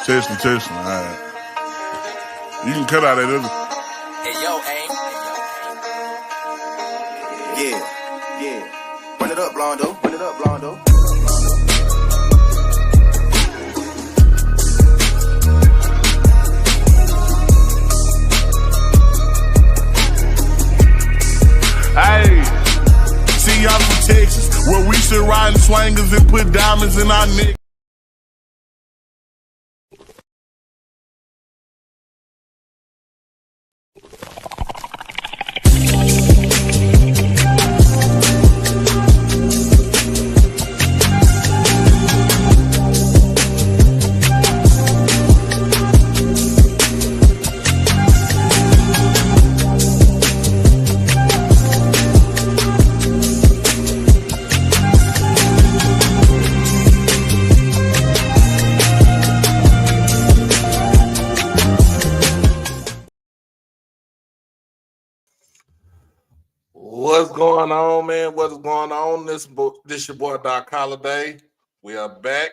Testing. All right. You can cut out that other. Hey, yo, aim. Yeah. Run it up, Blondo. Hey, see y'all from Texas, where we should ride in swangers and put diamonds in our neck. What's going on, man? What's going on? This your boy Doc Holiday. We are back.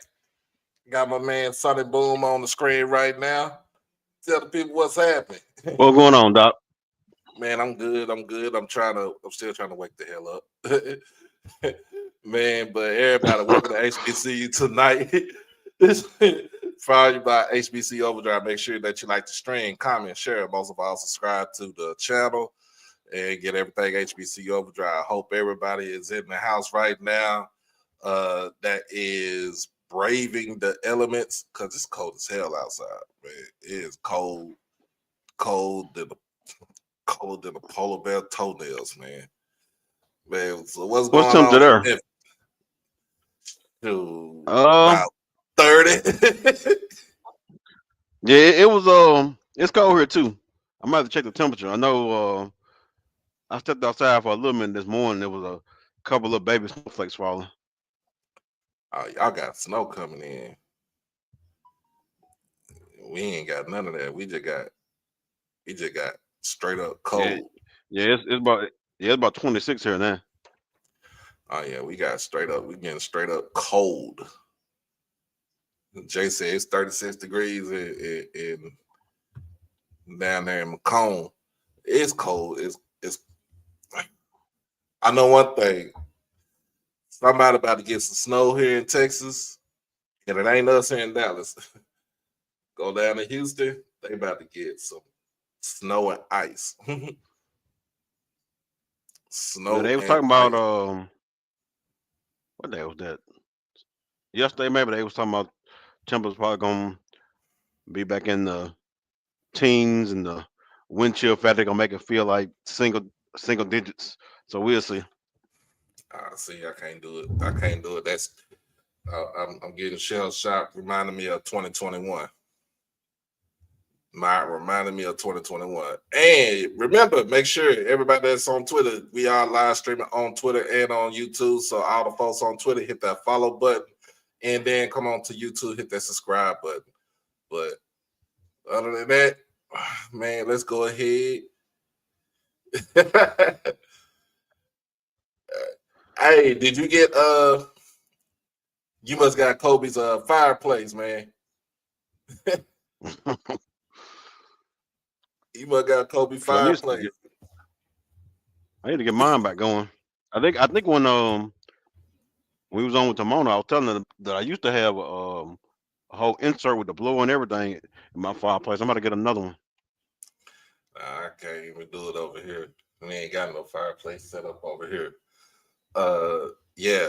Got my man Sonny Boom on the screen right now. Tell the people what's happening. What's going on, Doc? Man, I'm good. I'm still trying to wake the hell up. Man, but everybody, welcome to HBCU tonight. Brought you by HBCU Overdrive. Make sure that you like the stream, comment, share. Most of all, subscribe to the channel and get everything HBCU Overdrive. Hope everybody is in the house right now that is braving the elements, because it's cold as hell outside, man. It is cold than the polar bear toenails, man. So what's going on temperature there? About 30. Yeah, it was it's cold here too. I might have to check the temperature. I know I stepped outside for a little minute this morning. There was a couple of baby snowflakes falling. Oh, y'all got snow coming in. We ain't got none of that. We just got straight up cold. Yeah, it's about 26 here now. Oh yeah, we getting straight up cold. Jay said it's 36 degrees in down there in Macomb. It's cold. It's I know one thing. Somebody about to get some snow here in Texas, and it ain't us here in Dallas. Go down to Houston, they about to get some snow and ice. Snow. They were talking about what day was that? Yesterday, maybe they was talking about temperatures probably gonna be back in the teens, and the wind chill factor gonna make it feel like single digits. So we'll see. See, I can't do it. That's I'm getting shell shock, reminding me of 2021. Reminding me of 2021. And remember, make sure everybody that's on Twitter, we are live streaming on Twitter and on YouTube. So all the folks on Twitter, hit that follow button, and then come on to YouTube, hit that subscribe button. But other than that, man, let's go ahead. Hey, did you get you must got Kobe's fireplace, man. You must got Kobe fireplace. I need to get mine back going. I think when we was on with Timona, I was telling them that I used to have a whole insert with the blower and everything in my fireplace. I'm about to get another one. I can't even do it over here. We ain't got no fireplace set up over here. Yeah.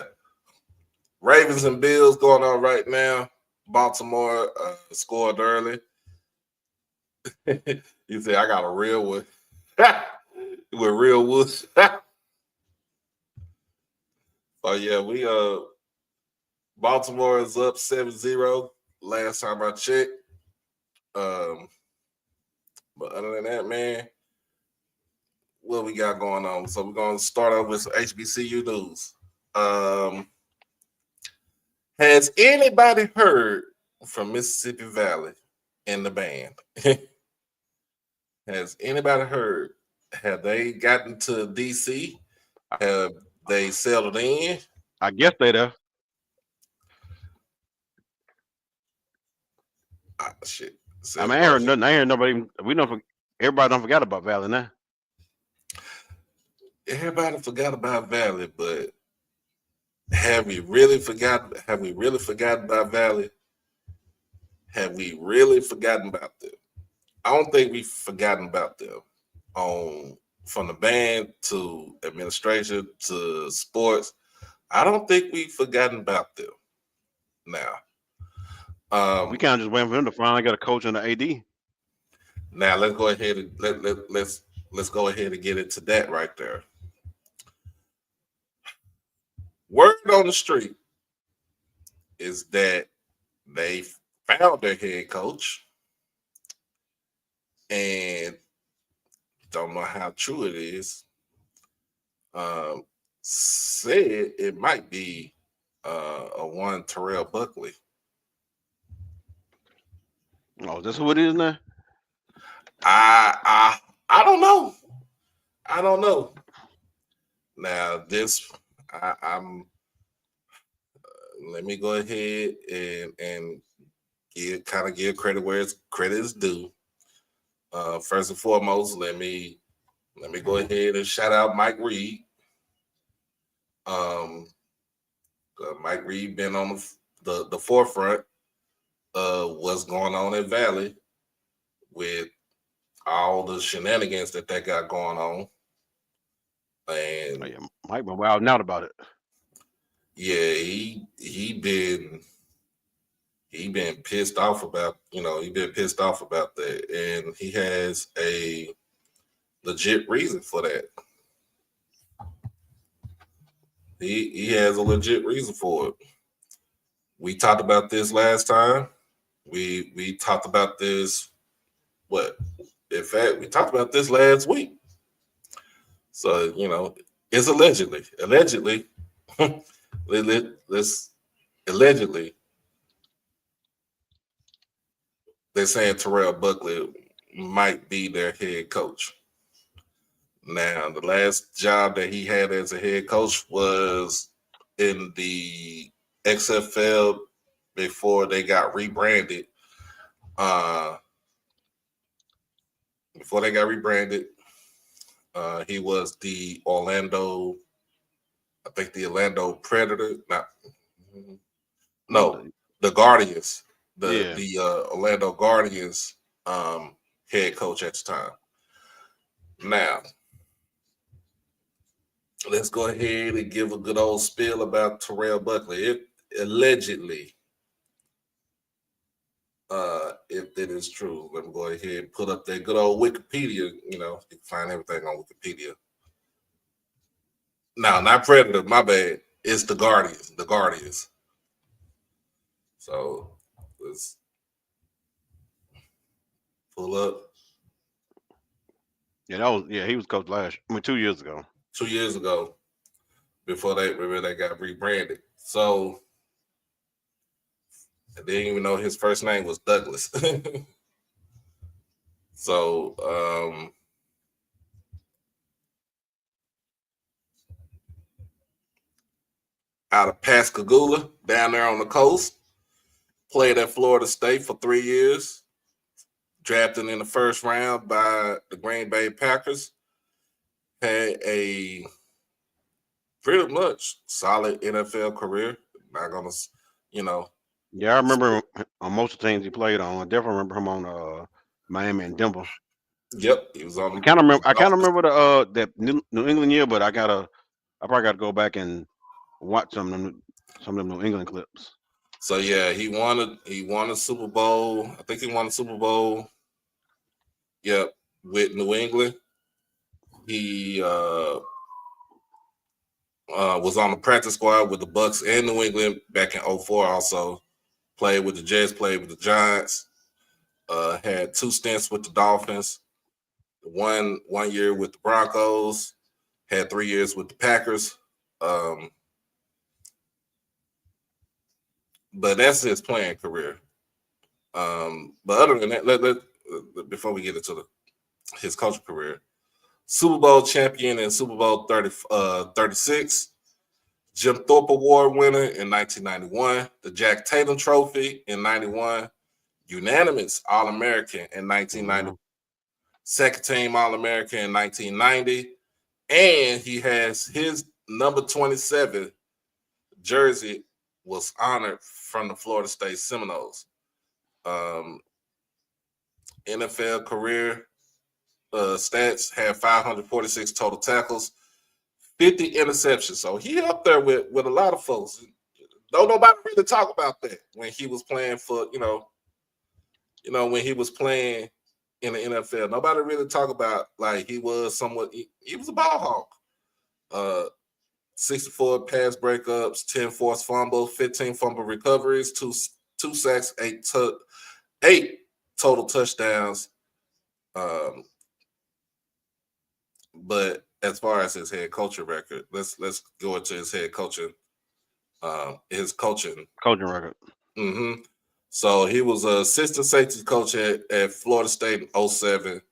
Ravens and Bills going on right now. Baltimore scored early. You say I got a real one. With real wood. Oh yeah, we Baltimore is up 7-0 last time I checked. But other than that, man, what we got going on? So we're gonna start off with some HBCU news. Has anybody heard from Mississippi Valley in the band? Has anybody heard? Have they gotten to DC? Have they settled in? I guess they there. Shit. I mean, I ain't heard nothing. I ain't heard nobody. Everybody don't forget about Valley now. Everybody forgot about Valley, but have we really forgotten about Valley? Have we really forgotten about them? I don't think we've forgotten about them. From the band to administration to sports, I don't think we've forgotten about them. Now, We can't just wait for them to finally get a coach and an AD. now let's go ahead and let's go ahead and get into that right there. Word on the street is that they found their head coach, and don't know how true it is. Said it might be a one Terrell Buckley. Oh, that's who it is now. I don't know. I don't know. Now this, I'm. Let me go ahead and give credit where credit is due. First and foremost, let me go ahead and shout out Mike Reed. Mike Reed been on the forefront of what's going on in Valley with all the shenanigans that got going on. And yeah, Mike been wild out about it. Yeah, he been pissed off about, that, and he has a legit reason for that. He has a legit reason for it. We talked about this last time. We talked about this. In fact, we talked about this last week. So it's allegedly. Let's allegedly. They're saying Terrell Buckley might be their head coach. Now, the last job that he had as a head coach was in the XFL before they got rebranded. He was the Orlando Predator. The Guardians. The Orlando Guardians head coach at the time. Now, let's go ahead and give a good old spiel about Terrell Buckley. It allegedly, if that is true, let me go ahead and put up that good old Wikipedia. You can find everything on Wikipedia. No, not Predator, my bad. It's the Guardians. The Guardians. So let's pull up. Yeah, he was coach 2 years ago. 2 years ago, before they got rebranded. So I didn't even know his first name was Douglas. So out of Pascagoula, down there on the coast, played at Florida State for 3 years, drafted in the first round by the Green Bay Packers, had a pretty much solid NFL career. Not gonna, Yeah, I remember on most of the teams he played on. I definitely remember him on Miami and Denver. Yep, he was on. I kind of remember the that New England year, but I probably gotta go back and watch some of them New England clips. So yeah, he won a Super Bowl. I think he won a Super Bowl. Yep, with New England. He was on the practice squad with the Bucks and New England back in 2004. Also played with the Jets, played with the Giants. Had 2 stints with the Dolphins. One year with the Broncos. Had 3 years with the Packers. But that's his playing career. But other than that, before we get into his coaching career, Super Bowl champion in Super Bowl 36, Jim Thorpe Award winner in 1991, the Jack Tatum Trophy in 91, unanimous All-American in 1990, second team All-American in 1990, and he has his number 27 jersey was honored from the Florida State Seminoles. NFL career stats have 546 total tackles, 50 interceptions. So he up there with a lot of folks. Don't nobody really talk about that when he was playing for, when he was playing in the NFL. Nobody really talk about like he was somewhat, he was a ball hawk. 64 pass breakups, 10 forced fumbles, 15 fumble recoveries, two sacks, eight total touchdowns. But as far as his head coaching record, let's go into his head coaching, his coaching record. Mm-hmm. So he was an assistant safety coach at Florida State in 2007,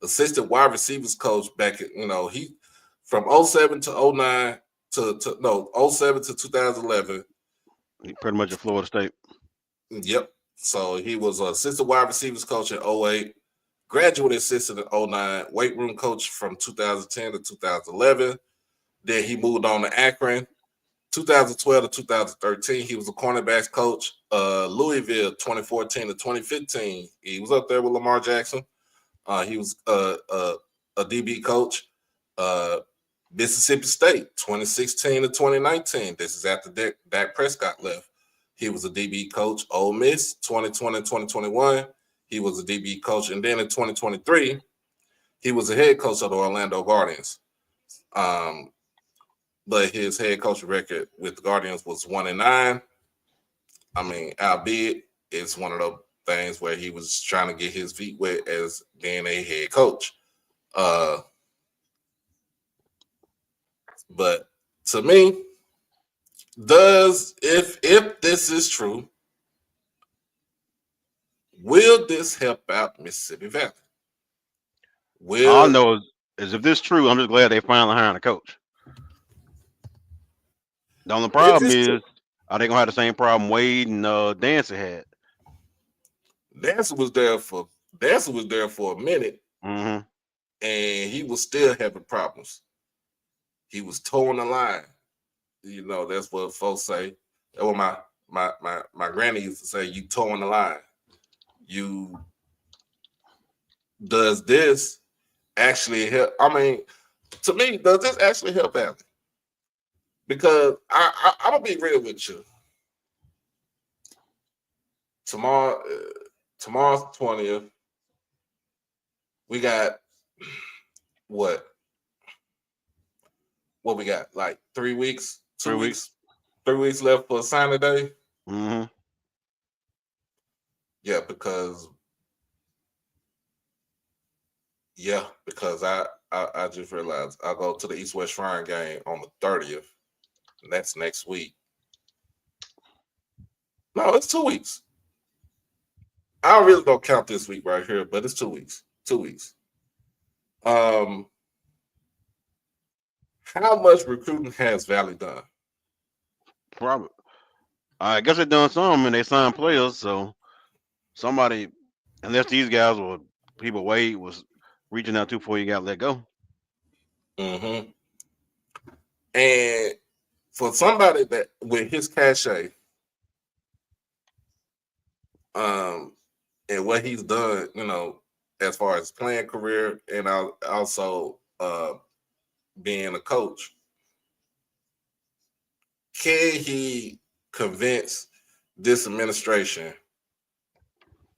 assistant wide receivers coach back at, he from 2007 to 2009 2007 to 2011. He pretty much at Florida State. Yep. So he was an assistant wide receivers coach in 2008, graduate assistant in 2009, weight room coach from 2010 to 2011. Then he moved on to Akron. 2012 to 2013, he was a cornerbacks coach. Louisville, 2014 to 2015, he was up there with Lamar Jackson. He was a DB coach. Mississippi State, 2016 to 2019. This is after Dak Prescott left. He was a DB coach. Ole Miss, 2020 2021. He was a DB coach. And then in 2023, he was a head coach of the Orlando Guardians. But his head coach record with the Guardians was 1-9. I mean, albeit it's one of those things where he was trying to get his feet wet as being a head coach. But to me, if this is true, will this help out Mississippi Valley? All I know is if this is true, I'm just glad they finally hired a coach. The only problem is, are they gonna have the same problem Wade and Dancy had? Dancy was there for a minute, and he was still having problems. He was towing the line. That's what folks say. That's what my granny used to say. You towing the line. Does this actually help? I mean, to me, does this actually help Valley? Because I'm gonna be real with you. Tomorrow's 20th. We got what we got? Like 3 weeks, 2 weeks, 3 weeks left for signing day. Yeah, because I just realized I'll go to the East West Shrine game on the 30th. And that's next week. No, it's 2 weeks. I really don't count this week right here, but it's 2 weeks. 2 weeks. How much recruiting has Valley done? Probably. I guess they've done some, and they signed players. So somebody, unless these guys or people Wade was reaching out to before you got let go. And for somebody that with his cachet, and what he's done, as far as playing career and also being a coach, can he convince this administration,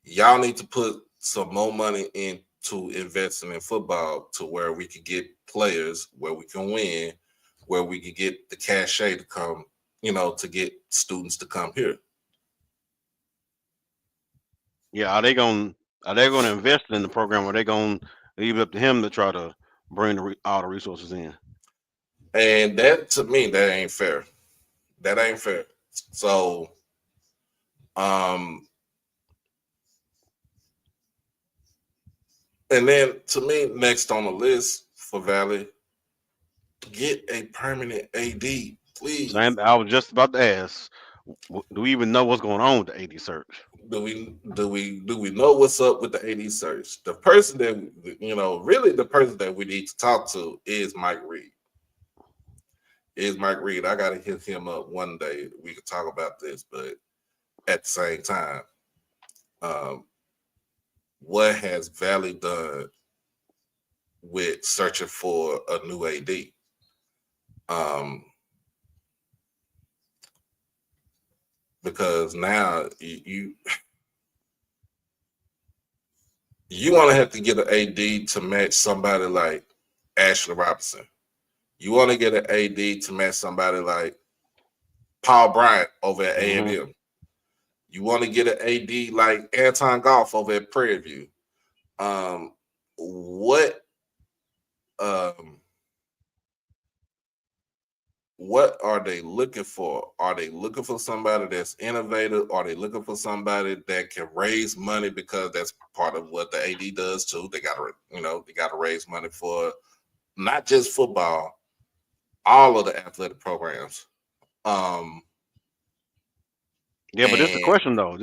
y'all need to put some more money into investing in football to where we can get players, where we can win, where we can get the cachet to come, to get students to come here? Yeah, are they going to invest in the program, or are they going to leave it up to him to try to bring all the resources in? And that, to me, that ain't fair. That ain't fair. So, and then to me, next on the list for Valley, get a permanent AD, please. I was just about to ask, do we even know what's going on with the AD search? do we know what's up with the AD search? The person that really the person that we need to talk to is Mike Reed. I got to hit him up one day. We could talk about this, but at the same time, what has Valley done with searching for a new AD? Because now you want to have to get an AD to match somebody like Ashley Robinson. You want to get an AD to match somebody like Paul Bryant over at A&M. You want to get an AD like Anton Goff over at Prairie View. What are they looking for? Are they looking for somebody that's innovative? Are they looking for somebody that can raise money, because that's part of what the AD does too? They gotta raise money for not just football, all of the athletic programs. Yeah, but this is the question though.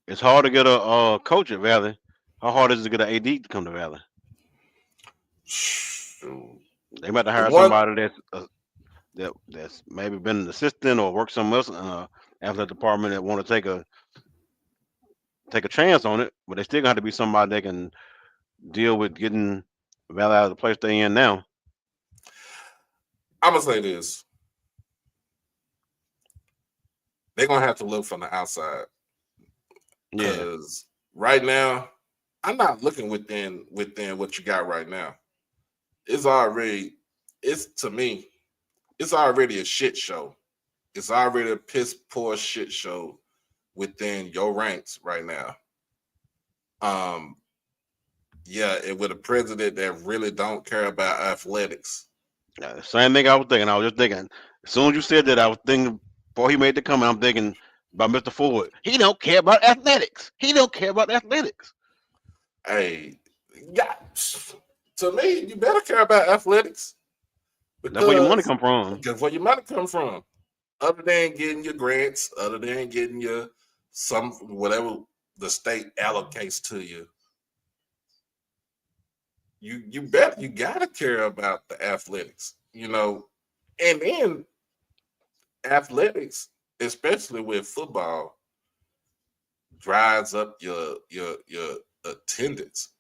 It's hard to get a coach at Valley. How hard is it to get an AD to come to Valley? They might have to hire somebody that's maybe been an assistant or worked somewhere else in athletic department that want to take a chance on it, but they still got to be somebody that can deal with getting Valley out of the place they in now. I'm gonna say this: they're gonna have to look from the outside, because right now, I'm not looking within what you got right now. To me, it's already a shit show. It's already a piss poor shit show within your ranks right now. And with a president that really don't care about athletics. The same thing I was thinking. I was just thinking, as soon as you said that, I was thinking, before he made the comment, I'm thinking about Mr. Ford. He don't care about athletics. Hey, yeah, to me, you better care about athletics. That's where your money come from. Because where your money come from, other than getting your grants, other than getting your whatever the state allocates to you, you gotta care about the athletics, and then athletics, especially with football, drives up your attendance,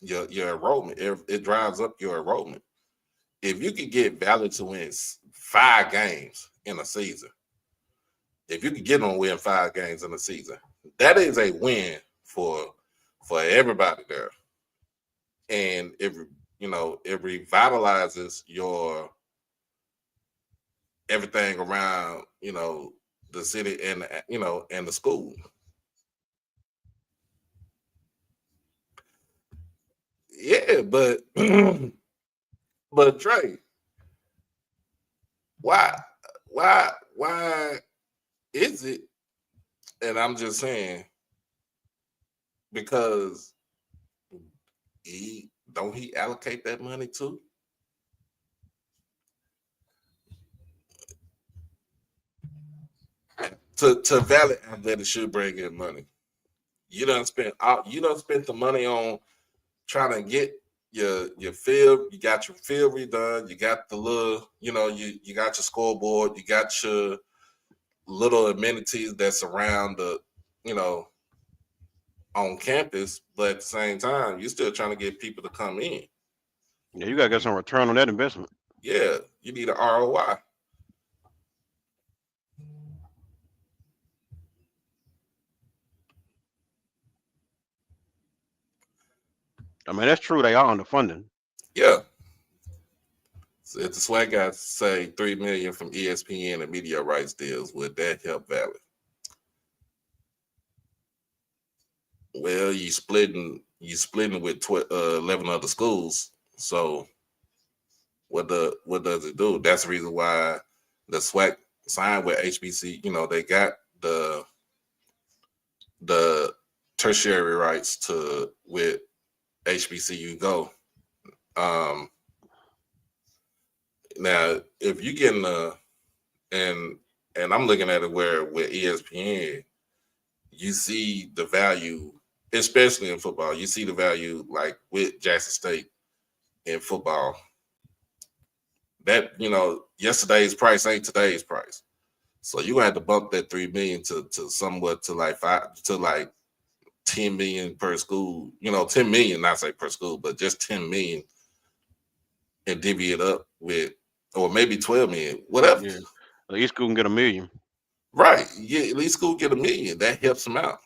your enrollment. It drives up your enrollment. If you could get Valley to win 5 games in a season, if you could get them to win 5 games in a season, that is a win for everybody there. And it revitalizes your everything around, the city and and the school. Yeah, but Trey, why is it? And I'm just saying, because he allocate that money too? To Valley Athletics should bring in money. You done spent the money on trying to get your field. You got your field redone. You got the little, you got your scoreboard. You got your little amenities that's around the, on campus. But at the same time, you're still trying to get people to come in. Yeah, you gotta get some return on that investment. Yeah, you need an ROI. I mean, that's true. They are underfunding. Yeah. So if the SWAC guys say $3 million from ESPN and media rights deals, would that help Valley? Well, you splitting with 11 other schools. So what does it do? That's the reason why the SWAC signed with HBC. They got the tertiary rights with HBCU Go. Now, if you getting and And I'm looking at it where with ESPN, you see the value, especially in football. You see the value like with Jackson State in football. That yesterday's price ain't today's price. So you have to bump that 3 million to somewhat to like 10 million per school. 10 million, not say per school, but just 10 million, and divvy it up with, or maybe 12 million, whatever. Yeah, each school can get $1 million. Right. Yeah, at least school get $1 million. That helps them out.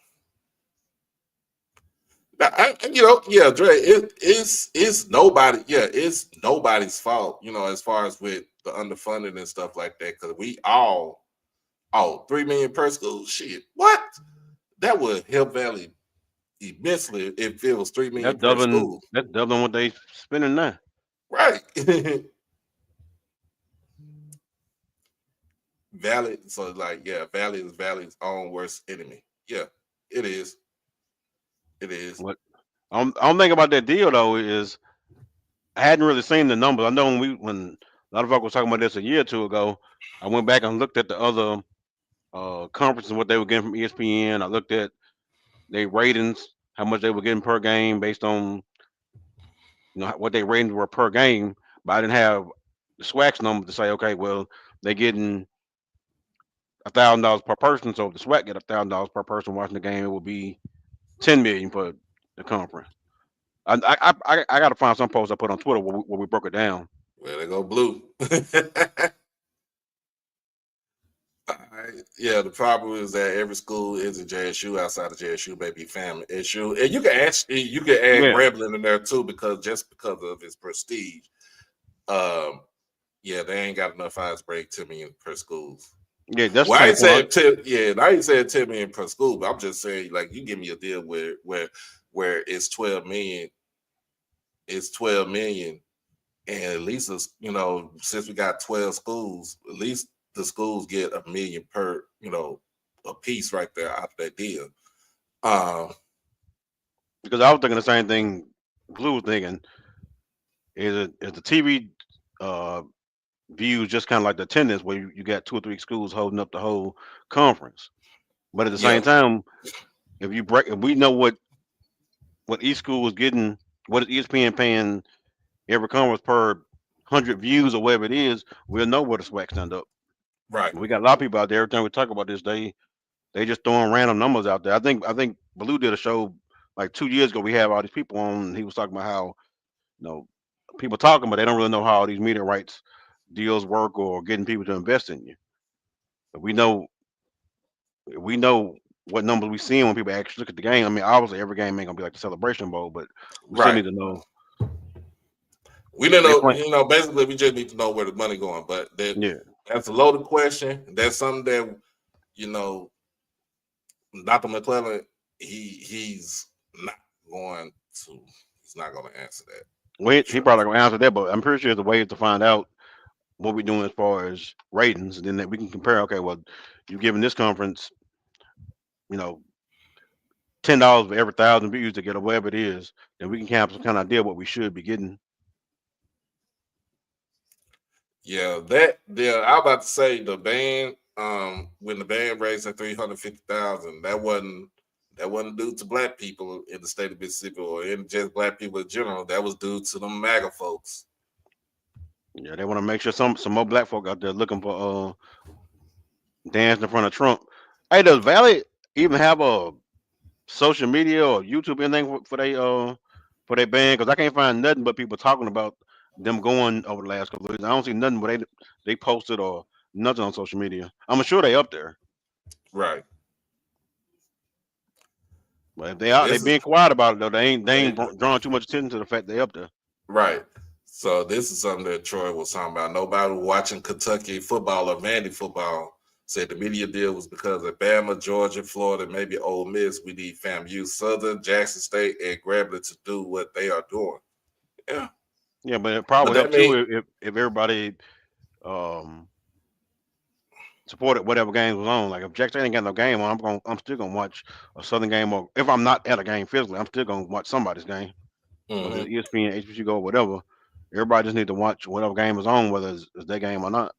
Now, yeah, Dre, it's nobody. Yeah, it's nobody's fault. As far as with the underfunding and stuff like that, because we all, 3 million per school. Shit, what? That would help Valley immensely if it was 3 million per school. That's doubling what they spending now. Right. Valley. So like, yeah, Valley is Valley's own worst enemy. Yeah, it is. It is. What I'm thinking about that deal though is I hadn't really seen the numbers. I know when a lot of folks was talking about this a year or two ago, I went back and looked at the other conferences, what they were getting from ESPN. I looked at their ratings, how much they were getting per game based on what their ratings were per game. But I didn't have the SWAC's number to say, okay, well, they're getting $1,000 per person. So if the SWAC get $1,000 per person watching the game, it will be 10 million for the conference. I got to find some posts I put on Twitter where we broke it down. Well, they go blue. Yeah, the problem is that every school is a JSU. Outside of JSU, maybe family issue, and you can add Grambling in there too because of its prestige. Yeah, they ain't got enough eyes break 10 million per school. Yeah, that's I ain't saying 10. Yeah, I ain't saying 10 million per school, but I'm just saying like you give me a deal where it's 12 million. It's 12 million, and at least since we got 12 schools, at least the schools get $1 million per a piece right there out of that deal. Because I was thinking the same thing Blue was thinking. Is the TV views just kind of like the attendance where you got 2 or 3 schools holding up the whole conference, but at the same time, if we know what each school is getting, what is ESPN paying every conference per 100 views or whatever it is, we'll know where the SWAC stand up. Right. We got a lot of people out there. Every time we talk about this, they just throwing random numbers out there. I think Blue did a show like 2 years ago. We have all these people on. And he was talking about how people talking, but they don't really know how all these media rights deals work or getting people to invest in you. But we know what numbers we see when people actually look at the game. I mean, obviously every game ain't gonna be like the Celebration Bowl, but we still need to know. We didn't know. Basically, we just need to know where the money going. But that's a loaded question. That's something that Dr. McClellan he's not going to answer that. Well, he probably gonna answer that, but I'm pretty sure there's a way to find out what we're doing as far as ratings, and then that we can compare. Okay, well, you're giving this conference, $10 for every 1,000 views to get or whatever it is, then we can have some kind of idea what we should be getting. Yeah, I was about to say the band. When the band raised at $350,000, that wasn't due to black people in the state of Mississippi or in just black people in general. That was due to the MAGA folks. Yeah, they want to make sure some more black folk out there looking for dancing in front of Trump. Hey, does Valley even have a social media or YouTube anything for their band? Because I can't find nothing but people talking about them going over the last couple of years. I don't see nothing but they posted or nothing on social media. I'm sure they up there. Right. But if they being quiet about it though, they ain't drawing too much attention to the fact they up there. Right. So this is something that Troy was talking about. Nobody watching Kentucky football or Vandy football said the media deal was because of Bama, Georgia, Florida, maybe Ole Miss. We need FAMU, Southern, Jackson State, and Grambling to do what they are doing. Yeah. Yeah, but it probably helped too if everybody supported whatever games was on. Like if Jackson ain't got no game on, I'm still gonna watch a Southern game, or if I'm not at a game physically, I'm still gonna watch somebody's game. Whether it's ESPN, HBCU, or whatever. Everybody just need to watch whatever game is on, whether it's their game or not.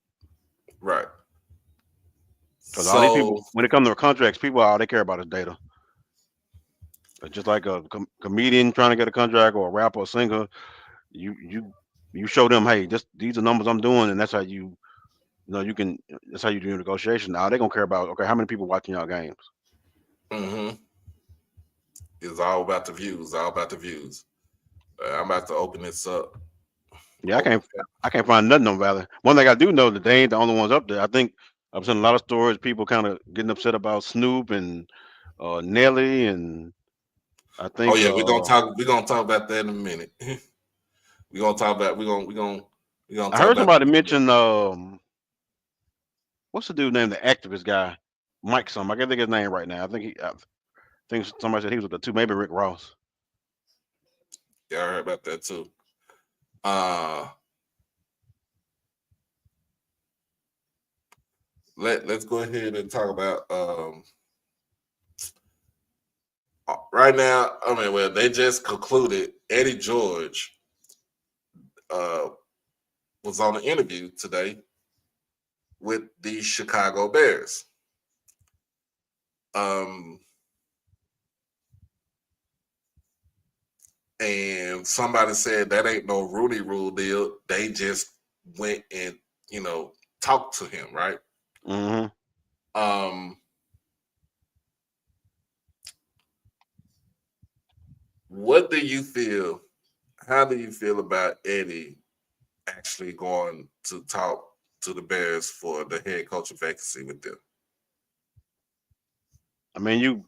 Right. Because all these people, So when it comes to contracts, people all they care about is data. It's just like a comedian trying to get a contract or a rapper or singer. You you you show them, hey, these are numbers I'm doing, and that's how you can that's how you do negotiation. Now they gonna care about okay, how many people watching y'all games? mm-hmm, it's all about the views. All about the views. I'm about to open this up. Yeah, Open. I can't find nothing on Valley. One thing I do know that they ain't the only ones up there. I think I've seen a lot of stories, people kind of getting upset about Snoop and Nelly, and I Oh think yeah, we're gonna talk. We're gonna talk about that in a minute. we're gonna talk about. We're gonna I talk heard about somebody that. mention what's the dude named the activist guy, Mike. Some I can't think of his name right now. I think somebody said he was with the two, maybe Rick Ross. Yeah, I heard about that too. Uh, let's go ahead and talk about right now. I mean, well, they just concluded. Eddie George uh was on an interview today with the Chicago Bears. Um, and somebody said that ain't no Rooney Rule deal. They just went and talked to him, right? Mm-hmm. Um, what do you feel? How do you feel about Eddie actually going to talk to the Bears for the head coaching vacancy with them? I mean,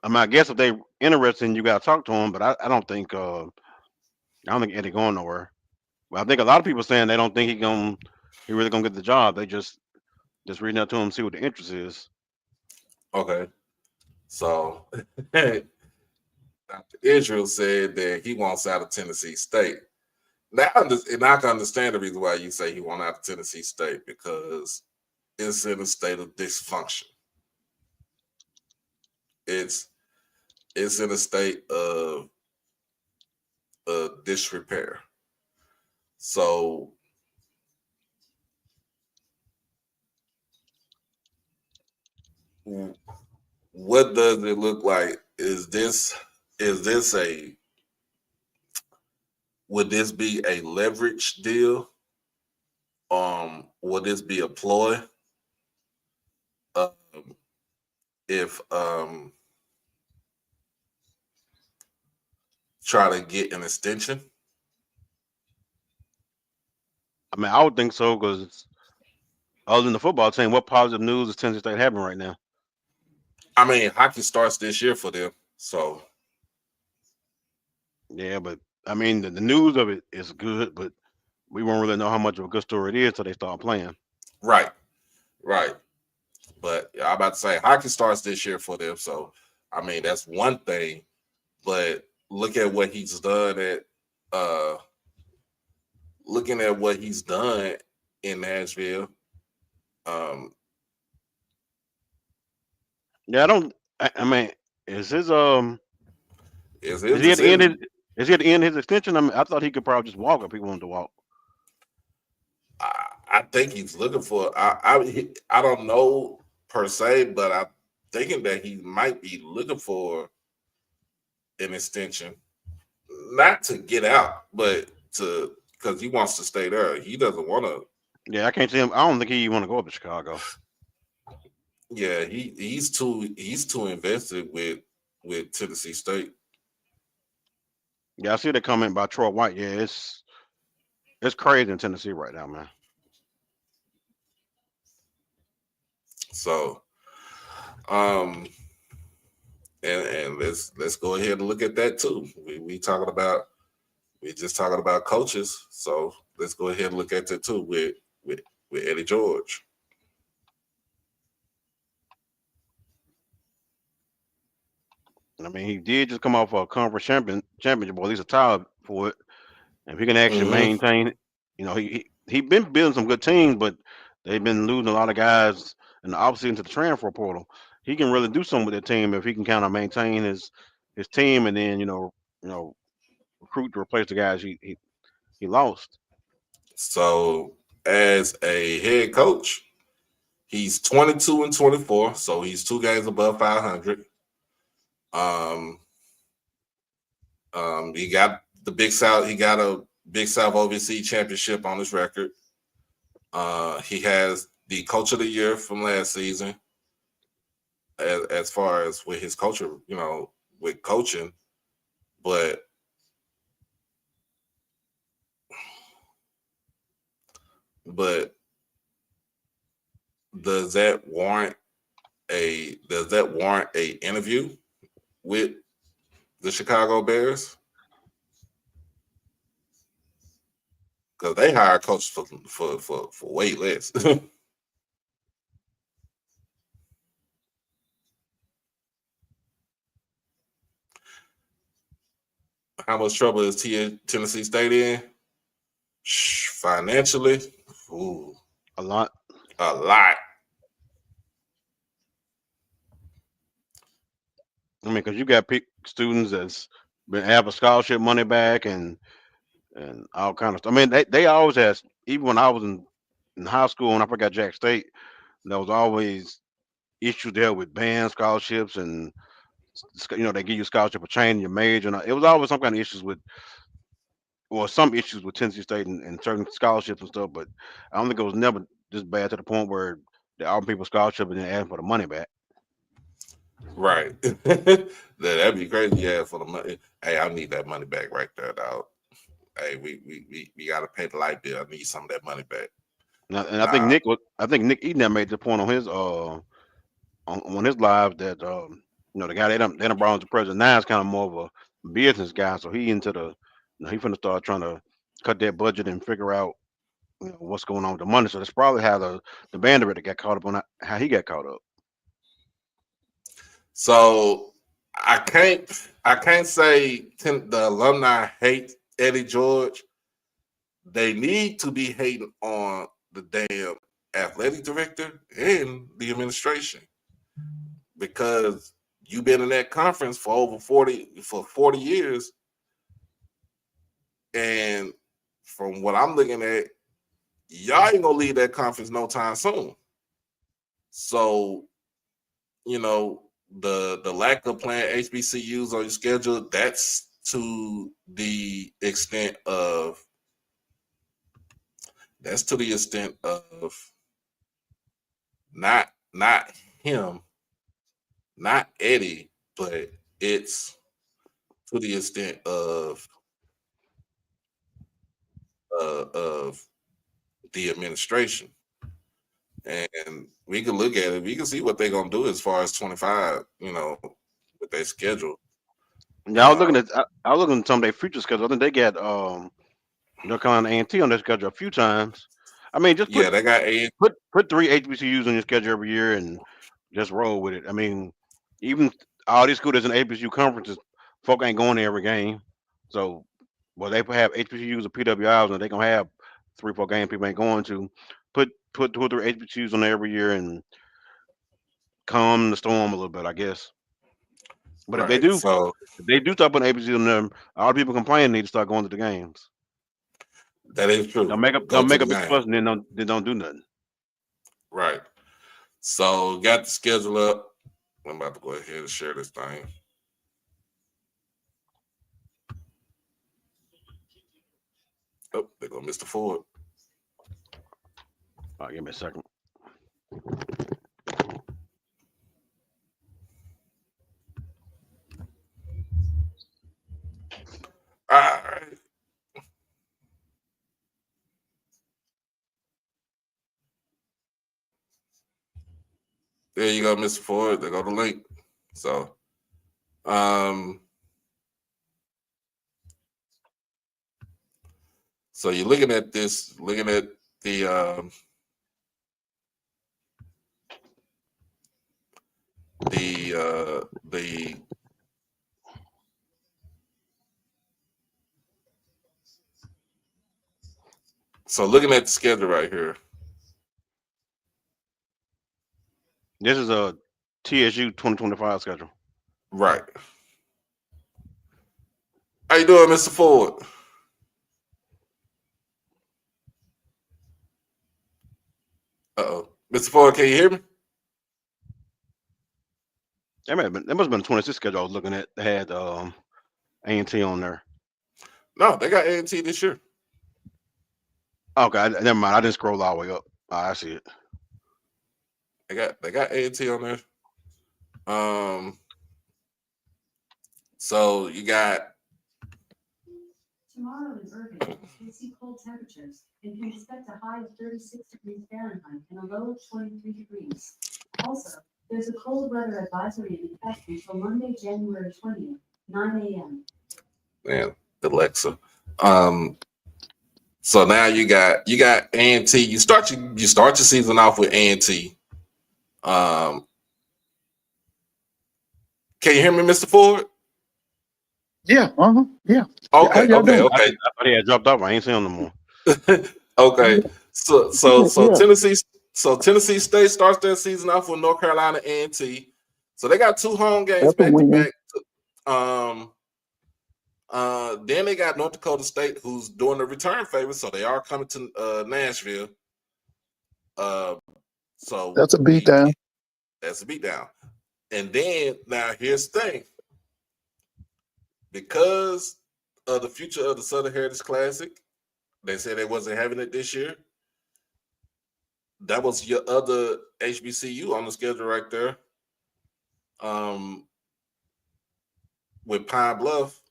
I guess if they interested, you got to talk to him. But I don't think Eddie going nowhere. Well, I think a lot of people saying they don't think he really gonna get the job. They just reading out to him, see what the interest is. Okay, so Dr. Israel said that he wants out of Tennessee State. Now, and I can understand the reason why you say he wants out of Tennessee State because it's in a state of dysfunction. It's in a state of disrepair. So what does it look like? Is this a would this be a leverage deal? Would this be a ploy? Um, if try to get an extension? I mean, I would think so because other than the football team, what positive news is Tennessee State having right now? I mean, hockey starts this year for them, so Yeah, but I mean, the news of it is good, but we won't really know how much of a good story it is till they start playing. right, right. But I'm about to say hockey starts this year for them, so I mean that's one thing. But look at what he's done at looking at what he's done in Nashville. Um, Yeah, I mean, is his it's is his he at the end? decision. Is he at the end of his extension? I mean, I thought he could probably just walk if he wanted to walk. I think he's looking for. I don't know per se, but I'm thinking that he might be looking for an extension, not to get out, but to because he wants to stay there. He doesn't want to. Yeah, I can't see him. I don't think he want to go up to Chicago. Yeah, he's too invested with Tennessee State. Yeah, I see the comment by Troy White. Yeah, it's crazy in Tennessee right now, man. So, um, and let's go ahead and look at that too. We just talking about coaches, so let's go ahead and look at that too with Eddie George. I mean, he did just come off a conference championship, or at least a tie for it. And if he can actually Mm-hmm. maintain, he been building some good teams, but they've been losing a lot of guys in the offseason to the transfer portal. He can really do something with that team if he can kind of maintain his team, and then recruit to replace the guys he lost. So, as a head coach, He's 22-24, so he's 2 games above 500. He got the Big South. He got a Big South OVC championship on his record. He has the Coach of the Year from last season. As far as with his culture, with coaching, but does that warrant a interview with the Chicago Bears? Because they hire coaches for way less. How much trouble is Tennessee State in? Financially, a lot. A lot. I mean, because you got students that's been have a scholarship money back and all kind of stuff. I mean, they always has, even when I was in high school and I forgot Jack State, there was always issues there with band scholarships and they give you a scholarship for changing your major. And it was always some kind of issues with, or some issues with Tennessee State and certain scholarships and stuff. But I don't think it was never this bad to the point where they offer people scholarship and then ask for the money back. Right. That'd be crazy. Yeah, for the money. Hey, I need that money back right there, dog. Hey, we gotta pay the light bill. I need some of that money back. And I think Nick Eden made the point on his on his live that the guy they done brought on to president now is kind of more of a business guy, so he into the he finna start trying to cut that budget and figure out what's going on with the money. So that's probably how the band director got caught up on how he got caught up. So I can't say the alumni hate Eddie George. They need to be hating on the damn athletic director and the administration, because you've been in that conference for over 40 years. And from what I'm looking at, y'all ain't gonna leave that conference no time soon. So, the lack of playing HBCUs on your schedule, that's to the extent of not him, not Eddie, but it's to the extent of the administration. And we can look at it. We can see what they're gonna do as far as 25, with their schedule. Yeah, I was looking at some of their future schedule. I think they got North Carolina A&T on their schedule a few times. I mean, just they got put 3 HBCUs on your schedule every year and just roll with it. I mean, even all these schools in HBCU conferences, folk ain't going there every game. So, they have HBCUs or PWIs, and they gonna have 3-4 games people ain't going to. Put 2 or 3 HBCUs on there every year and calm the storm a little bit, I guess. But if they do start putting HBCUs on them, all the people complaining need to start going to the games. That is true. They'll make up a fuss and then don't do nothing. Right. So got the schedule up. I'm about to go ahead and share this thing. Oh, there go Mr. Ford. All right, give me a second. All right. There you go, Mr. Ford. There go the link. So, so you're looking at this, looking at the so looking at the schedule right here. This is a TSU 2025 schedule. Right. How you doing, Mr. Ford? Uh-oh. Mr. Ford, can you hear me? That must have been 26 schedule I was looking at. They had A&T on there. No, they got A&T this year. Okay, never mind. I didn't scroll all the way up. I see it. They got A&T on there. So you got tomorrow in Irving, we see cold temperatures and can expect a high of 36 degrees Fahrenheit and a low of 23 degrees. Also, there's a cold weather advisory in effect until Monday, January 20th, 9 a.m. Man, Alexa. So now you got A&T. You start your season off with A&T. Can you hear me, Mr. Ford? Yeah. Yeah. Okay. How y'all doing? Okay. I thought he had dropped off. I ain't seen him no more. Okay. So Yeah. Tennessee State starts their season off with North Carolina A&T. So they got 2 home games That's a back to win. back. Then they got North Dakota State, who's doing the return favor, so they are coming to Nashville. So That's a beatdown. That's a beatdown. And then now here's the thing. Because of the future of the Southern Heritage Classic, they said they wasn't having it this year. That was your other HBCU on the schedule right there. With Pine Bluff,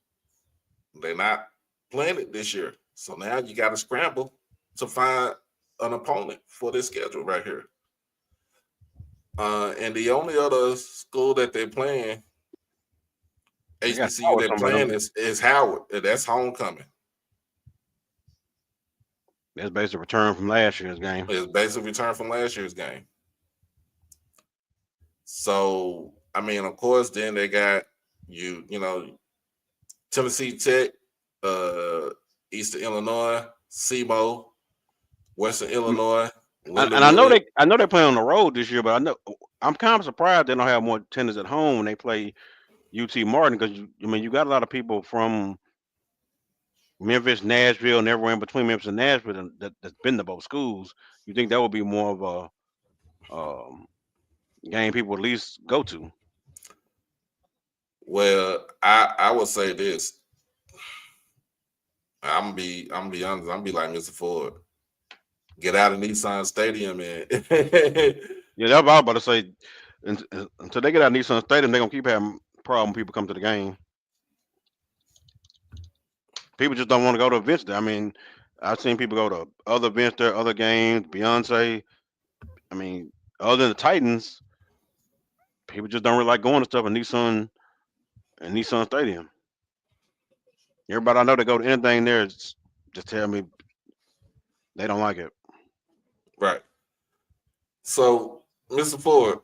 they're not playing it this year. So now you got to scramble to find an opponent for this schedule right here. And the only other school that they're playing, HBCU they're playing is Howard. And that's homecoming. That's basically a return from last year's game. It's basically a return from last year's game. So, I mean, of course, then they got Tennessee Tech, Eastern Illinois, SEMO, Western Illinois. And I know they're playing on the road this year, but I'm kind of surprised they don't have more attendance at home when they play UT Martin, because you got a lot of people from Memphis, Nashville, and everywhere in between Memphis and Nashville that's been to both schools. You think that would be more of a game people would at least go to? Well, I would say this. I'm gonna be honest. I'm gonna be like Mr. Ford. Get out of Nissan Stadium and Yeah, that's what I was about to say. Until they get out of Nissan Stadium, they're gonna keep having problem when people come to the game. People just don't want to go to events there. I mean, I've seen people go to other events there, other games, Beyonce. I mean, other than the Titans, people just don't really like going to stuff in Nissan Stadium. Everybody I know that go to anything there just tell me they don't like it. right. So, Mr. Ford,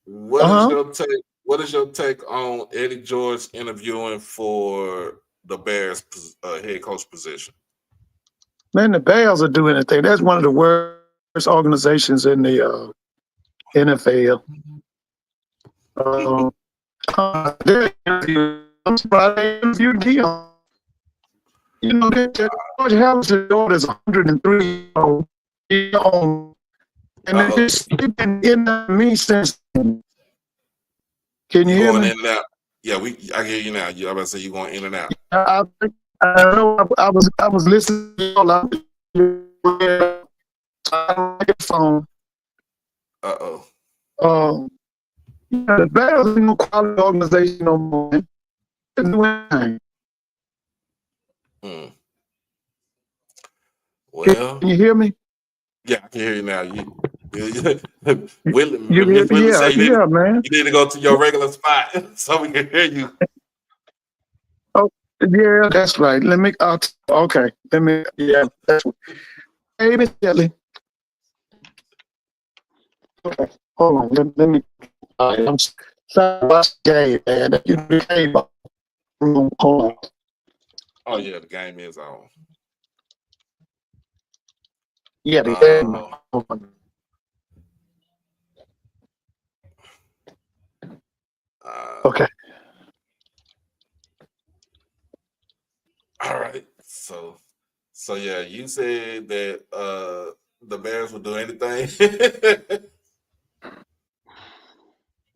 what is your take? What is your take on Eddie George interviewing for the Bears head coach position? Man, the Bears are doing anything. That's one of the worst organizations in the NFL. They're I'm surprised they interviewed Dion. George Harrison's daughter is 103 old. And they've been in me since. Can you hear me? In and out. Yeah, I hear you now. I'm about to say you're going in and out. I know. I was listening to you all out there. Phone. The Bears ain't no quality organization no more. Well, can you hear me? Yeah, I can hear you now. Man. You need to go to your regular spot so we can hear you. Oh, yeah, that's right. Okay. That's hey, Miss Kelly. Okay, hold on. Let me. I'm sorry about the game, man. You know, the game. Hold on. Oh yeah, the game is on. Yeah, the game. Okay. All right. So yeah, you said that the Bears will do anything.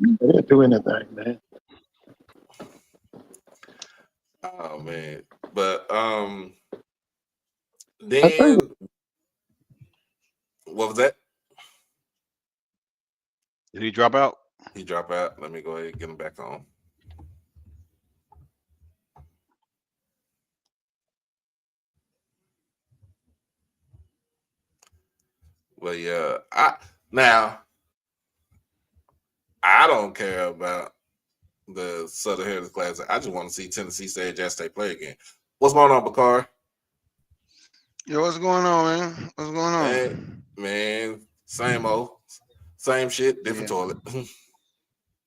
They didn't do anything, man. Oh man, but I then think what was that? Did he drop out? He dropped out. Let me go ahead and get him back on. Well, yeah. I don't care about the Southern Heritage Classic. I just want to see Tennessee State Jazz State play again. What's going on, Bakari? Yo, what's going on, man? What's going on? Man, same old, same shit, different toilet.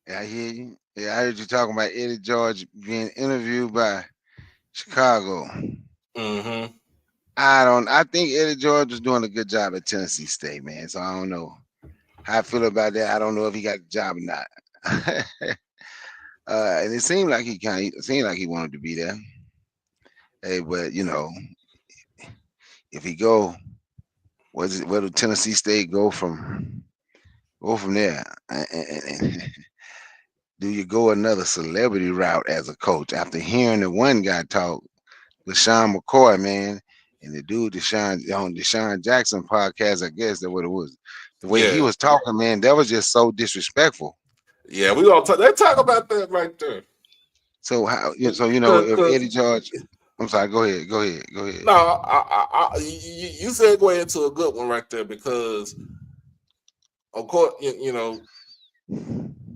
Yeah, I hear you. Yeah, I heard you talking about Eddie George being interviewed by Chicago. Mm-hmm. I think Eddie George was doing a good job at Tennessee State, man. So I don't know how I feel about that. I don't know if he got the job or not. And it seemed like he wanted to be there. Hey, but if he go, where do Tennessee State go from there? And do you go another celebrity route as a coach after hearing the one guy talk, LaShawn McCoy, man, and the dude on Deshaun Jackson podcast? I guess that's what it was. The way he was talking, man, that was just so disrespectful. Yeah, we gonna they talk about that right there. So if Eddie George, I'm sorry, go ahead. No, you segue into a good one right there because, of course,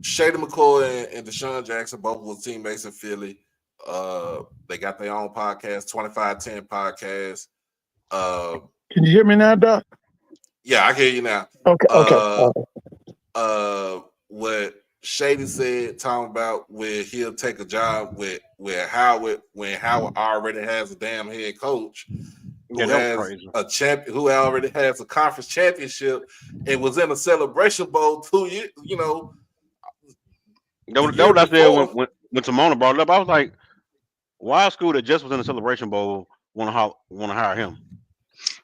Shady McCoy and Deshaun Jackson both were teammates in Philly. They got their own podcast, 2510 podcast. Can you hear me now, Doc? Yeah, I hear you now. Okay. What Shady said, talking about where he'll take a job with Howard when Howard already has a damn head coach who has a champion, who already has a conference championship and was in a Celebration Bowl 2 years. That was what I said when Simona brought it up. I was like, why a school that just was in the Celebration Bowl want to hire him?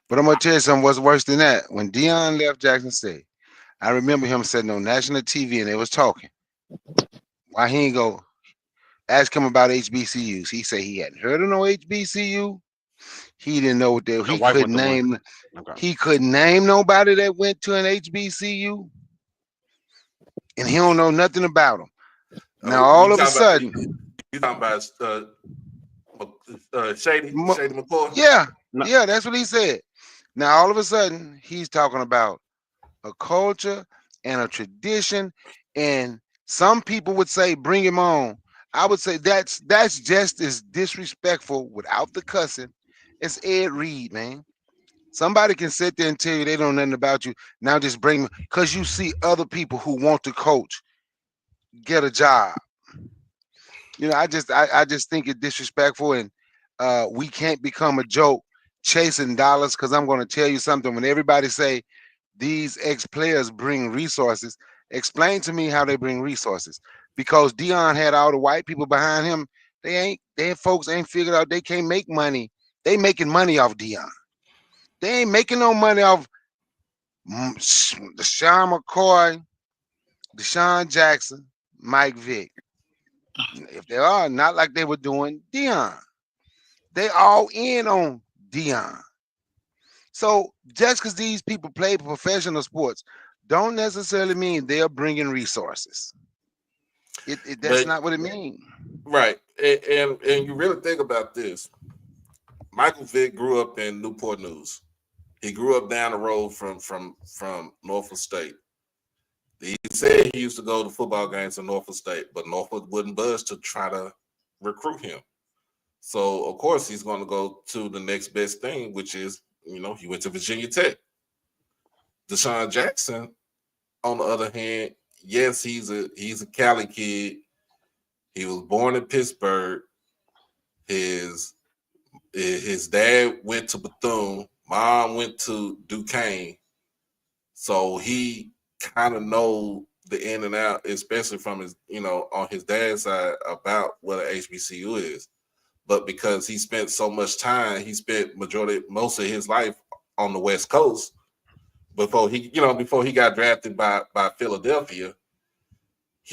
But I'm gonna tell you something. What's worse than that? When Deion left Jackson State, I remember him sitting on national TV and they was talking. Why he ain't go ask him about HBCUs? He said he hadn't heard of no HBCU. He didn't know what they. He couldn't name. Okay. He couldn't name nobody that went to an HBCU, and he don't know nothing about them. Now all of a sudden, you talking about Shady McCoy? Yeah, that's what he said. Now all of a sudden, he's talking about a culture and a tradition, and some people would say bring him on. I would say that's just as disrespectful without the cussing as Ed Reed, man. Somebody can sit there and tell you they don't know nothing about you. Now just bring me, because you see other people who want to coach get a job. I just think it's disrespectful, and we can't become a joke chasing dollars. Because I'm going to tell you something. When everybody say these ex-players bring resources, explain to me how they bring resources. Because Deion had all the white people behind him. Their folks ain't figured out they can't make money. They making money off Deion. They ain't making no money off Deshaun McCoy, Deshaun Jackson, Mike Vick. If they are, not like they were doing Deion. They all in on Deion. So just because these people play professional sports don't necessarily mean they're bringing resources. That's not what it means. Right. And you really think about this. Michael Vick grew up in Newport News. He grew up down the road from Norfolk State. He said he used to go to football games in Norfolk State, but Norfolk wouldn't budge to try to recruit him. So, of course, he's going to go to the next best thing, which is, he went to Virginia Tech. Deshaun Jackson, on the other hand, yes, he's a Cali kid. He was born in Pittsburgh. His dad went to Bethune. Mom went to Duquesne. So he kind of know the in and out, especially from his, on his dad's side about what an HBCU is. But because he spent so much time, he spent most of his life on the West Coast before he got drafted by Philadelphia.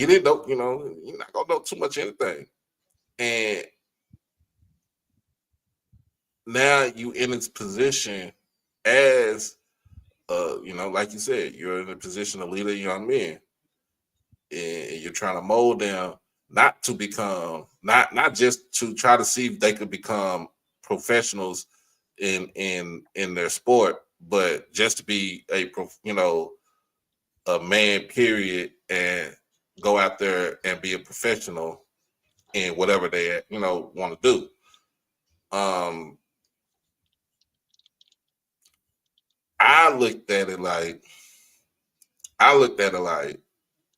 he didn't know, you're not gonna know too much anything. And now you in this position as like you said, you're in a position to lead a young men, and you're trying to mold them not to become not just to try to see if they could become professionals in their sport, but just to be a man, period, and go out there and be a professional in whatever they want to do. I looked at it like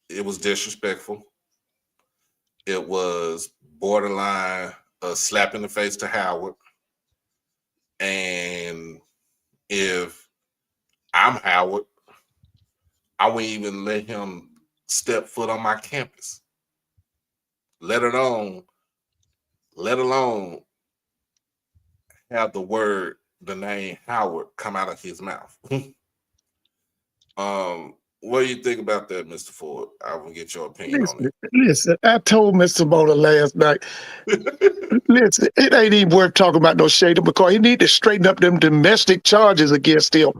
it was disrespectful. It was borderline a slap in the face to Howard. And if I'm Howard, I wouldn't even let him step foot on my campus. Let alone have the name Howard come out of his mouth. What do you think about that, Mr. Ford? I will get your opinion on it. Listen, I told Mr. Mona last night, listen, it ain't even worth talking about no shade because he need to straighten up them domestic charges against him.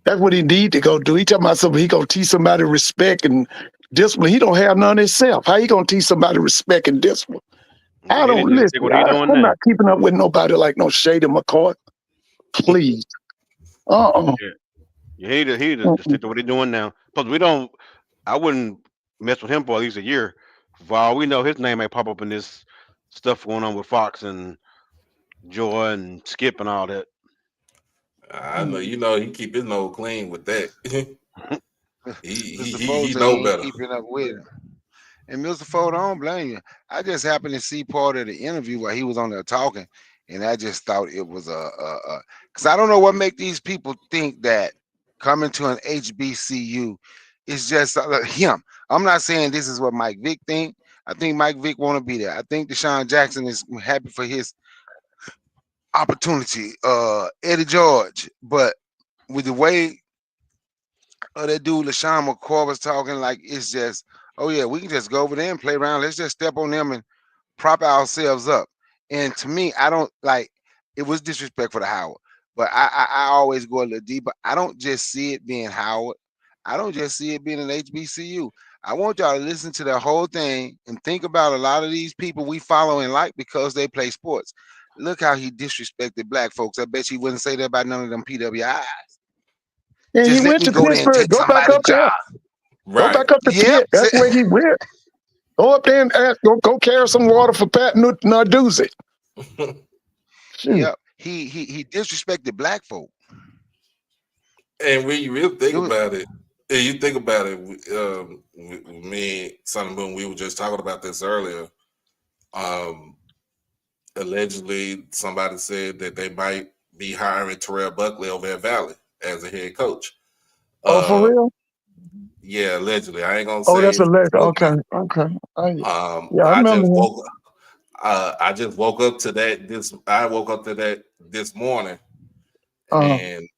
That's what he need to go do. He talking about something, he gonna teach somebody respect and discipline. He don't have none himself. How he gonna teach somebody respect and discipline? I don't listen. I'm not keeping up with nobody like no Shady McCoy. Please. Yeah, he need to stick to what he's doing now. Because I wouldn't mess with him for at least a year. For all we know, his name may pop up in this stuff going on with Fox and Joy and Skip and all that. I know, he keep his nose clean with that. he Mr. know better. Keeping up with him. And Mr. Ford, I don't blame you. I just happened to see part of the interview where he was on there talking, and I just thought it was because I don't know what make these people think that coming to an HBCU is just him. I'm not saying this is what Mike Vick think. I think Mike Vick want to be there. I think Deshaun Jackson is happy for his opportunity. Eddie George, but with the way that dude LaShawn McCoy was talking, like it's just, oh yeah, we can just go over there and play around. Let's just step on them and prop ourselves up. And to me, I don't like it was disrespectful to Howard, but I always go a little deeper. I don't just see it being Howard. I don't just see it being an HBCU. I want y'all to listen to the whole thing and think about a lot of these people we follow and like because they play sports. Look how he disrespected black folks. I bet you wouldn't say that about none of them PWIs. And Just he let went me to go there and Pittsburgh. take Go back somebody's up there. job. Right. Go back up to Pitt. That's where he went. Go up there and go carry some water for Pat Narduzzi. Yep. He disrespected black folk. And when you really think about it, with me and Sonny Boone, we were just talking about this earlier. Allegedly, somebody said that they might be hiring Terrell Buckley over at Valley as a head coach. Oh, for real? Yeah, allegedly. I ain't gonna Oh, say. that's alleged. Okay. Yeah, I remember I just woke up to that. I woke up to that this morning, and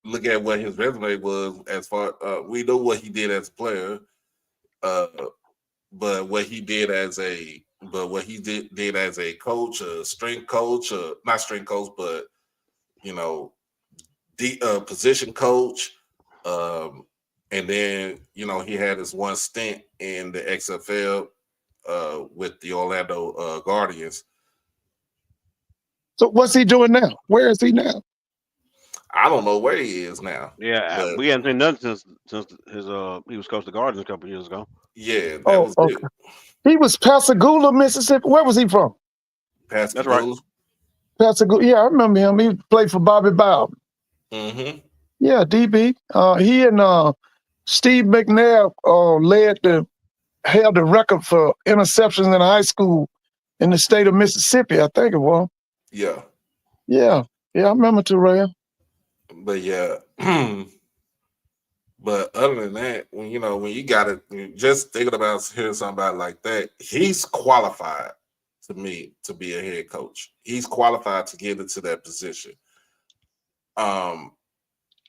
look at what his resume was. As far we know what he did as a player, but what he did as a coach, a strength coach, not strength coach, but position coach. And then he had his one stint in the XFL with the Orlando Guardians. So what's he doing now? Where is he now? I don't know where he is now. Yeah, we haven't seen nothing since his he was coach of the Guardians a couple years ago. Yeah, that was okay. it. He was Pascagoula, Mississippi. Where was he from? Pascagoula. That's right. Pascagoula. Yeah, I remember him. He played for Bobby Bowden. Mm-hmm. Yeah, DB. He and Steve McNair held the record for interceptions in high school in the state of Mississippi, I think it was. Yeah. Yeah, I remember Terrell. But yeah, but other than that, when you got it, just thinking about hearing somebody like that, he's qualified to me to be a head coach. He's qualified to get into that position.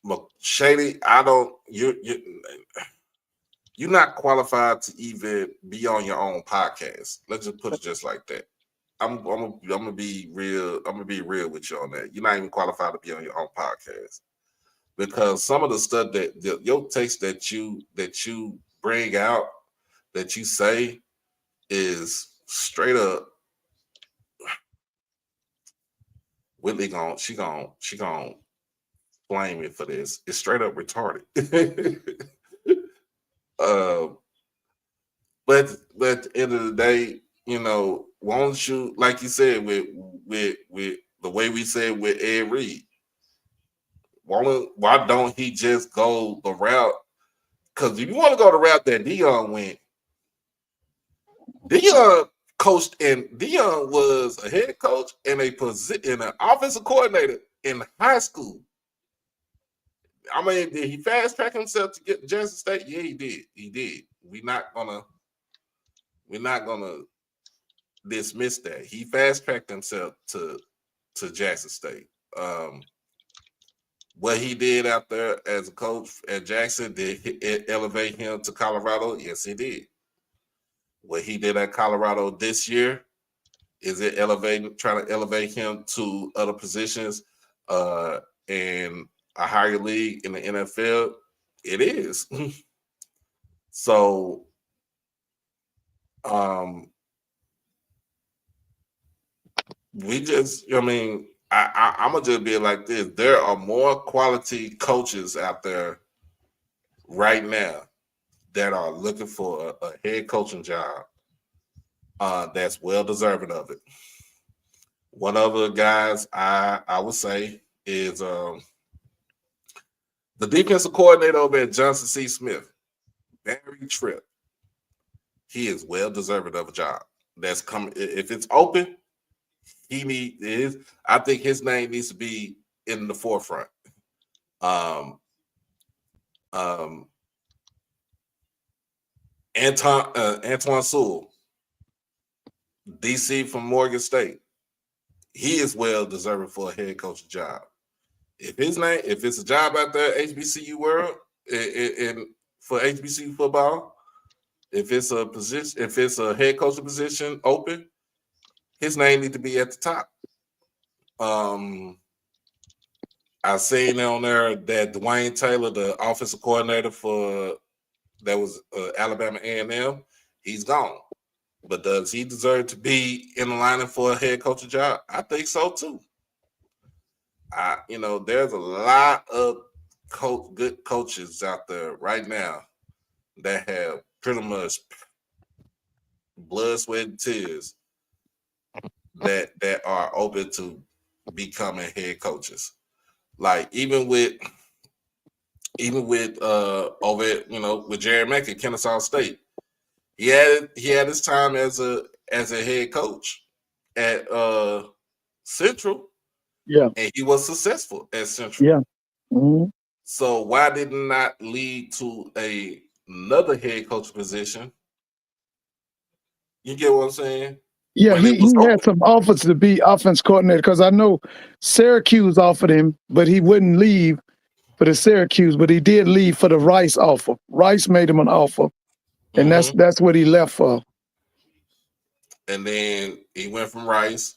Look, Shady, I don't. You're not qualified to even be on your own podcast. Let's just put it just like that. I'm gonna be real. I'm gonna be real with you on that. You're not even qualified to be on your own podcast because some of the stuff that your takes that you bring out, that you say, is straight up. Whitley she gonna blame me for this. It's straight up retarded. But at the end of the day, you know, won't you, like you said, with the way we said with Ed Reed, why don't he just go the route? Because if you want to go the route that Dion went, Dion coached, and Dion was a head coach and an offensive coordinator in high school. I mean, did he fast track himself to get to Jackson State? Yeah, he did. He did. We're not gonna dismiss that. He fast tracked himself to Jackson State. What he did out there as a coach at Jackson, did it elevate him to Colorado? Yes, it did. What he did at Colorado this year, is it trying to elevate him to other positions in a higher league in the NFL? It is. So we just, I mean, I'm gonna just be like this. There are more quality coaches out there right now that are looking for a head coaching job that's well deserving of it. One of the guys I would say is the defensive coordinator over at Johnson C. Smith, Barry Tripp. He is well deserving of a job that's coming. If it's open, I think his name needs to be in the forefront. Antoine Sewell, DC from Morgan State. He is well deserving for a head coach job. If it's a job out there, HBCU world, and for HBCU football, if it's a head coaching position open, his name needs to be at the top. I seen on there that Dwayne Taylor, the offensive coordinator that was Alabama A&M, he's gone. But does he deserve to be in the line for a head coaching job? I think so too. There's a lot of good coaches out there right now that have pretty much blood, sweat, and tears that are open to becoming head coaches. Like even with over with Jerry Mack at Kennesaw State, he had his time as a head coach at Central. Yeah. And he was successful at Central. Yeah. Mm-hmm. So why did it not lead to another head coach position? You get what I'm saying? Yeah, he had some offers to be offense coordinator because I know Syracuse offered him, but he wouldn't leave for the Syracuse, but he did leave for the Rice offer. Rice made him an offer, and that's what he left for. And then he went from Rice,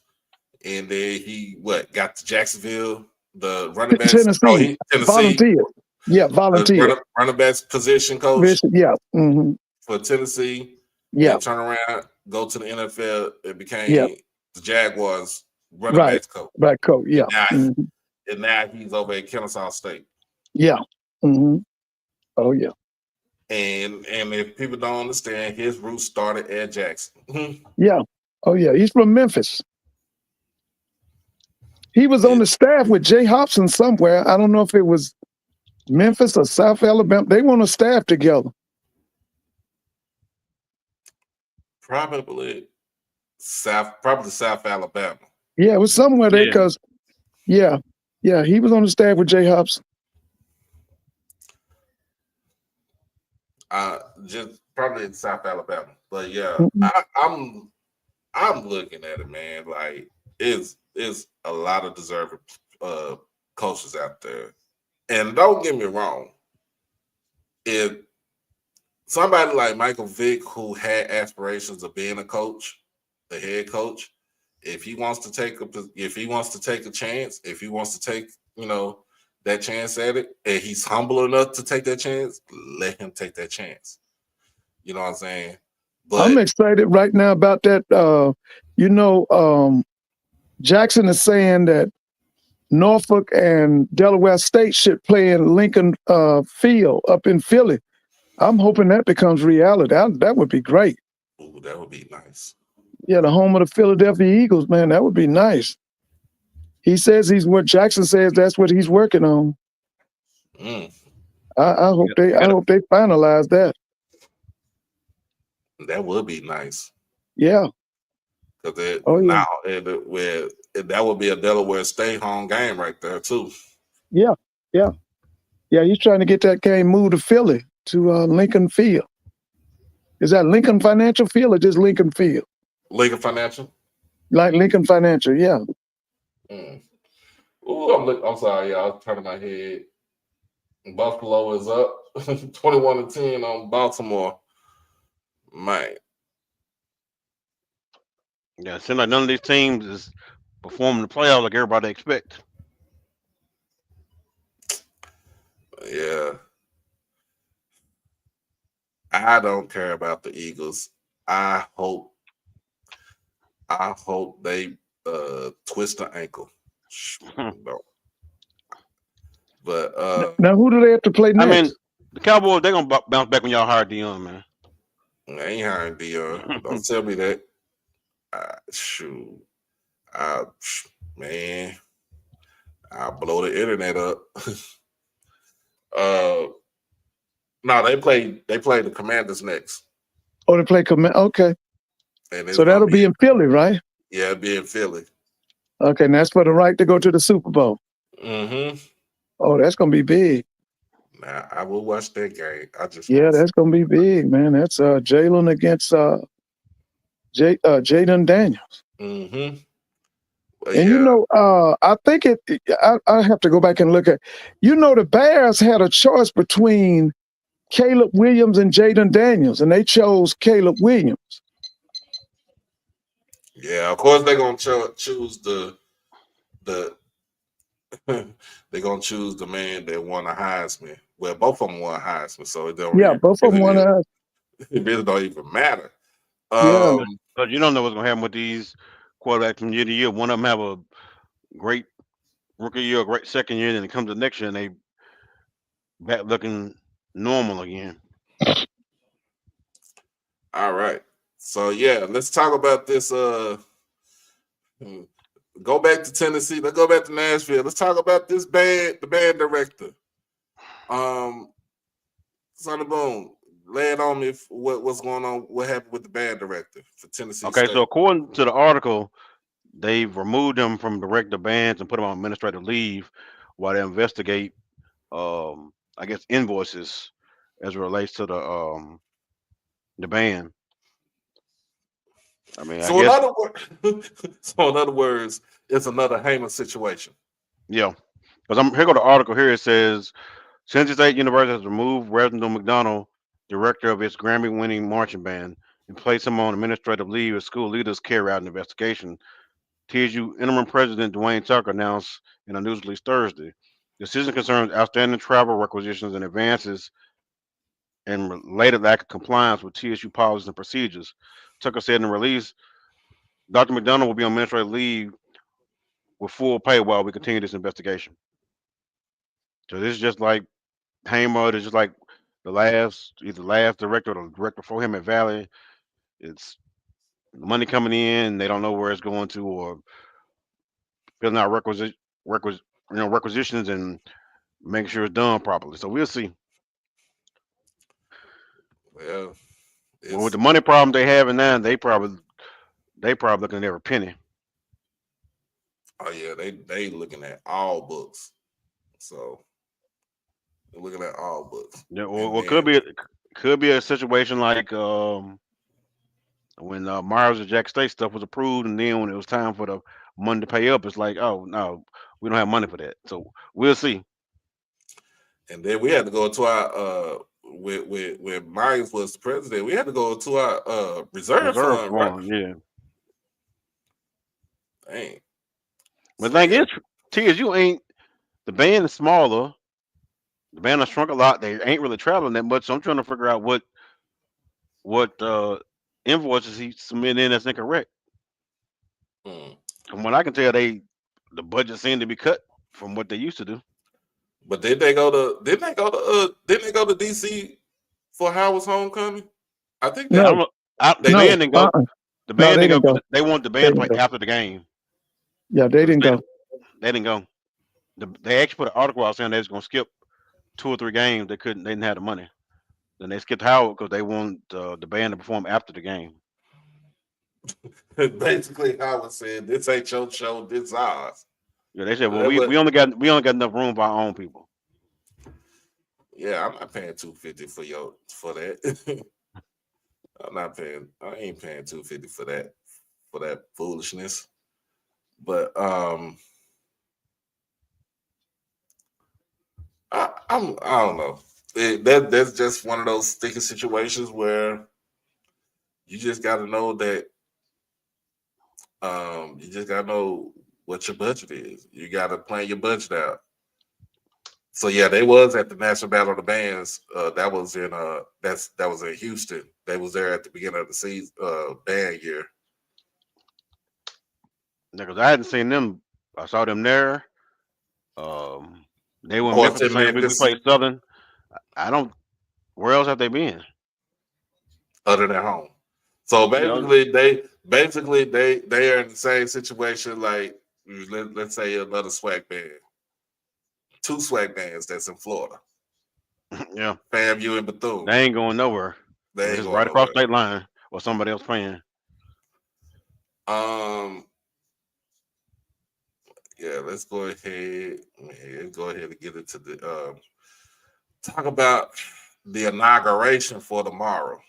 and then he got to Jacksonville, the running back. Tennessee. Volunteer. Yeah, volunteer. Running backs position coach. Yeah. Mm-hmm. For Tennessee. Yeah. Turn around, go to the NFL. It became the Jaguars running backs coach. Right coach. Yeah. And now he's over at Kennesaw State. Yeah. Mm-hmm. Oh yeah. And if people don't understand, his roots started at Jackson. Yeah. Oh yeah. He's from Memphis. He was on the staff with Jay Hobson somewhere. I don't know if it was Memphis or South Alabama. They were on a staff together. Probably South Alabama. Yeah, it was somewhere there because, he was on the staff with Jay Hobson. Just probably in South Alabama, but I'm looking at it, man. Like it's a lot of deserving coaches out there And don't get me wrong, if somebody like Michael Vick, who had aspirations of being a coach, the head coach, if he wants to take a chance, if he wants to take, that chance at it, and he's humble enough to take that chance, let him take that chance. You know what I'm saying? But I'm excited right now about that. Jackson is saying that Norfolk and Delaware State should play in Lincoln Field up in Philly. I'm hoping that becomes reality. That would be great. ooh, that would be nice. Yeah, the home of the Philadelphia Eagles, man. That would be nice. He says Jackson says that's what he's working on. Mm, I hope they finalize that. that would be nice. Yeah. Because Oh yeah. now that would be a Delaware State home game right there too. Yeah. Yeah. Yeah. He's trying to get that game moved to Philly, to Lincoln Field. Is that Lincoln Financial Field or just Lincoln Field? Lincoln Financial. Like Lincoln Financial, yeah. Mm. Ooh, I'm sorry, y'all. I was turning my head. Buffalo is up 21-10 on Baltimore. Man. Yeah, it seems like none of these teams is performing the playoffs like everybody expect. Yeah. I don't care about the Eagles. I hope they twist the ankle. No. But Now who do they have to play next? I mean, the Cowboys, they're gonna bounce back when y'all hire Dion, man. I ain't hiring Dion. Don't tell me that. Shoot. Man, I'll blow the internet up. No, they play the Commanders next. Oh, they play okay. And So that'll be in Philly, right? Yeah, it'll be in Philly. Okay, and that's for the right to go to the Super Bowl. Mm-hmm. Oh, that's gonna be big. Now I will watch that game. That's gonna be big, man. That's Jalen against Jaden Daniels. Mm-hmm. And I think I have to go back and look at. The Bears had a choice between Caleb Williams and Jaden Daniels, and they chose Caleb Williams. Yeah, of course they're gonna choose the they're gonna choose the man that won a Heisman. Well, both of them won a Heisman, so it don't. Yeah, both of them won a Heisman. It really don't even matter. Yeah, but you don't know what's gonna happen with these quarterbacks from year to year. One of them have a great rookie year, a great second year, then it comes to next year and they back looking normal again. All right. So yeah, let's talk about this. Go back to Tennessee. Let's go back to Nashville. Let's talk about this band, the band director. Sonny Boone, lay it on me. What's going on? What happened with the band director for Tennessee? Okay, State? so according to the article, they've removed him from director bands and put him on administrative leave while they investigate, I guess, invoices as it relates to the band. I mean, so in other words, it's another Heyman situation. Yeah, because here go the article here. It says Tennessee State University has removed Reverend McDonald, director of its Grammy-winning marching band, and placed him on administrative leave as school leaders carry out an investigation. TSU interim president Dwayne Tucker announced in a news release Thursday. The decision concerns outstanding travel requisitions and advances and related lack of compliance with TSU policies and procedures. Tucker said in the release, Dr. McDonald will be on administrative leave with full pay while we continue this investigation. So this is just like Hamer, it's just like either the last director or the director before him at Valley. It's money coming in, they don't know where it's going to, or filling out requisitions and making sure it's done properly. So we'll see. Well, with the money problem they have now, they probably looking at every penny. Oh yeah, they looking at all books. So they're looking at all books. Yeah, or could be a situation like when Myers and Jack State stuff was approved, and then when it was time for the money to pay up, it's like, oh no, we don't have money for that. So we'll see. And then we had to go to our when Myers was the president, we had to go to our reserve fund, right? Yeah. Dang. But So the thing yeah. is, TSU ain't the band is smaller. The band has shrunk a lot. They ain't really traveling that much. So I'm trying to figure out what invoices he submitted in that's incorrect. Mm. From what I can tell, the budget seemed to be cut from what they used to do. But didn't they go to DC for Howard's homecoming? I think I that No, don't know. The they no, band did. didn't go. The no, band they didn't go didn't go. because they wanted the They band to didn't play go. after the game. Yeah, they So the didn't go. stadium, they didn't go. They actually put an article out saying they was gonna skip 2 or 3 games. They couldn't. They didn't have the money. Then they skipped Howard because they wanted the band to perform after the game. Basically, Howard said, "This ain't your show. This ours." Yeah, they said, well, That we was- only got enough room for our own people. yeah, I'm not paying $250 for that. I ain't paying $250 for that foolishness. But I don't know. That's just one of those sticky situations where you just got to know that you just got to know what your budget is. You got to plan your budget out. So yeah, they was at the National Battle of the Bands. That was in Houston. They was there at the beginning of the season band year. Because I hadn't seen them. I saw them there. They were Of in course, Memphis the in same week we Memphis, played Southern. I don't. Where else have they been? other than home. So You know, basically they are in the same situation like let's say another SWAC band, 2 SWAC bands that's in Florida, yeah, FAMU and Bethune. they ain't going nowhere. They ain't It's going right across nowhere. state line or somebody else playing. Yeah, let's go ahead. Man, go ahead and get into the talk about the inauguration for tomorrow.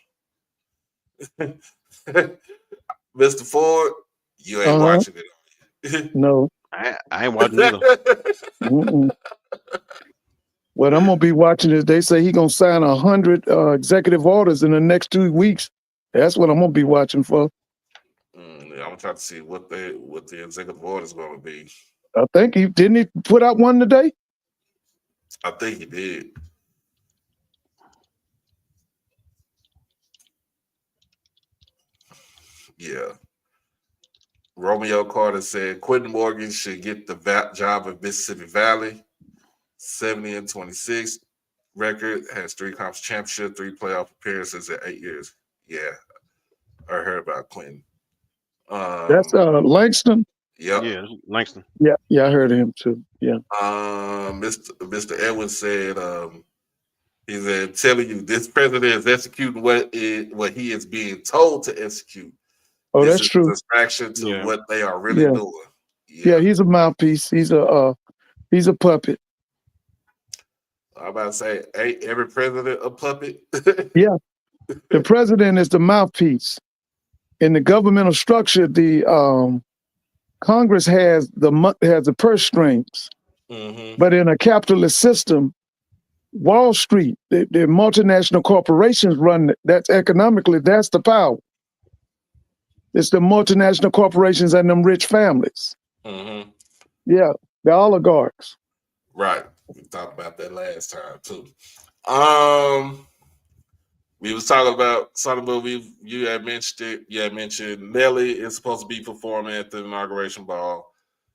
Mr. Ford, you ain't Uh huh. watching it. No. I ain't watching either. Mm-mm. What I'm gonna be watching is they say he gonna sign 100 executive orders in the next 2 weeks. That's what I'm gonna be watching for. Yeah, I'm trying to see what the executive order is going to be. I think he didn't he put out one today. I think he did. Yeah. Romeo Carter said Quentin Morgan should get the job of Mississippi Valley. 70-26 record, has 3 conference championships, 3 playoff appearances in 8 years. Yeah, I heard about Quentin. That's Langston. Yep. Yeah, Langston. Yeah, I heard of him too. Yeah. Mr. Edwards said he said, telling you this president is executing what he is being told to execute. Oh, This that's is true. a distraction to Yeah. what they are really Yeah. doing. Yeah, he's a mouthpiece. He's a puppet. I'm about to say, ain't every president a puppet? Yeah. The president is the mouthpiece. In the governmental structure, the Congress has the purse strings. Mm-hmm. But in a capitalist system, Wall Street, the multinational corporations run it. That's economically, that's the power. It's the multinational corporations and them rich families. Mm-hmm. Yeah, the oligarchs. Right. We talked about that last time too. We was talking about some of you had mentioned it. You had mentioned Nelly is supposed to be performing at the inauguration ball.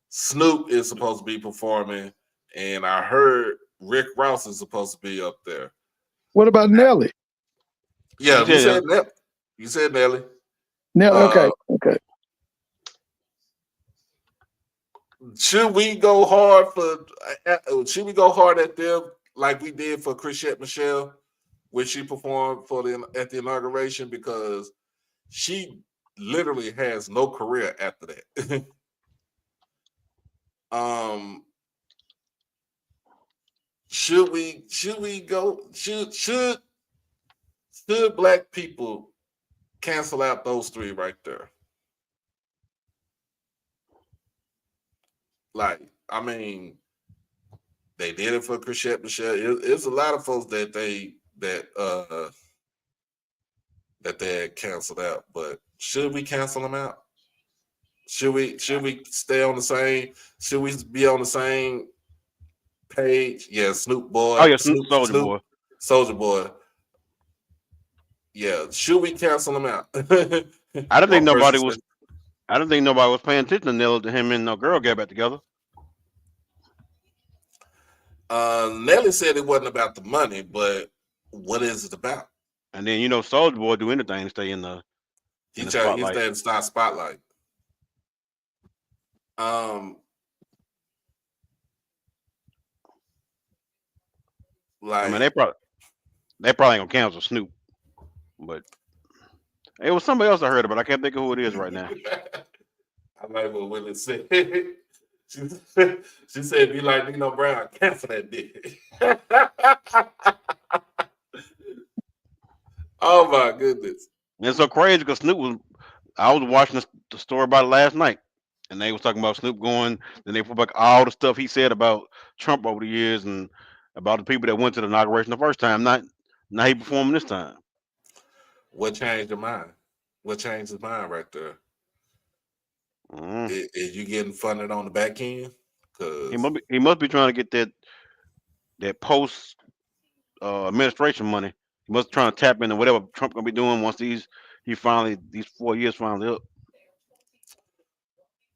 Snoop is supposed to be performing, and I heard Rick Ross is supposed to be up there. What about Nelly? Yeah, you said Nelly. You said Nelly. Okay. Should we go hard at them like we did for Chrisette Michelle when she performed at the inauguration, because she literally has no career after that. Should black people cancel out those 3 right there? Like, I mean, They did it for Chrisette Michelle. It's a lot of folks that they had canceled out. But should we cancel them out? Should we stay on the same? Should we be on the same page? Yeah, Snoop Boy. Oh yeah, Soldier Boy. Soldier Boy. Yeah, should we cancel them out? I don't think nobody was paying attention to him and no girl get back together. Nelly said it wasn't about the money, but what is it about? And then Soldier Boy do anything to stay in the spotlight. He stayed in the spotlight. I mean, they probably ain't gonna cancel Snoop, but it was somebody else I heard about. I can't think of who it is right now. I like what Willie said. She said, "Be like Nino Brown, cancel that dick." Oh my goodness! And it's so crazy because I was watching the story about it last night, and they was talking about Snoop going. Then they put back all the stuff he said about Trump over the years and about the people that went to the inauguration the first time. Not he performing this time. What changed your mind? What changed his mind right there? Is you getting funded on the back end? Cause he must be trying to get that post administration money. He must be trying to tap into whatever Trump gonna be doing once these 4 years finally up.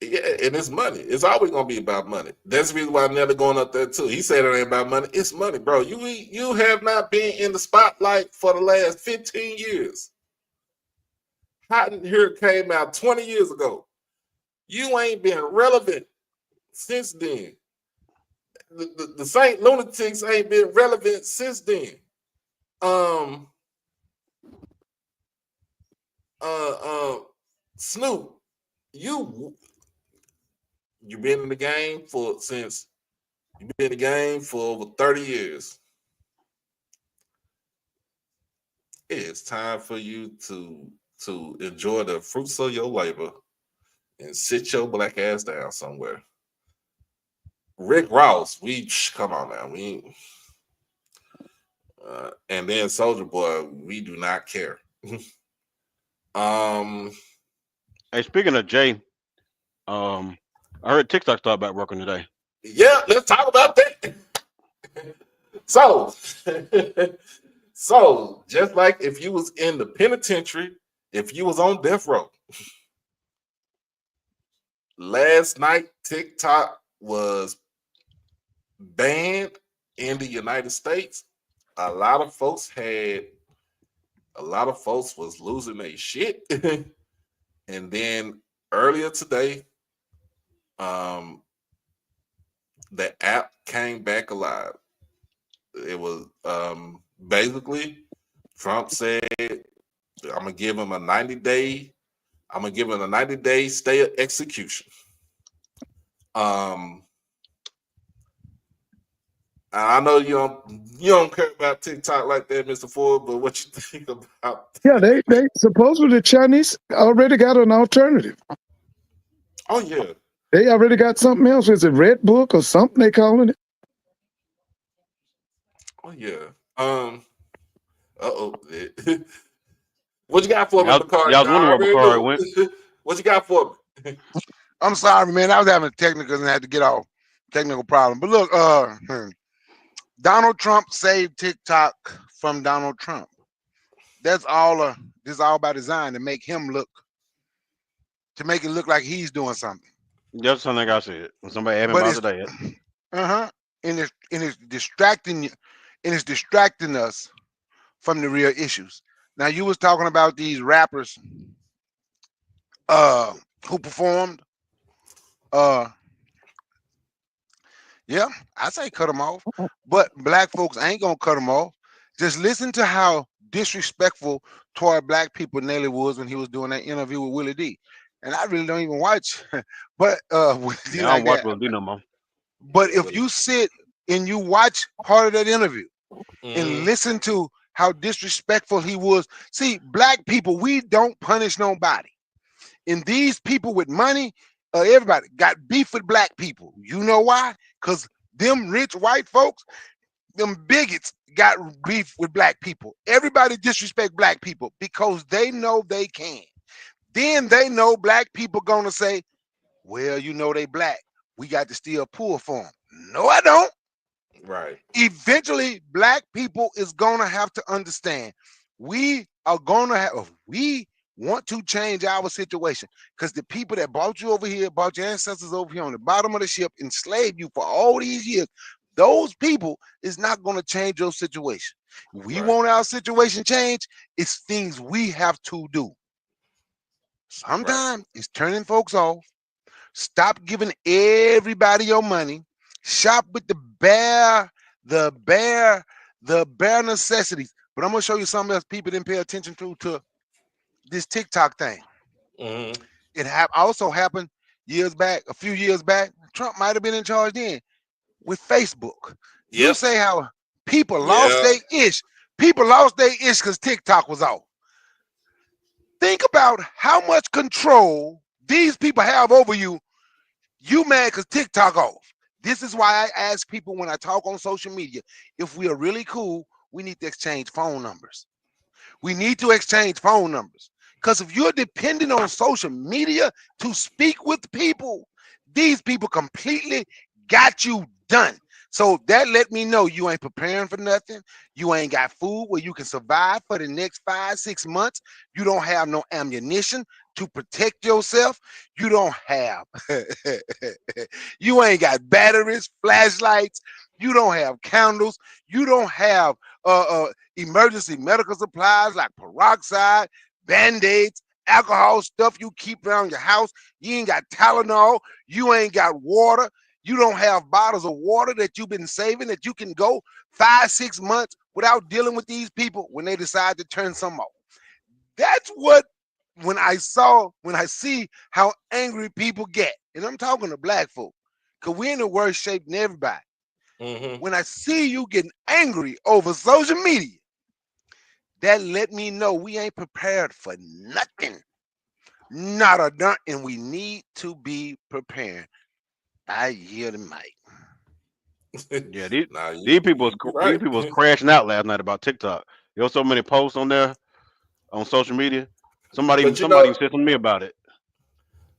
Yeah, and it's money. It's always gonna be about money. That's the reason why Nelly going up there too. He said it ain't about money. It's money, bro. You have not been in the spotlight for the last 15 years. Hot in Here came out 20 years ago. You ain't been relevant since then. The Saint Lunatics ain't been relevant since then. Snoop, you've been in the game for over 30 years. It's time for you to enjoy the fruits of your labor and sit your black ass down somewhere. Rick Ross, come on now. And then Soldier Boy, we do not care. Hey, speaking of Jay, I heard TikTok started back working today. Yeah, let's talk about that. So just like if you was in the penitentiary, if you was on death row, last night TikTok was banned in the United States. A lot of folks was losing their shit. And then earlier today, the app came back alive. It was basically Trump said, I'm gonna give him a 90-day stay of execution. I know you don't care about TikTok like that, Mr. Ford, but what you think about that? Yeah, they supposedly the Chinese already got an alternative. Oh yeah. They already got something else. Is it Red Book or something they calling it? Oh yeah. What you got for me, Bakari? Y'all wondering where Bakari went. What you got for me? I'm sorry, man. I was having technicals and had to get off. Technical problem. But look, Donald Trump saved TikTok from Donald Trump. That's all. This is all by design to make it look like he's doing something. Just something I said when somebody asked me about today. And it's distracting you, and it's distracting us from the real issues. Now you was talking about these rappers who performed. Yeah, I say cut them off, but black folks ain't gonna cut them off. Just listen to how disrespectful toward black people Nelly was when he was doing that interview with Willie D. And I really don't even watch, but I don't watch Willie D no more. But if you sit and you watch part of that interview and listen to how disrespectful he was, see, black people, we don't punish nobody. And these people with money, everybody got beef with black people. You know why? Because them rich white folks, them bigots got beef with black people. Everybody disrespect black people because they know they can. Then they know black people gonna say, well, you know they black. We got to still pull for them. No, I don't. Right. Eventually, black people is gonna have to understand we are gonna have, if we want to change our situation, because the people that brought you over here, brought your ancestors over here on the bottom of the ship, enslaved you for all these years, those people is not going to change your situation. We Right. want our situation changed. It's things we have to do. Sometimes it's turning folks off. Stop giving everybody your money. Shop with the bare necessities. But I'm gonna show you something else people didn't pay attention to this TikTok thing. Mm-hmm. It also happened years back, a few years back. Trump might have been in charge then with Facebook. You Yep. say how people Yeah. lost their ish. People lost their ish because TikTok was off. Think about how much control these people have over you. You mad because TikTok off. This is why I ask people when I talk on social media, if we are really cool, we need to exchange phone numbers. We need to exchange phone numbers. Because if you're depending on social media to speak with people, these people completely got you done. So that let me know you ain't preparing for nothing. You ain't got food where you can survive for the next 5-6 months. You don't have no ammunition to protect yourself. You don't have, you ain't got batteries, flashlights. You don't have candles. You don't have emergency medical supplies like peroxide, Band-Aids, alcohol stuff you keep around your house. You ain't got Tylenol. You ain't got water. You don't have bottles of water that you've been saving that you can go 5-6 months without dealing with these people when they decide to turn some off. That's what when I see how angry people get, and I'm talking to black folk, because we're in the worst shape than everybody. Mm-hmm. When I see you getting angry over social media, that let me know we ain't prepared for nothing. Not a darn, and we need to be prepared. I hear the mic. Yeah, Nah, these people you're these right. people was crashing out last night about TikTok. There was so many posts on there on social media. Somebody even But you know, said something to me about it.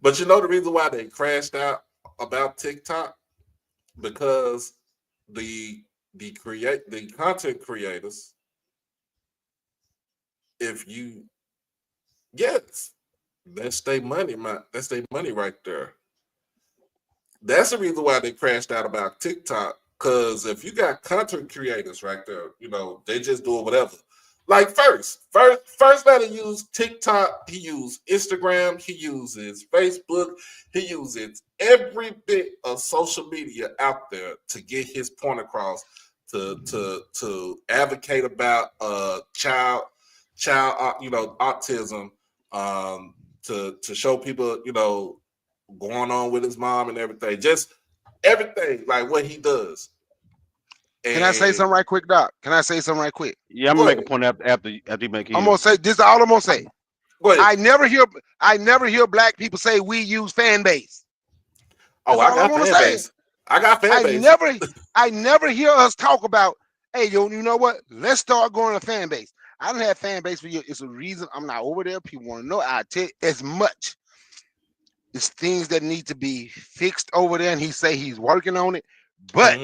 the reason why they crashed out about TikTok, because the content creators, if you yes, that's their money, that's their money right there. That's the reason why they crashed out about TikTok. Because if you got content creators right there, they just doing whatever. Like first let him use TikTok. He used Instagram. He uses Facebook. He uses every bit of social media out there to get his point across. To advocate about child autism. To show people going on with his mom and everything. Just everything like what he does. Can I say something right quick, Doc? Can I say something right quick? Yeah, I'm Go gonna make ahead. a point after you make I'm gonna his. say this is all I'm gonna say. Go ahead. I never hear black people say we use fan base. Oh, That's I all I got want to fan say. base. I got fan base. I never hear us talk about, hey, you know what? Let's start going to fan base. I don't have fan base for you. It's a reason I'm not over there. People want to know. I tell you, as much. It's things that need to be fixed over there, and he say he's working on it. But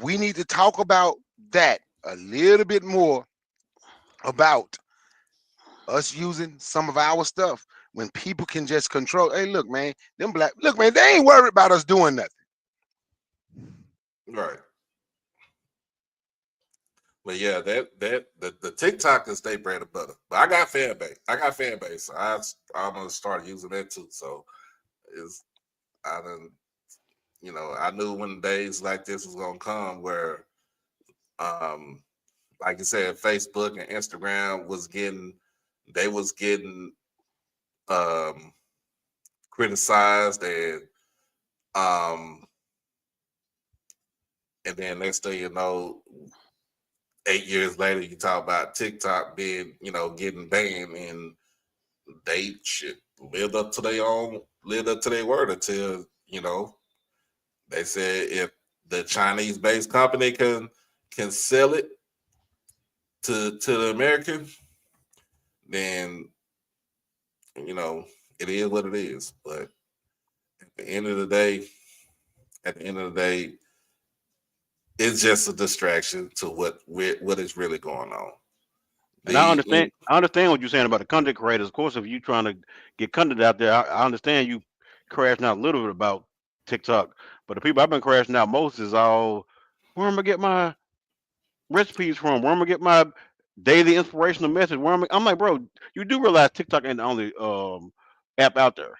we need to talk about that a little bit more about us using some of our stuff when people can just control. Hey, look, man, they ain't worried about us doing nothing. Right. But yeah, the TikTok is their bread and butter. But I got fan base. So I'm gonna start using that too. So I knew when days like this was gonna come where like you said, Facebook and Instagram was getting criticized, and then next thing you know, 8 years later, you talk about TikTok being, getting banned, and they should lived up to their word until, they said if the Chinese-based company can sell it to the American, then it is what it is. But at the end of the day, it's just a distraction to what is really going on. And I understand what you're saying about the content creators. Of course, if you're trying to get content out there, I understand you crashing out a little bit about TikTok. But the people I've been crashing out most is all, where am I gonna get my recipes from? Where am I gonna get my daily inspirational message? I'm like, bro, you do realize TikTok ain't the only app out there.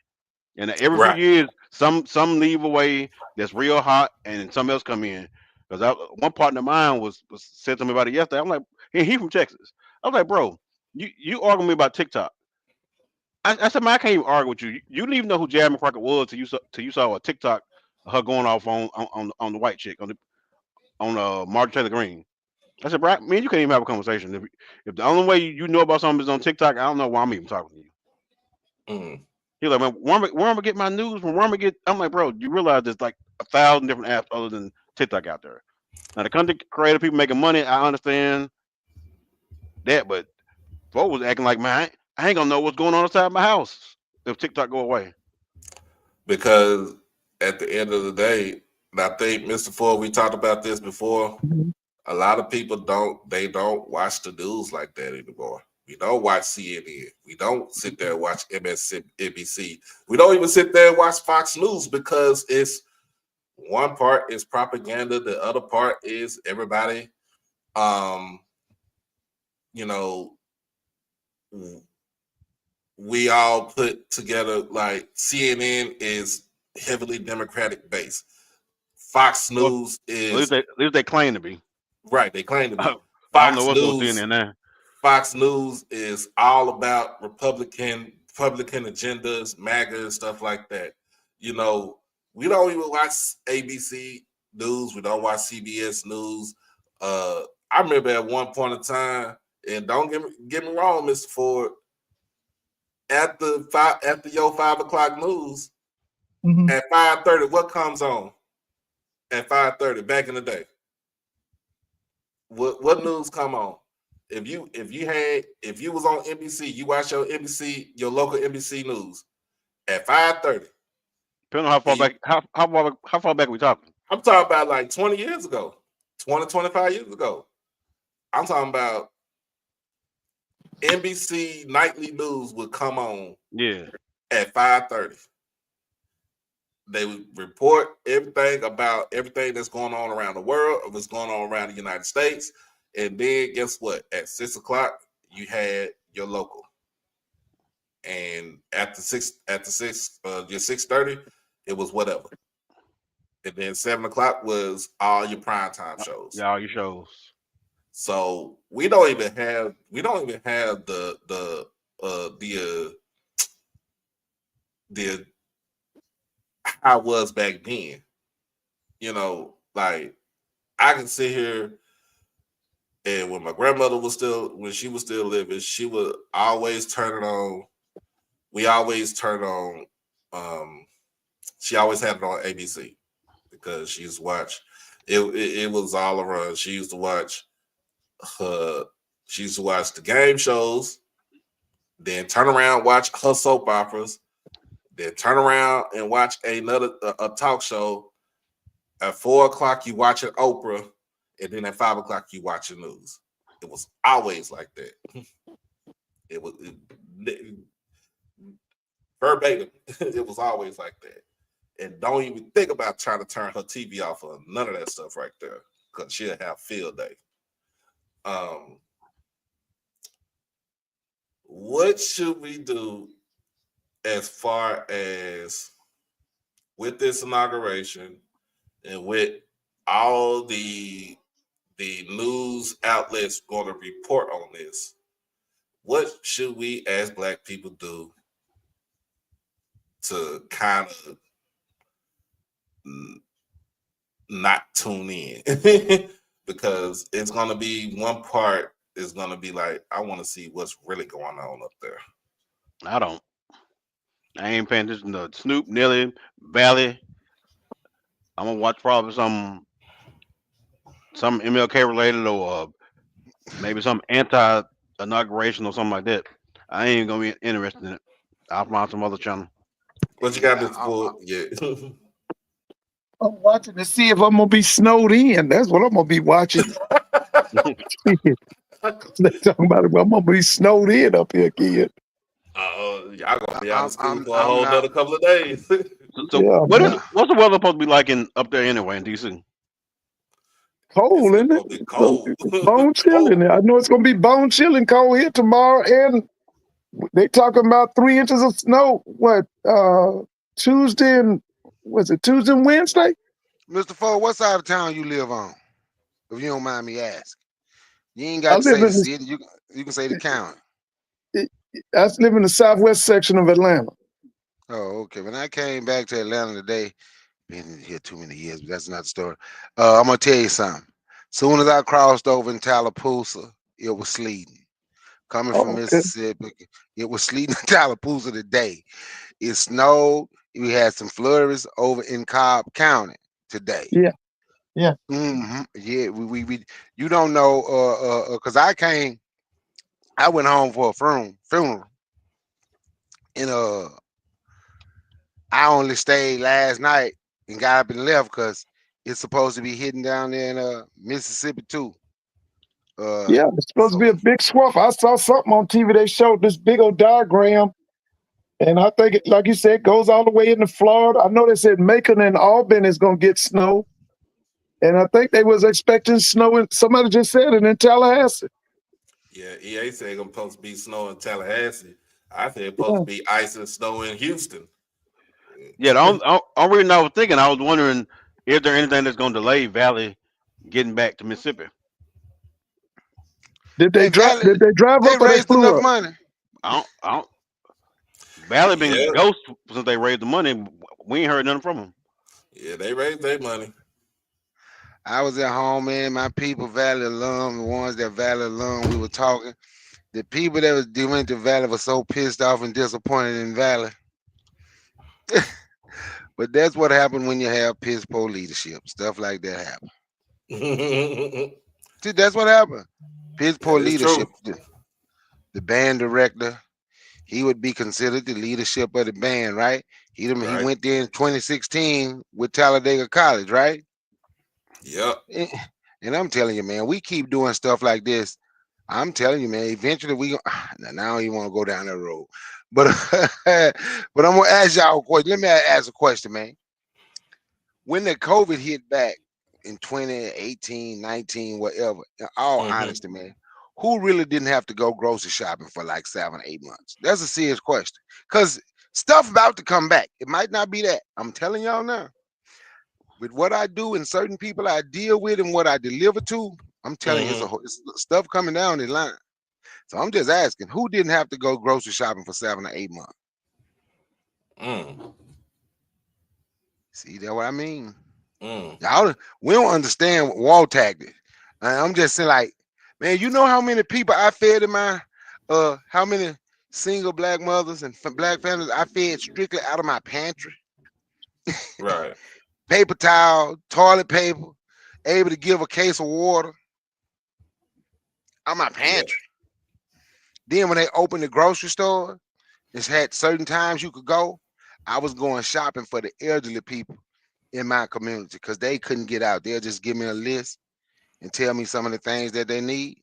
And every few Right. years, some leave away that's real hot, and then some else come in. Because one partner of mine was said to me about it yesterday. I'm like, he from Texas. I was like, bro, you arguing with me about TikTok? I said, man, I can't even argue with you. You didn't even know who Jasmine Crockett was till you saw a TikTok of her going off on the white chick on Martin Taylor Green. I said, bro, man, you can't even have a conversation. If the only way you know about something is on TikTok, I don't know why I'm even talking to you. Mm. He's like, man, where am I gonna get my news from? Where am I get? I'm like, bro, you realize there's like 1,000 different apps other than TikTok out there. Now the content creator people making money, I understand that, but folks was acting like, man, I ain't gonna know what's going on inside my house if TikTok go away. Because at the end of the day, and I think Mr. Ford, we talked about this before. A lot of people don't watch the news like that anymore. We don't watch CNN. We don't sit there and watch MSNBC. We don't even sit there and watch Fox News because it's one part is propaganda, the other part is everybody. We all put together, like CNN is heavily Democratic based. Fox News is at least they claim to be. Right, they claim to be. I don't know what's going on in there. Fox News is all about Republican agendas, MAGA, and stuff like that. We don't even watch ABC News. We don't watch CBS News. I remember at one point in time, and don't get me wrong, Mr. Ford, after your 5 o'clock news, at 5:30, what comes on at 5:30 back in the day? What news come on? If you was on NBC, you watch your local NBC news at 5:30. Depending on how far back how far back we talking. I'm talking about like 20 years ago, 25 years ago. I'm talking about NBC nightly news would come on at 5:30. They would report everything about everything that's going on around the world, or what's going on around the United States. And then guess what? At 6 o'clock, you had your local. And after 6:30, it was whatever. And then 7 o'clock was all your primetime shows. Yeah, all your shows. So we don't even have the how it was back then. Like I can sit here, and when my grandmother when she was still living, she would always turn it on. We always turn on. She always had it on ABC because she used to watch. It was all around. She used to watch the game shows, then turn around, watch her soap operas, then turn around and watch a talk show. At 4 o'clock, you watching Oprah, and then at 5 o'clock, you watching news. It was always like that. It was verbatim. It was always like that. And don't even think about trying to turn her TV off or none of that stuff right there, because she'll have field day. What should we do as far as with this inauguration and with all the news outlets going to report on this? What should we as Black people do to kind of not tune in? Because it's going to be one part is going to be like, I want to see what's really going on up there. I ain't paying attention to Snoop, Nelly, Valley. I'm gonna watch probably some some MLK related or maybe some anti-inauguration or something like that, I ain't gonna be interested in it. I'll find some other channel. What you got Yeah, this for? Yeah. I'm watching to see if I'm gonna be snowed in. That's what I'm gonna be watching. They talking about it. Well, I'm gonna be snowed in up here, kid. Y'all gonna be out of school for a I'm whole not. another couple of days. So Yeah, man. what's the weather supposed to be like in up there anyway in DC? It's Cold, isn't it? gonna be So, cold. bone chilling. Cold. I know it's gonna be bone chilling cold here tomorrow, and they talking about 3 inches of snow. What? Tuesday and was it Tuesday and Wednesday? Mr. Ford, what side of town you live on? If you don't mind me asking. You ain't I got to live say the in city. You can say the county. I live in the southwest section of Atlanta. Oh, okay. When I came back to Atlanta today, been here too many years, but that's not the story. I'm gonna tell you something. Soon as I crossed over in Tallapoosa, it was sleeting. Coming from Oh, okay. Mississippi, it was sleeting in Tallapoosa today. It snowed. We had some flurries over in Cobb County today. Yeah, yeah. Yeah, we you don't know because I went home for a funeral and I only stayed last night and got up and left because it's supposed to be hitting down there in Mississippi too. Yeah, it's supposed to be So a big swath. I saw something on TV. They showed this big old diagram, and I think, like you said, it goes all the way into Florida. I know they said Macon and Albany is going to get snow, and I think they was expecting snow. In, somebody just said it in Tallahassee. Yeah, EA said it's supposed to be snow in Tallahassee. I said it's supposed Yeah, to be ice and snow in Houston. Yeah, the only reason I was thinking, I was wondering, is there anything that's gonna delay Valley getting back to Mississippi? did they hey drive? Valley, Did they drive they up or they raised flew enough up? money. I don't Valley been Yeah, ghost since they raised the money. We ain't heard nothing from them. yeah, they raised their money. I was at home, man. My people, Valley alum, the ones that Valley alum, we were talking. The people that was went to Valley were so pissed off and disappointed in Valley. But that's what happened when you have piss poor leadership. Stuff like that happen. That See, that's what happened. Piss poor is true. leadership. The band director, he would be considered the leadership of the band, right? He Right. went there in 2016 with Talladega College, right? Yep. Eh, And I'm telling you, man, we keep doing stuff like this. I'm telling you, man, eventually now I don't even want to go down that road. But but I'm gonna ask y'all a question. Let me ask a question, man. When the COVID hit back in 2018, 19, whatever, in all Hmm. honesty, man, who really didn't have to go grocery shopping for like 7, 8 months? That's a serious question. Because stuff about to come back. It might not be that. I'm telling y'all now. With what I do and certain people I deal with and what I deliver to, I'm telling you, Hmm. it's stuff coming down the line. So I'm just asking, who didn't have to go grocery shopping for 7 or 8 months? Mm. See that what I mean? Mm. Y'all, we don't understand wall tactics. I'm just saying, like, man, you know how many people I fed in my, how many single black mothers and black families I fed strictly out of my pantry, Right. paper towel, toilet paper, able to give a case of water out my Yeah. pantry. Then when they opened the grocery store, it's had certain times you could go. I was going shopping for the elderly people in my community because they couldn't get out. They'll just give me a list and tell me some of the things that they need.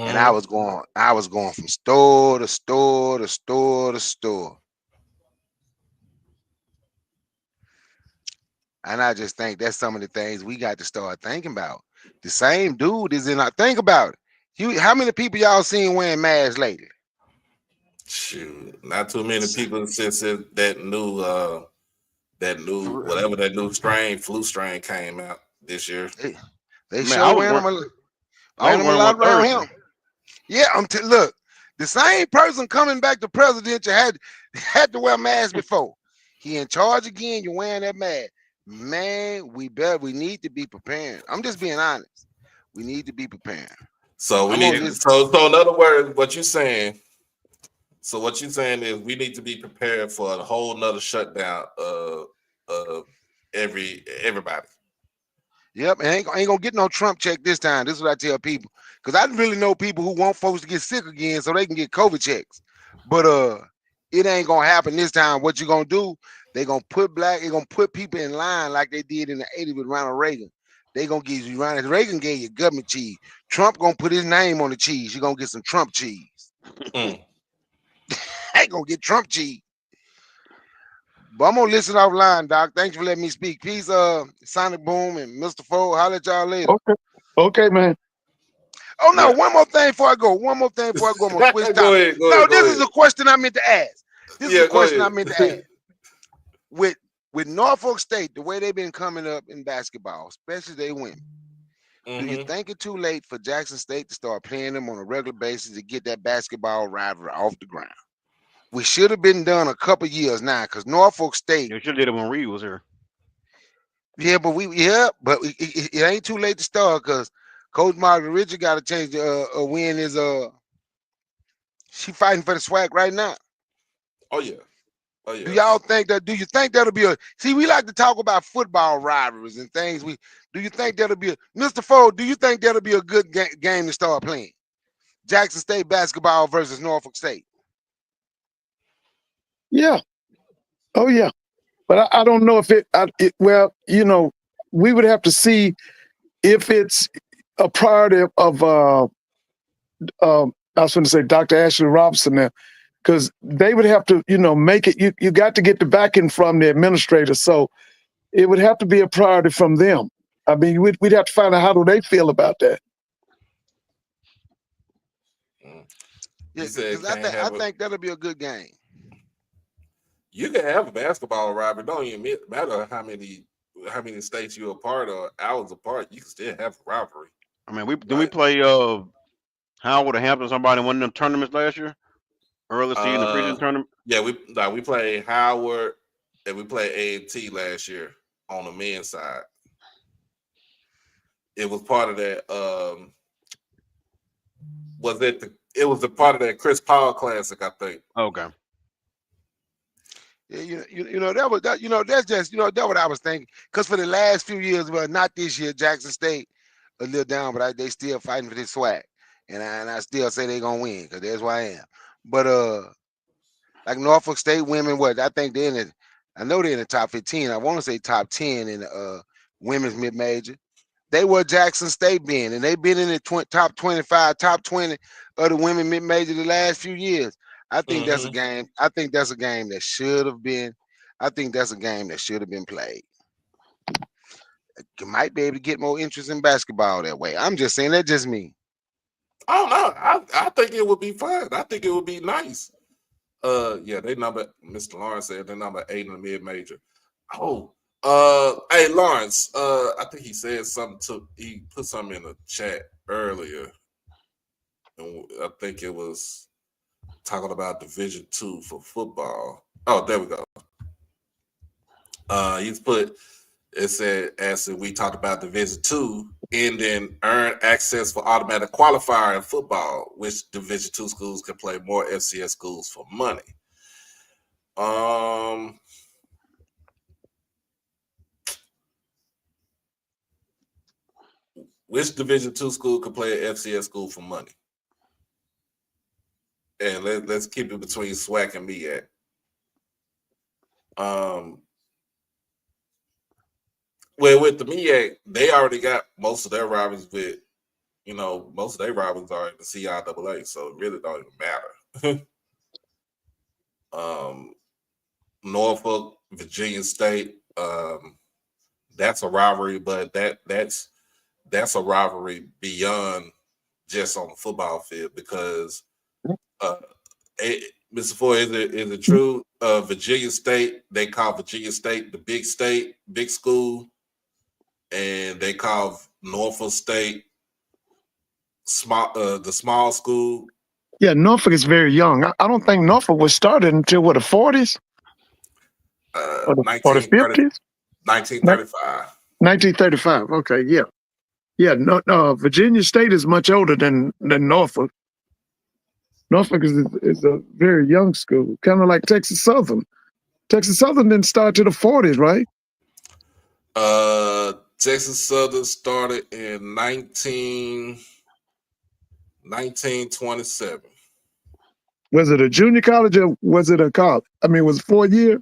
And Mm. I was going from store to store to store to store. And I just think that's some of the things we got to start thinking about. The same dude is in our think about it. How many people y'all seen wearing masks lately? Shoot, not too many people since that new whatever that new flu strain came out this year. They, they Man, sure wearing I was them a wearing lot one around him. Thursday. Yeah, look, the same person coming back to presidential had to wear masks before. He in charge again. You're wearing that mask, man. We need to be preparing. I'm just being honest. We need to be preparing. So we I'm need on Yeah, to. this. So in other words, what you saying? So what you saying is we need to be prepared for a whole nother shutdown of everybody. Yep, and ain't gonna get no Trump check this time. This is what I tell people. Because I really know people who want folks to get sick again so they can get COVID checks. But it ain't gonna happen this time. What you gonna do? They're gonna put people in line like they did in the 80s with Ronald Reagan. They gonna give you Ronald Reagan gave you government cheese. Trump gonna put his name on the cheese. You're gonna get some Trump cheese. Mm. I ain't gonna get Trump cheese. But I'm gonna listen offline, Doc. Thanks for letting me speak. Peace, Sonic Boom and Mr. Ford. Holler at y'all later. Okay, man. Oh no, Yeah. one more thing before I go. I'm gonna switch Go topics. ahead. No, this Go is a question I meant to ask. This is Yeah, a go question I ahead. meant to ask. With Norfolk State, the way they've been coming up in basketball, especially they women, do you Mhm. think it's too late for Jackson State to start playing them on a regular basis to get that basketball rivalry off the ground? We should have been done a couple years now, because Norfolk State, You should have did it when Reed was here. but it ain't too late to start, because Coach Margaret Richard got to change the win is she fighting for the SWAC right now. Oh yeah. Do y'all think that? Do you think that'll be a? See, we like to talk about football rivalries and things. Do you think that'll be a? Mr. Ford, do you think that'll be a good game to start playing? Jackson State basketball versus Norfolk State. Yeah. Oh, yeah. But I don't know if well, we would have to see if it's a priority of I was going to say Dr. Ashley Robinson there, because they would have to, make it. You got to get the backing from the administrator, so it would have to be a priority from them. I mean, we'd have to find out how do they feel about that. Yeah, said because I think that'll be a good game. You can have a basketball rivalry. Don't even matter how many states you're a part or hours apart. You can still have a rivalry. I mean, we play Howard or Hampton, somebody in one of them tournaments last year, early season, the preseason tournament. Yeah, we played Howard and we played A&T last year on the men's side. It was part of that. It was a part of that Chris Paul Classic, I think. Okay. Yeah, that's just that's what I was thinking. Because for the last few years, well, not this year, Jackson State a little down, but they still fighting for this SWAC, and I still say they're gonna win because that's where I am. But like Norfolk State women, I think they're in it. I know they're in the top 15. I want to say top 10 in the women's mid major. They were Jackson State been, and they've been in the top 25, top 20 of the women mid major the last few years. I think that's a game. I think that's a game that should have been. I think that's a game that should have been played. You might be able to get more interest in basketball that way. I'm just saying, that's just me. I don't know. I think it would be fun. I think it would be nice. Yeah, Mr. Lawrence said they're number 8 in the mid major. Oh, hey Lawrence, I think he said something he put something in the chat earlier. And I think it was talking about Division II for football. Oh, there we go. It said, as we talked about Division II, and then earn access for automatic qualifier in football, which Division II schools can play more FCS schools for money. Which Division II school can play an FCS school for money? And let's keep it between SWAC and MEAC. Well, with the MEAC, they already got most of their rivals with, most of their rivals are in the CIAA, so it really don't even matter. Norfolk, Virginia State, that's a rivalry, but that's a rivalry beyond just on the football field because Mr. Ford, is it true? Virginia State, they call Virginia State the big school, and they call Norfolk State the small school. Yeah, Norfolk is very young. I don't think Norfolk was started until the 40s or the 50s. 1935. 1935. Okay, yeah. Yeah, no, Virginia State is much older than Norfolk. Norfolk is a very young school, kind of like Texas Southern. Texas Southern didn't start till the 40s, right? Texas Southern started in 1927. Was it a junior college or was it a college? I mean, was it 4 year?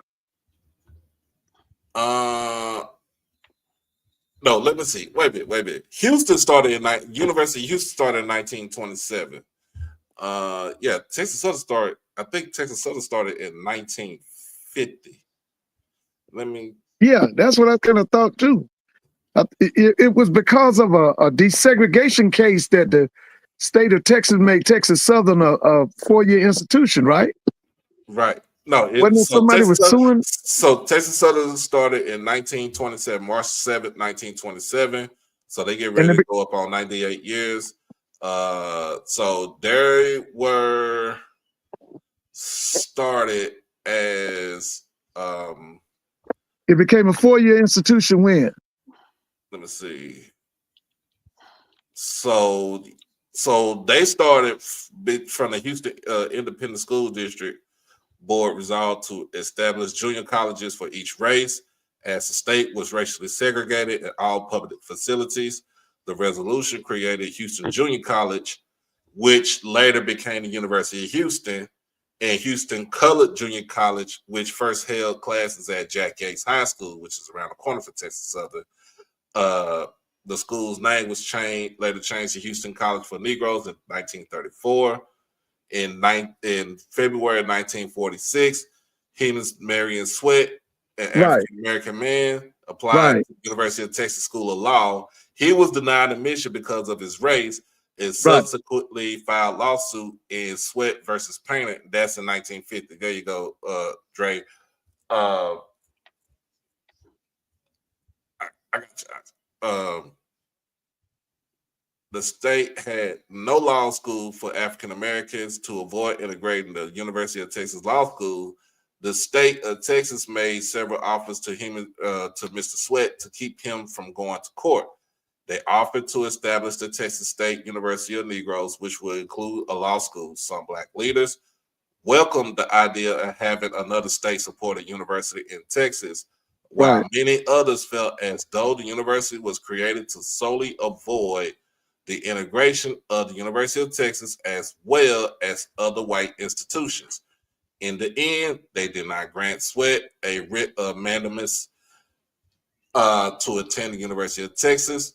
No, let me see. Wait a minute. Houston started University of Houston started in 1927. Yeah, Texas Southern started. I think Texas Southern started in 1950. Let me. Yeah, that's what I kind of thought too. It was because of a desegregation case that the state of Texas made Texas Southern a 4 year institution, right? Right. No, Wasn't it somebody was suing? So Texas Southern started in 1927, March 7th, 1927. So they get ready to go up on 98 years. So they were started as it became a 4 year institution when? Let me see. So they started from the Houston Independent School District Board resolved to establish junior colleges for each race, as the state was racially segregated in all public facilities. The resolution created Houston Junior College, which later became the University of Houston, and Houston Colored Junior College, which first held classes at Jack Yates High School, which is around the corner for Texas Southern. The school's name was later changed to Houston College for Negroes in 1934. In February of 1946, Heenan Marion Sweat, an African-American man, applied to the University of Texas School of Law. He was denied admission because of his race and subsequently filed lawsuit in Sweat versus Painter. That's in 1950. There you go, Dre. I got you. The state had no law school for African Americans. To avoid integrating the University of Texas Law School, the state of Texas made several offers to him, to Mr. Sweat, to keep him from going to court. They offered to establish the Texas State University of Negroes, which would include a law school. Some Black leaders welcomed the idea of having another state-supported university in Texas, while many others felt as though the university was created to solely avoid the integration of the University of Texas as well as other white institutions. In the end, they did not grant Sweat a writ of mandamus to attend the University of Texas.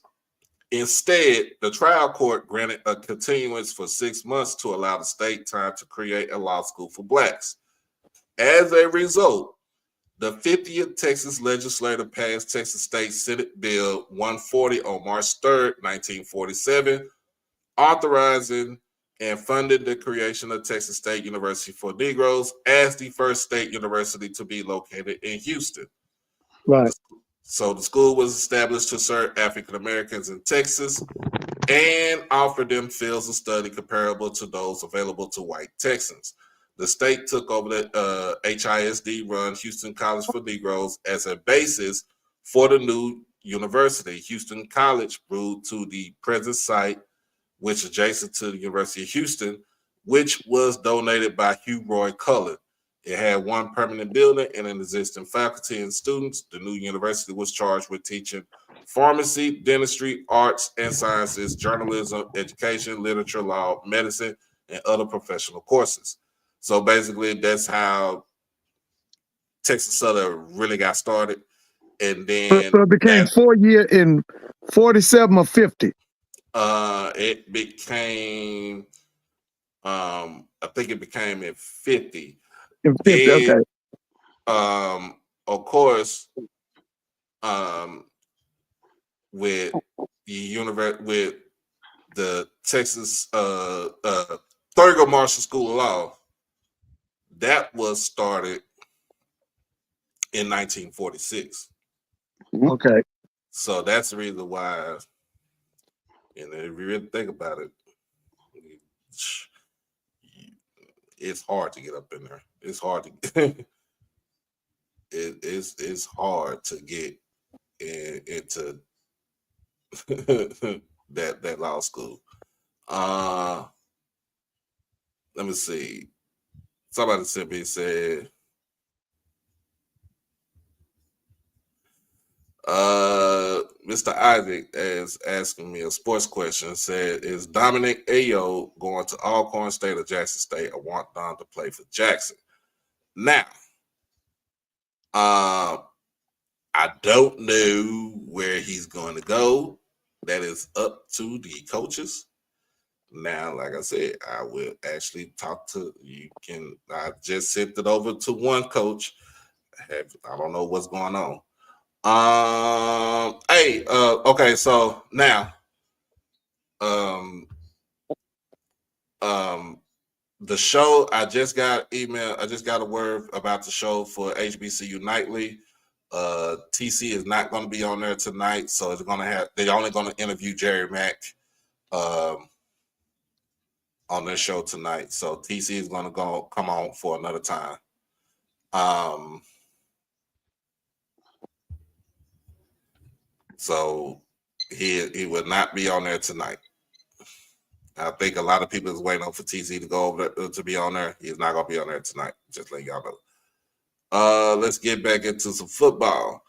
Instead, the trial court granted a continuance for 6 months to allow the state time to create a law school for Blacks. As a result, the 50th Texas legislature passed Texas State Senate Bill 140 on March 3rd, 1947, authorizing and funded the creation of Texas State University for Negroes as the first state university to be located in Houston. So the school was established to serve African Americans in Texas and offer them fields of study comparable to those available to white Texans. The state took over the HISD-run Houston College for Negroes as a basis for the new university. Houston College moved to the present site, which is adjacent to the University of Houston, which was donated by Hugh Roy Cullen. It had one permanent building and an existing faculty and students. The new university was charged with teaching pharmacy, dentistry, arts and sciences, journalism, education, literature, law, medicine, and other professional courses. So basically, that's how Texas Southern really got started. And then so it became 4 year in 47 or 50. It became I think it became in 50. In 50, okay. Of course, with the Texas Thurgood Marshall School of Law, that was started in 1946. Okay. So that's the reason why, if you really think about it, it's hard to get up in there. It's hard to it's hard to get into that law school. Let me see. Somebody simply said, Mr. Isaac is asking me a sports question. Said, is Dominic Ayo going to Alcorn State or Jackson State? I want Dom to play for Jackson. Now, I don't know where he's going to go. That is up to the coaches. Now, like I said, I will actually talk to you. I just sent it over to one coach. I don't know what's going on. Okay, so now, the show, I just got a word about the show for HBCU Nightly. TC is not going to be on there tonight, so they're only going to interview Jerry Mack on their show tonight. So TC is going to come on for another time. So he will not be on there tonight. I think a lot of people is waiting for TC to go over there, to be on there. He's not going to be on there tonight. Just let y'all know. Let's get back into some football.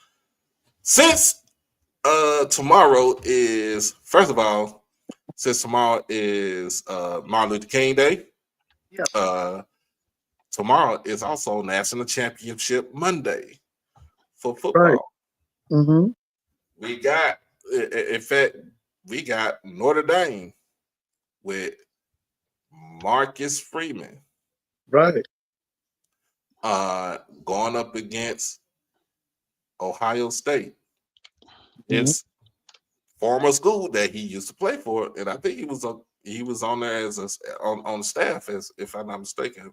Since tomorrow is Martin Luther King Day, tomorrow is also National Championship Monday for football. Right. Mm-hmm. We got Notre Dame with Marcus Freeman. Right. Going up against Ohio State. It's former school that he used to play for, and I think he was on there as on staff, as if I'm not mistaken.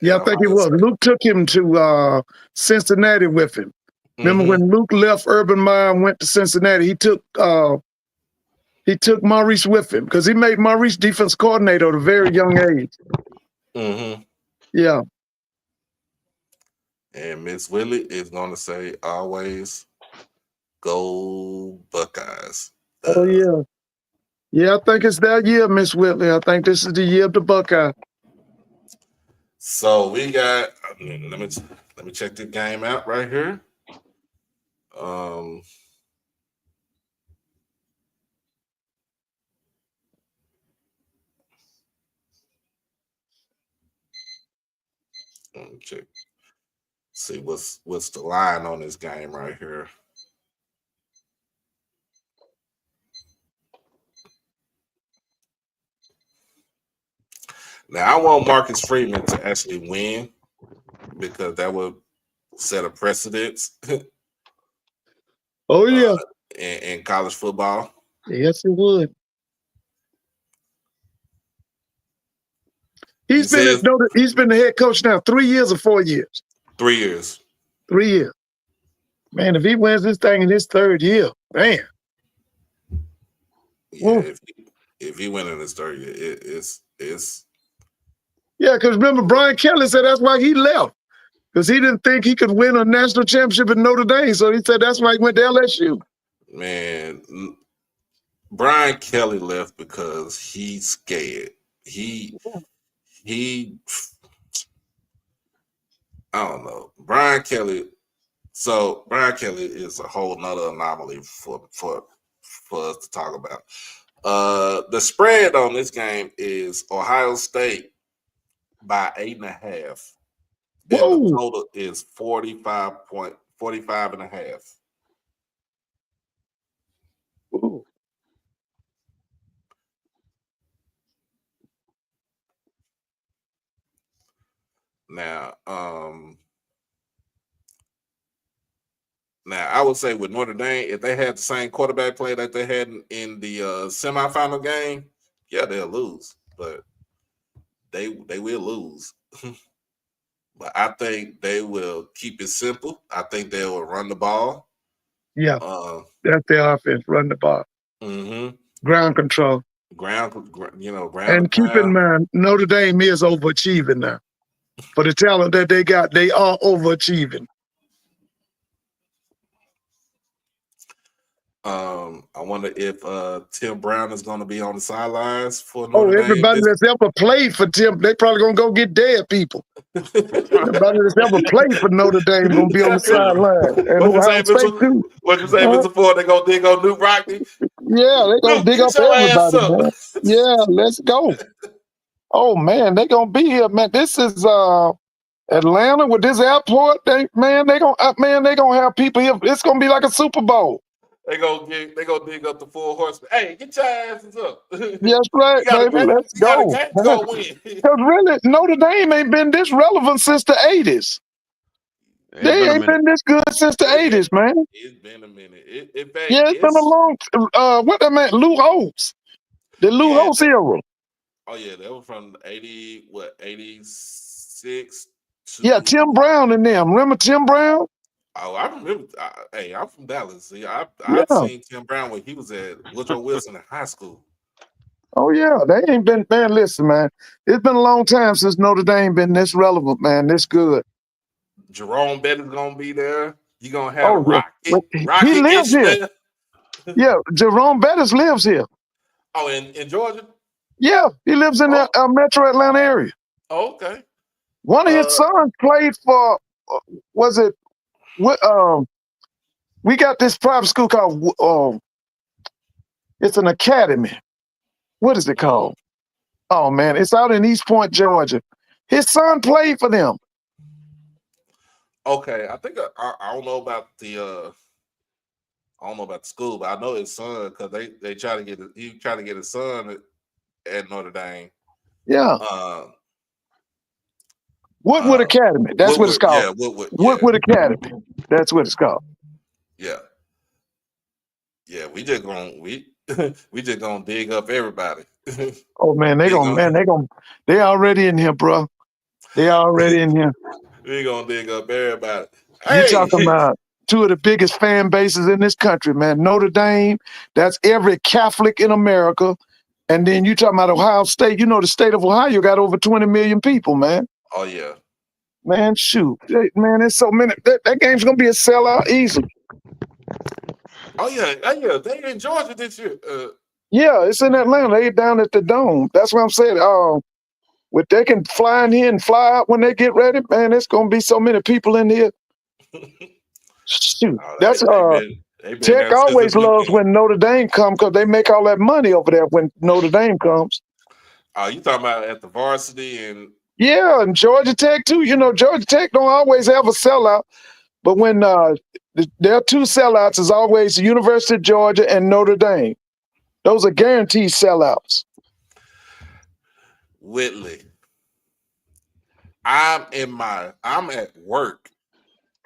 Yeah, I think he was. Luke took him to Cincinnati with him. Remember when Luke left Urban Meyer and went to Cincinnati? He took Maurice with him because he made Maurice defense coordinator at a very young age. Mm-hmm. Yeah. And Miss Willie is going to say, always go Buckeyes. Oh, yeah. Yeah, I think it's that year, Miss Whitley. I think this is the year of the Buckeye. So we got, let me check the game out right here. Let me check. See what's the line on this game right here. Now I want Marcus Freeman to actually win because that would set a precedence. Oh yeah, in college football. Yes, it would. He's been the head coach now 3 years or 4 years. 3 years. 3 years. Man, if he wins this thing in his third year, man. Yeah, if he wins in his third year, it's. Yeah, because remember Brian Kelly said that's why he left. Because he didn't think he could win a national championship in Notre Dame. So he said that's why he went to LSU. Man, Brian Kelly left because he's scared. He I don't know. Brian Kelly is a whole nother anomaly for us to talk about. The spread on this game is Ohio State by 8.5. And the total is 45.5. Ooh. Now, I would say with Notre Dame, if they had the same quarterback play that they had in the semifinal game, yeah, they'll lose, but they will lose. But I think they will keep it simple. I think they will run the ball. Yeah, that's their offense. Run the ball. Mm-hmm. Ground control. Ground. And keep in mind, Notre Dame is overachieving now. For the talent that they got, they are overachieving. I wonder if Tim Brown is going to be on the sidelines for Oh, Notre Dame. everybody that's ever played for Tim, they probably gonna go get dead people. Everybody that's ever played for Notre Dame gonna be on the sideline. And What you say, Ohio State Mr. too. What you say, Huh? Mr. Ford? They gonna dig on Nuke Rockney. Yeah, they gonna Nuke, dig get up your ass everybody, up. man. Yeah, let's go. Oh man, they gonna be here, man. This is Atlanta with this airport. They gonna have people here. It's gonna be like a Super Bowl. They gonna dig up the 4 horsemen. Hey, get your asses up. Yes, right, You got a baby. game. Let's You got a go. game to go win. Because really, Notre Dame ain't been this relevant since the 80s. It's They been a ain't minute. been this good since the 80s, man. It's been a minute. In fact, Yeah, it's been a long what that man, Lou Holtz. The Lou Yeah, Holtz era. oh yeah, that was from 86 to Yeah, Tim Brown and them. Remember Tim Brown? Oh, I remember. Hey, I'm from Dallas. See, I've Yeah. seen Tim Brown when he was at Woodrow Wilson in high school. Oh yeah, they ain't been, man. Listen, man, it's been a long time since Notre Dame been this relevant, man. This good. Jerome Bettis gonna be there. You gonna have Oh yeah, but he lives here. Ishmael. Yeah, Jerome Bettis lives here. Oh, in Georgia. Yeah, he lives in the Metro Atlanta area. Oh, okay. One of his sons played for. Was it? What? We got this private school called. It's an academy. What is it called? Oh man, it's out in East Point, Georgia. His son played for them. Okay, I think I don't know about the school, but I know his son because they try to get he tried to get his son at Notre Dame. Yeah. Woodwood Academy. That's what it's called. Yeah, Woodwood. Woodwood Academy. That's what it's called. Yeah. Yeah, we just gonna dig up everybody. Oh man, they already in here, bro. They already in here. We gonna dig up everybody. You talking about two of the biggest fan bases in this country, man. Notre Dame, that's every Catholic in America. And then you talking about Ohio State. You know the state of Ohio got over 20 million people, man. Oh yeah. Man, shoot. Man, there's so many. That game's gonna be a sellout easily. Oh yeah. They in Georgia this year. Yeah, it's in Atlanta. They down at the Dome. That's what I'm saying. With they can fly in here and fly out when they get ready, man, there's gonna be so many people in here. Shoot, that's Tech always loves when Notre Dame comes because they make all that money over there when Notre Dame comes. Oh, you talking about at the varsity and yeah, and Georgia Tech too. You know, Georgia Tech don't always have a sellout, but when there are two sellouts, is always the University of Georgia and Notre Dame. Those are guaranteed sellouts. Whitley. I'm at work,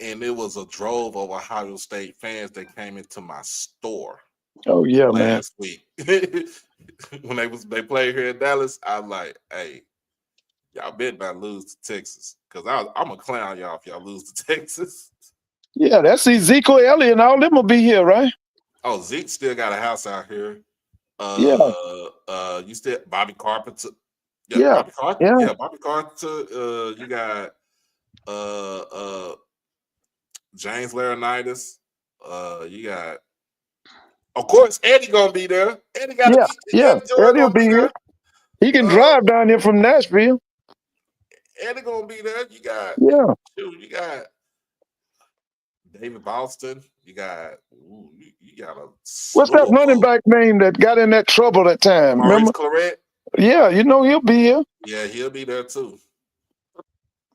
and it was a drove of Ohio State fans that came into my store. Oh yeah, last week when they played here in Dallas. I was like, hey, y'all better not lose to Texas because I'm a clown y'all if y'all lose to Texas. Yeah, that's Ezekiel Elliott and all them will be here, right? Oh, Zeke still got a house out here. You still Bobby Carpenter. Yeah, Bobby Carpenter. Yeah, Bobby Carpenter. You got James Laurinaitis. You got, of course, Eddie gonna be there. Eddie got Eddie will be here. He can drive down here from Nashville. Eddie gonna be there. You got you got David Boston. You got a what's that running back name that got in that trouble that time? Maurice Remember? Claret? Yeah, you know he'll be here. Yeah, he'll be there too.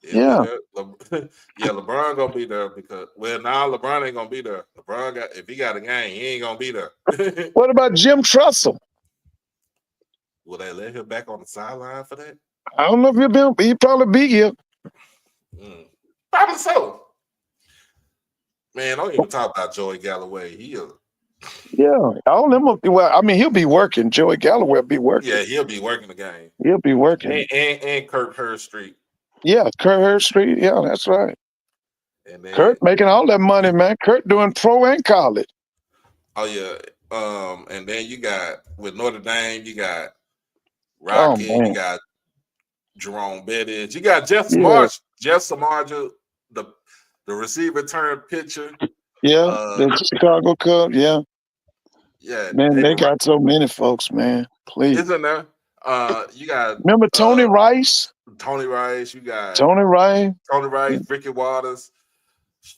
LeBron gonna be there because now LeBron ain't gonna be there. If he got a game, he ain't gonna be there. What about Jim Trussell? Will they let him back on the sideline for that? I don't know if he'll probably be here. Probably so. Man, don't even talk about Joey Galloway. He'll be working. Joey Galloway will be working. Yeah, he'll be working the game. He'll be working. And Kirk Herbstreit. Yeah, Kurt Herbstreit. Yeah, that's right. And then, Kurt making all that money, man. Kurt doing pro and college. Oh yeah. And then you got with Notre Dame, you got Rocky, you got Jerome Bettis, you got Jeff Samardzija. Jeff Samardzija, the receiver turned pitcher. Yeah, the Chicago Cubs. Yeah. Yeah, Man, they David Rice got so many folks, man. Please. isn't there. You got Remember Tony Rice? Tony Rice. You got Tony Rice? Tony Rice, Ricky Waters.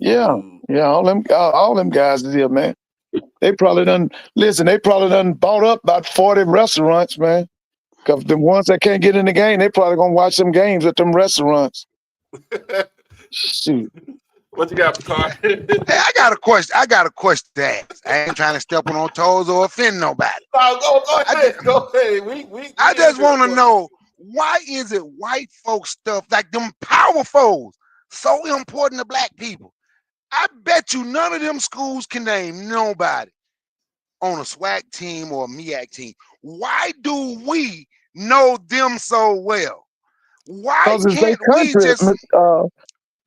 Yeah. Shoot. Yeah, all them guys is here, man. They probably done bought up about 40 restaurants, man. Cause the ones that can't get in the game, they probably gonna watch some games at them restaurants. Shoot. What you got, Picard? Hey, I got a question. I got a question to ask. I ain't trying to step on toes or offend nobody. Go ahead. Go ahead. I just want to know, why is it white folk stuff like them powerfuls so important to black people? I bet you none of them schools can name nobody on a SWAC team or a MEAC team. Why do we know them so well? Why Because it's their can't we country. just?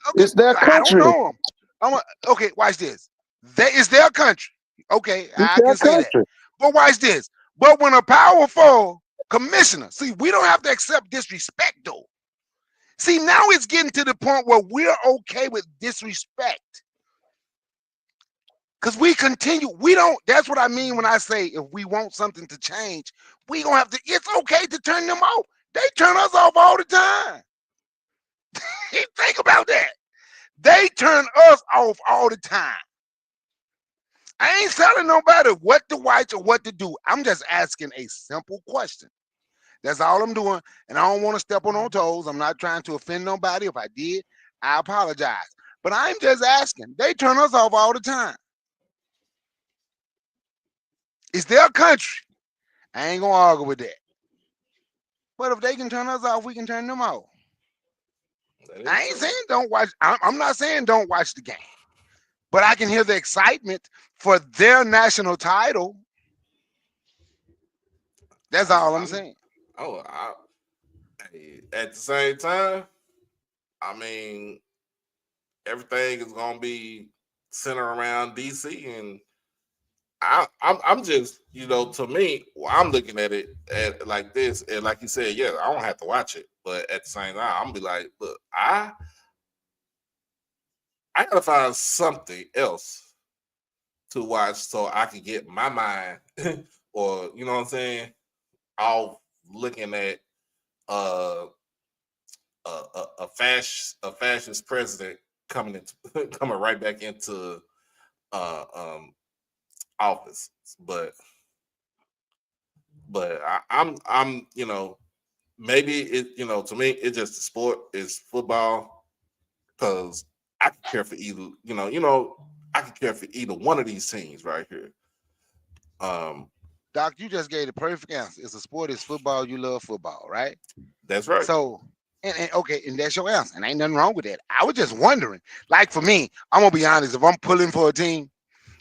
Okay, It's their I don't country. know them. Okay, watch this. It's their country. Okay, It's I their can say that. country. But watch this. But when a powerful commissioner, see, we don't have to accept disrespect though. See, now it's getting to the point where we're okay with disrespect. Because we continue, that's what I mean when I say if we want something to change, we gonna have to, it's okay to turn them off. They turn us off all the time. Think about that. They turn us off all the time. I ain't telling nobody what to watch or what to do. I'm just asking a simple question. That's all I'm doing. And I don't want to step on no toes. I'm not trying to offend nobody. If I did, I apologize. But I'm just asking. They turn us off all the time. It's their country. I ain't gonna argue with that. But if they can turn us off, we can turn them off. I ain't saying don't watch. I'm not saying don't watch the game. But I can hear the excitement for their national title. That's all I'm saying. At the same time, I mean, everything is gonna be centered around DC, and I'm just, to me, I'm looking at it like this, and like you said, yeah, I don't have to watch it, but at the same time, I'm gonna be like, look, I gotta find something else to watch so I can get my mind, or you know what I'm saying, off looking at a fascist president coming right back into office. But I'm maybe it, to me it's just the sport is football, because I can care for either I can care for either one of these teams right here. Doc, you just gave the perfect answer. It's a sport, it's football, you love football, right? That's right. So okay, and that's your answer. And ain't nothing wrong with that. I was just wondering, like for me, I'm gonna be honest, if I'm pulling for a team,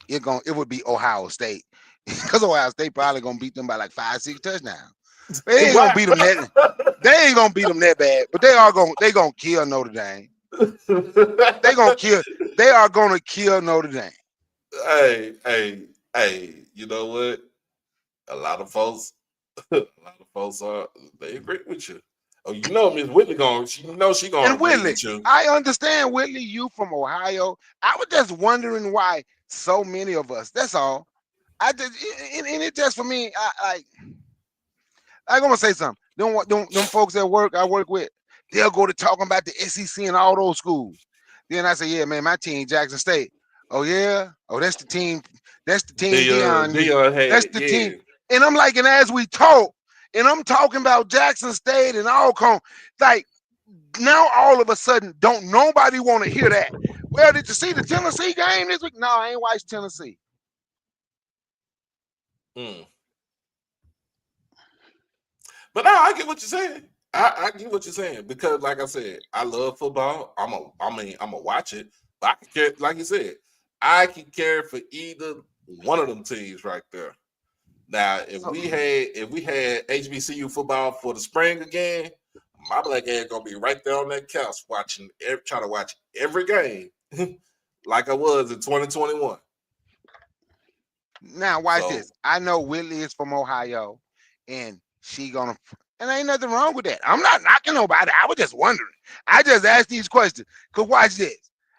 it would be Ohio State. Because Ohio State probably gonna beat them by like 5-6 touchdowns. They ain't gonna beat them they ain't gonna beat them that bad, but they gonna kill Notre Dame. They are gonna kill Notre Dame. Hey, you know what? A lot of folks they agree with you. Oh, Miss Whitley she gonna And agree Whitley, with you. I understand, Whitley, you from Ohio. I was just wondering why so many of us. That's all. I just and it just for me. I'm gonna say something. Them folks at work I work with, they'll go to talking about the SEC and all those schools. Then I say, yeah, man, my team, Jackson State. Oh yeah, oh that's the team. That's the team, Dion. That's the team. And I'm like, and as we talk, and I'm talking about Jackson State and Alcorn, like now all of a sudden, don't nobody want to hear that. Well, did you see the Tennessee game this week? No, I ain't watched Tennessee. But no, I get what you're saying. I get what you're saying, because, like I said, I love football. I'm gonna watch it. But I can care, like you said, I can care for either one of them teams right there. Now, if we had HBCU football for the spring again, my black ass gonna be right there on that couch trying to watch every game, like I was in 2021. Now watch this. I know Whitley is from Ohio, and and ain't nothing wrong with that. I'm not knocking nobody. I was just wondering. I just asked these questions. Cause watch this.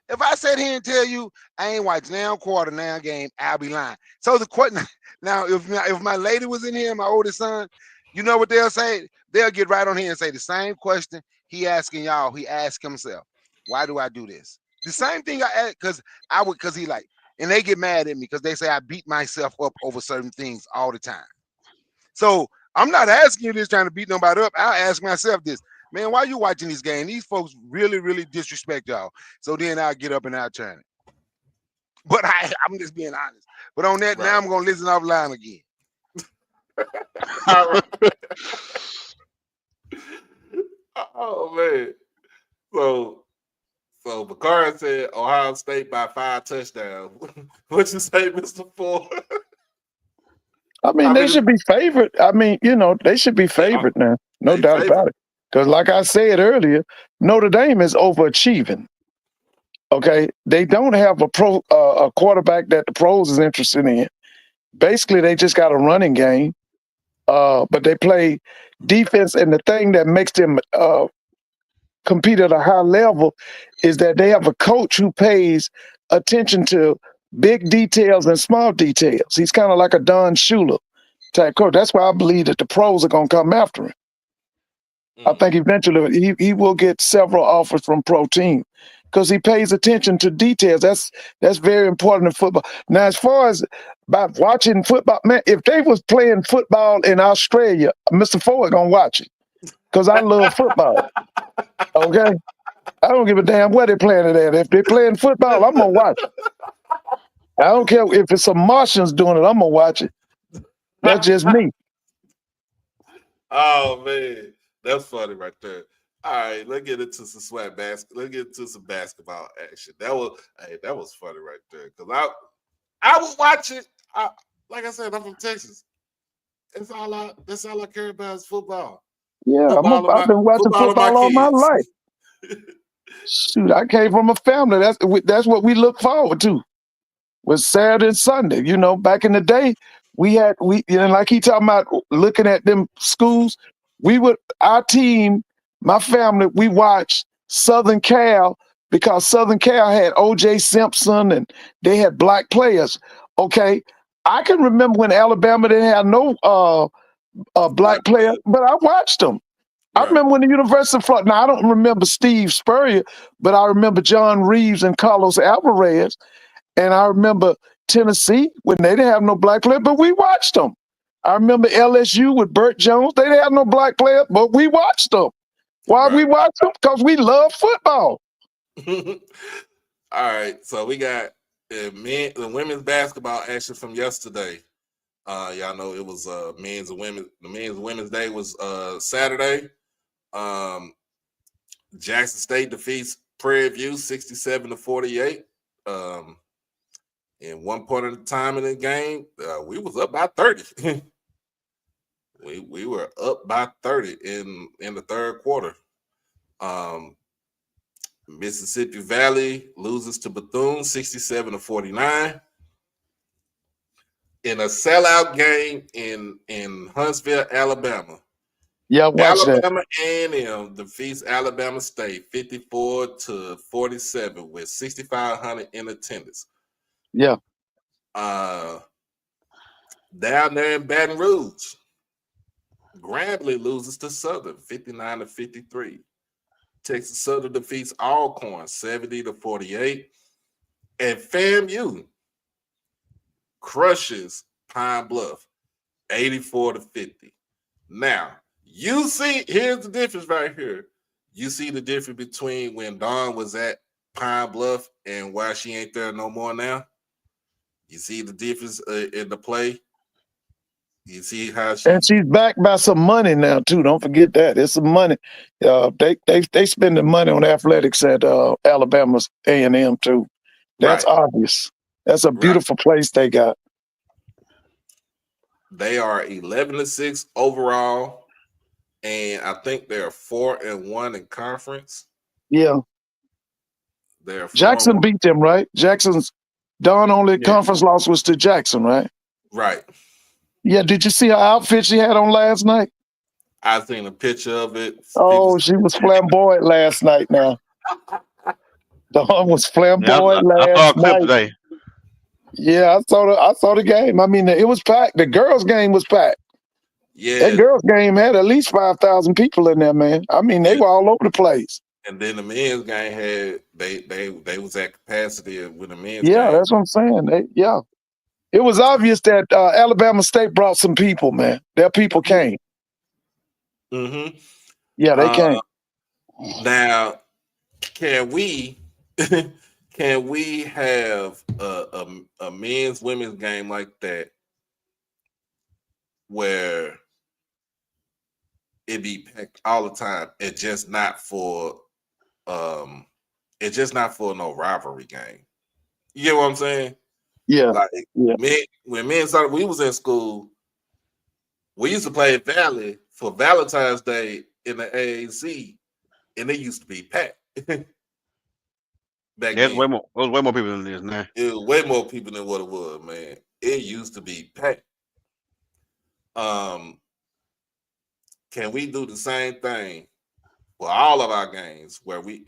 If I sit here and tell you I ain't watched now quarter, now game, I'll be lying. So the question now, if my lady was in here, my oldest son, you know what they'll say? They'll get right on here and say the same question he asking y'all. He asked himself, "Why do I do this?" The same thing I asked because he like, and they get mad at me because they say I beat myself up over certain things all the time. So I'm not asking you this trying to beat nobody up. I'll ask myself this. Man, why you watching this game? These folks really, really disrespect y'all. So then I'll get up and I'll turn it. But I'm just being honest. But on that, now Right. I'm going to listen offline again. All right. Oh man. So Bakari said Ohio State by 5 touchdowns. What you say, Mr. Ford? I mean, I they mean, should be favored. I mean, they should be favored now. No they doubt favorite. about it. Because like I said earlier, Notre Dame is overachieving. Okay, they don't have a quarterback that the pros is interested in. Basically, they just got a running game, but they play defense. And the thing that makes them compete at a high level is that they have a coach who pays attention to big details and small details. He's kind of like a Don Shula type coach. That's why I believe that the pros are going to come after him. I think eventually he will get several offers from pro team because he pays attention to details. That's very important in football. Now, as far as about watching football, man, if they was playing football in Australia, Mr. Ford gonna watch it because I love football. Okay, I don't give a damn where they're playing it at. If they're playing football, I'm gonna watch it. I don't care if it's some Martians doing it. I'm gonna watch it. That's just me. Oh man, that's funny right there. All right, let's get into some SWAC basketball. Let's get into some basketball action. That was funny right there. Cause I was watching. Like I said, I'm from Texas. That's all I care about is football. Yeah, I've been watching Football of my football all my kids. life. Shoot, I came from a family. That's what we look forward to. Was Saturday and Sunday. Back in the day, like he talking about looking at them schools. Our team, my family, we watched Southern Cal because Southern Cal had O.J. Simpson and they had black players. Okay, I can remember when Alabama didn't have no black player, but I watched them. I Right. remember when the University of Florida. Now I don't remember Steve Spurrier, but I remember John Reeves and Carlos Alvarez. And I remember Tennessee when they didn't have no black player, but we watched them. I remember LSU with Burt Jones. They didn't have no black player, but we watched them. Why we watched them? Because we love football. All right, so we got the women's basketball action from yesterday. Y'all know it was men's and women. The men's and women's day was Saturday. Jackson State defeats Prairie View 67-48. In one point of the time in the game, we was up by 30. we were up by 30 in the third quarter. Mississippi Valley loses to Bethune 67-49. In a sellout game in Huntsville, Alabama. Yeah, watch that. Alabama A&M defeats Alabama State 54-47 with 6,500 in attendance. Yeah. Down there in Baton Rouge, Grambling loses to Southern 59-53. Texas Southern defeats Alcorn 70-48. And FAMU crushes Pine Bluff 84-50. Now, you see, here's the difference right here. You see the difference between when Dawn was at Pine Bluff and why she ain't there no more now? You see the difference in the play? You see how and she's backed by some money now too. Don't forget that. It's some money. They spending money on athletics at Alabama's A&M too. That's obvious. That's a beautiful place they got. They are 11-6 overall, and I think they're 4-1 in conference. Yeah. Jackson beat them, right? Jackson's only conference loss was to Jackson, right? Right. Yeah. Did you see her outfit she had on last night? I seen a picture of it. Oh, she was flamboyant last night now. Dawn was Yeah, flamboyant I saw last a clip night. today. Yeah, I saw the game. I mean, it was packed. The girls' game was packed. That Yeah, girls' game had at least 5,000 people in there, man. I mean, they and, were all over the place. and then the men's game had they was at capacity with the men's Yeah, game. that's what I'm saying. Yeah. It was obvious that Alabama State brought some people, man. Their people came. Mm-hmm. Yeah, they came. Now, can we can we have a men's women's game like that where it be packed all the time? It's just not for no rivalry game. You get what I'm saying? Yeah, Like yeah, when men started, we was in school. We used to play Valley for Valentine's Day in the AAC, and it used to be packed back There's then. way more people than this now. It was way more people than what it was, man. It used to be packed. Can we do the same thing for all of our games where we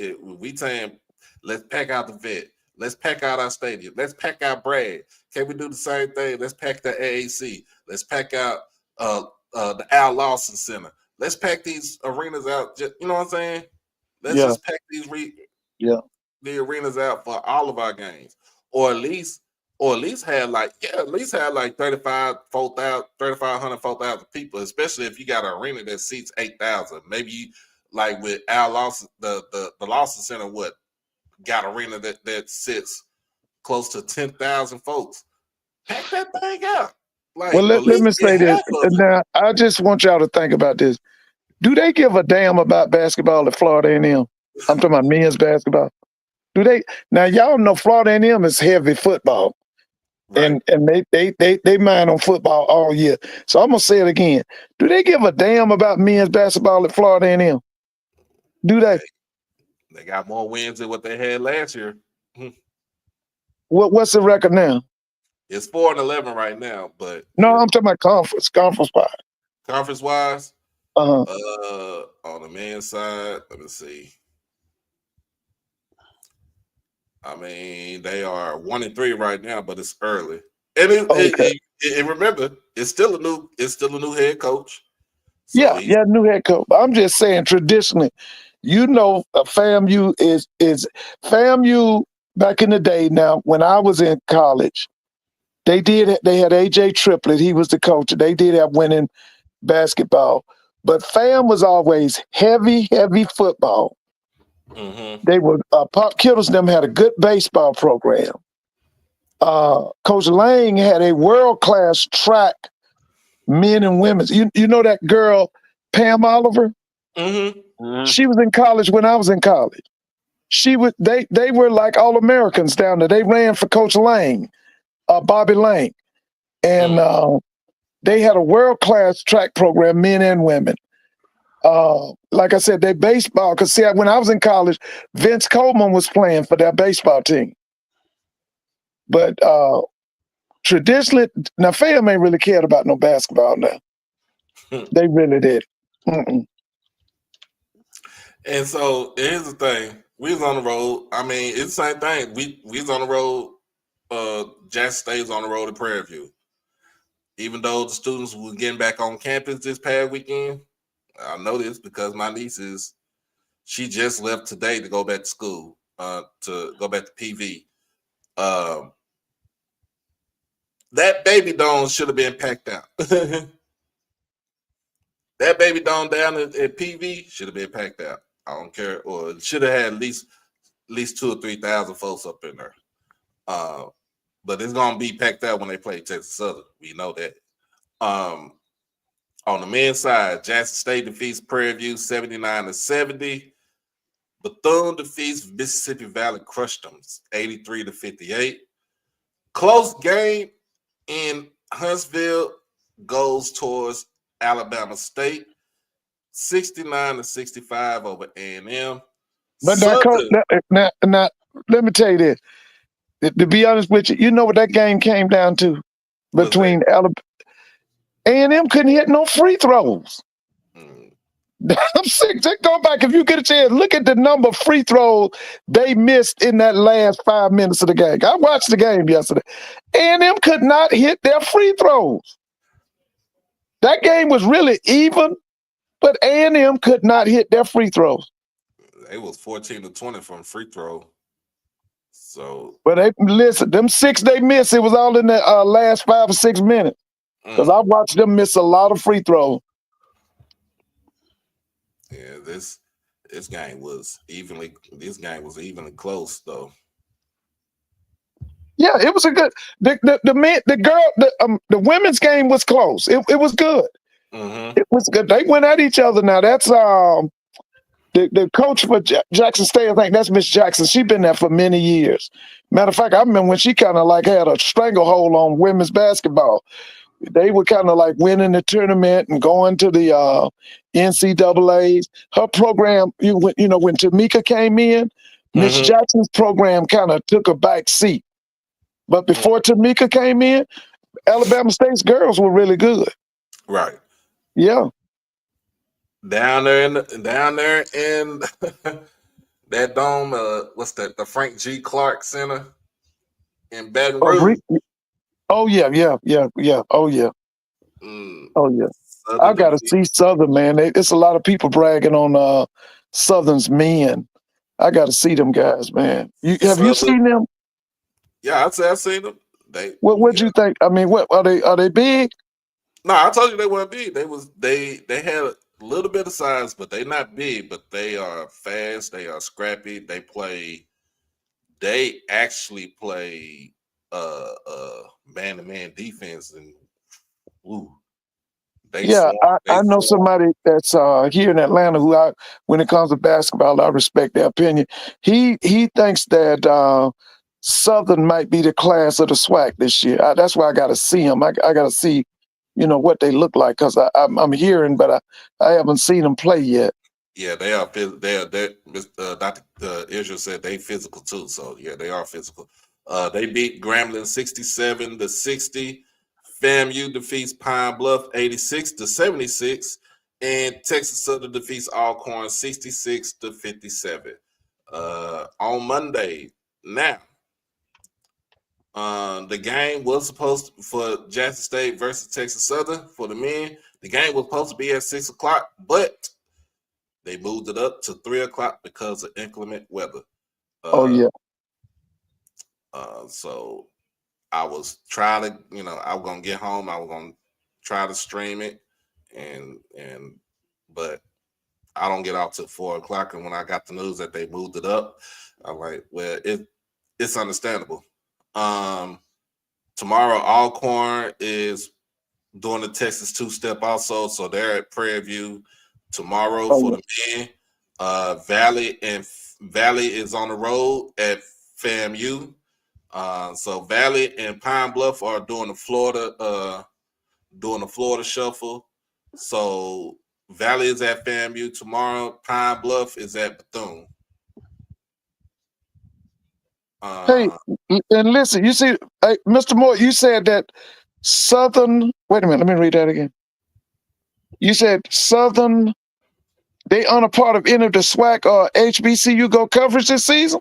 saying let's pack out the vet, let's pack out our stadium, let's pack out Brad. Can we do the same thing? Let's pack the AAC, let's pack out the Al Lawson Center. Let's pack these arenas out. You know what I'm saying? Let's yeah, just pack yeah. the arenas out for all of our games, or at least have like 3,500, 4,000 people, especially if you got an arena that seats 8,000. Maybe you, like with Al Lawson, the Lawson Center, got arena that sits close to 10,000 folks. Pack that thing out. Like Well, at let least me get say this. half of it. Now, I just want y'all to think about this. Do they give a damn about basketball at Florida A&M? I'm talking about men's basketball. Do they? Now, y'all know Florida A&M is heavy football. Right. And they mind on football all year. So I'm gonna say it again. Do they give a damn about men's basketball at Florida A&M? Do they? They got more wins than what they had last year. What's the record now? It's 4-11 right now, but No, I'm talking about conference wise. conference wise, Uh-huh. on the men's side, let me see. I mean, they are 1-3 right now, but it's early. And Okay. remember, it's still a new head coach. So Yeah, new head coach. I'm just saying traditionally, FAMU is FAMU back in the day. Now, when I was in college, they had AJ Triplett. He was the coach. They did have winning basketball, but FAM was always heavy football. They were Pop Kittles and them had a good baseball program. Coach Lang had a world-class track, men and women. You know that girl, Pam Oliver? She was in college when I was in college. They were like all Americans down there. They ran for Coach Lang, Bobby Lang. And they had a world-class track program, men and women. Like I said, they baseball, because see, when I was in college, Vince Coleman was playing for their baseball team. But traditionally, now FAM ain't really cared about no basketball now. They really did. Mm-mm. And so here's the thing: we was on the road. I mean, it's the same thing. We was on the road. Jackson State was on the road to Prairie View. Even though the students were getting back on campus this past weekend, I know this because my niece she just left today to go back to school, to go back to PV. That baby dome should have been packed out. That baby dome down at PV should have been packed out. I don't care, or it should have had at least 2,000 or 3,000 folks up in there. But it's gonna be packed out when they play Texas Southern. We know that. On the men's side, Jackson State defeats Prairie View 79-70. Bethune defeats Mississippi Valley, crushed them 83-58. Close game in Huntsville goes towards Alabama State, 69-65 over A&M. But now, let me tell you this. To be honest with you, you know what that game came down to between Alabama. A&M couldn't hit no free throws. I'm sick. Just go back if you get a chance. Look at the number of free throws they missed in that last 5 minutes of the game. I watched the game yesterday. A&M could not hit their free throws. That game was really even, but A&M could not hit their free throws. They was 14 to 20 from free throw. So, But listen, them 6 they missed, it was all in the last 5 or 6 minutes. Because I watched them miss a lot of free throws. yeah, this game was evenly close though. Yeah, it was a good. The women's game was close. It was good. It was good. They went at each other. Now that's the coach for Jackson State. I think that's Miss Jackson. She's been there for many years. Matter of fact, I remember when she kind of like had a stranglehold on women's basketball. They were kind of like winning the tournament and going to the NCAAs. Her program, when Tamika came in, Miss Jackson's program kind of took a back seat. But before Tamika came in, Alabama State's girls were really good. Right. Yeah. Down there in that dome, what's that? The Frank G. Clark Center in Baton Rouge. Oh yeah. Oh yeah. Oh yeah. I got to see Southern, man. It's a lot of people bragging on Southern's men. I got to see them guys, man. Have you seen them? Yeah, I'd say I've seen them. What'd you think? I mean, what are they big? No, I told you they weren't big. They had a little bit of size, but they're not big. But they are fast. They are scrappy. They actually play man-to-man defense, and I know somebody that's here in Atlanta who, when it comes to basketball, I respect their opinion. He thinks that Southern might be the class of the SWAC this year. That's why I got to see them. I got to see, what they look like, because I'm hearing, but I haven't seen them play yet. Yeah, they are. Dr. Israel said they physical too. So yeah, they are physical. They beat Grambling 67-60. FAMU defeats Pine Bluff 86-76, and Texas Southern defeats Alcorn 66-57. On Monday, now the game was supposed to, for Jackson State versus Texas Southern for the men. The game was supposed to be at 6 o'clock, but they moved it up to 3 o'clock because of inclement weather. So I was trying to, I was gonna get home. I was gonna try to stream it, but I don't get out till 4 o'clock. And when I got the news that they moved it up, I'm like, well, it's understandable. Tomorrow, Alcorn is doing the Texas two-step also, so they're at Prairie View tomorrow for the men. Valley is on the road at FAMU. So Valley and Pine Bluff are doing the Florida shuffle. So Valley is at FAMU tomorrow. Pine Bluff is at Bethune. Hey, and listen, you see, Mr. Moore, you said that Southern. Wait a minute, let me read that again. You said Southern. They aren't a part of any of the SWAC or HBCU Go coverage this season.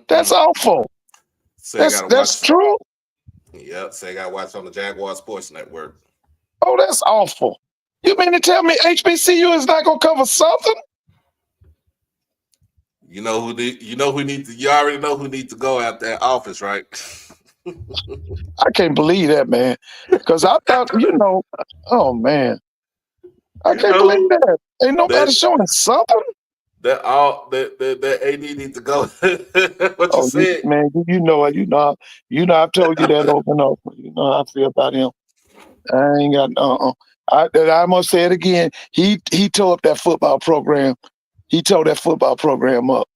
That's awful. That's true. Yep, say I got to watch on the Jaguar Sports Network. Oh, that's awful. You mean to tell me HBCU is not going to cover Southern? You already know who needs to go out that office, right? I can't believe that, man. Because I thought, oh man, I can't believe that. Ain't nobody showing Southern. That AD needs to go. What you said, man? I've told you that over and over. You know how I feel about him. I ain't got I must say it again. He tore up that football program. He tore that football program up.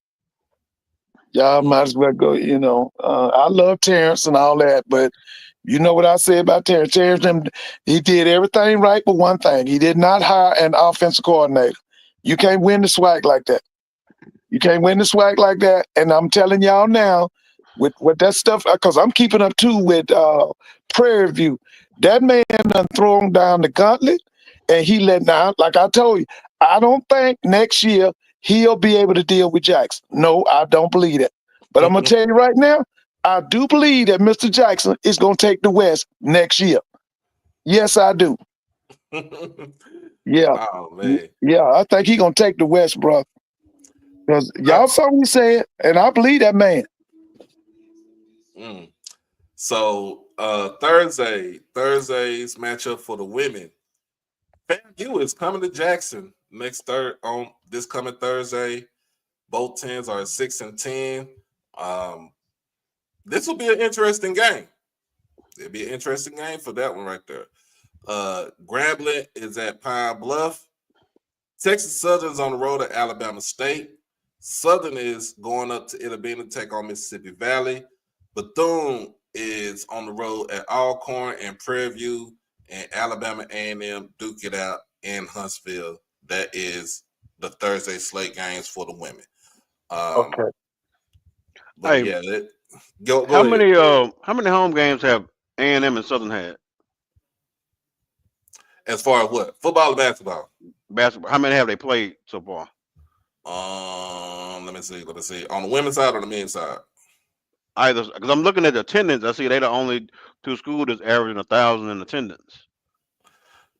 Y'all might as well go. I love Terrence and all that, but you know what I say about Terrence. Terrence, he did everything right, but one thing: he did not hire an offensive coordinator. You can't win the SWAC like that. You can't win the SWAC like that. And I'm telling y'all now, with that stuff, because I'm keeping up too with Prairie View. That man done thrown down the gauntlet, and he let down. Like I told you, I don't think next year he'll be able to deal with Jackson. No, I don't believe that. But I'm gonna tell you right now, I do believe that Mr. Jackson is gonna take the West next year. Yes, I do. Yeah, Oh man. yeah, I think he's gonna take the West, bro. Because y'all saw what he said, and I believe that man. So Thursday's matchup for the women. FAMU is coming to Jackson on this coming Thursday. Both teams are 6-10. This will be an interesting game. It'll be an interesting game for that one right there. Grambling is at Pine Bluff. Texas Southern's on the road at Alabama State. Southern is going up to Itabena to take on Mississippi Valley. Bethune is on the road at Alcorn and Prairie View, and Alabama A&M duke it out in Huntsville. That is the Thursday slate games for the women. Okay. But Hey, yeah, go how ahead. many home games have A&M and Southern had? As far as what? Football or basketball? Basketball. How many have they played so far? Let me see. On the women's side or the men's side? Either, because I'm looking at the attendance. I see they're the only two schools that's averaging 1,000 in attendance.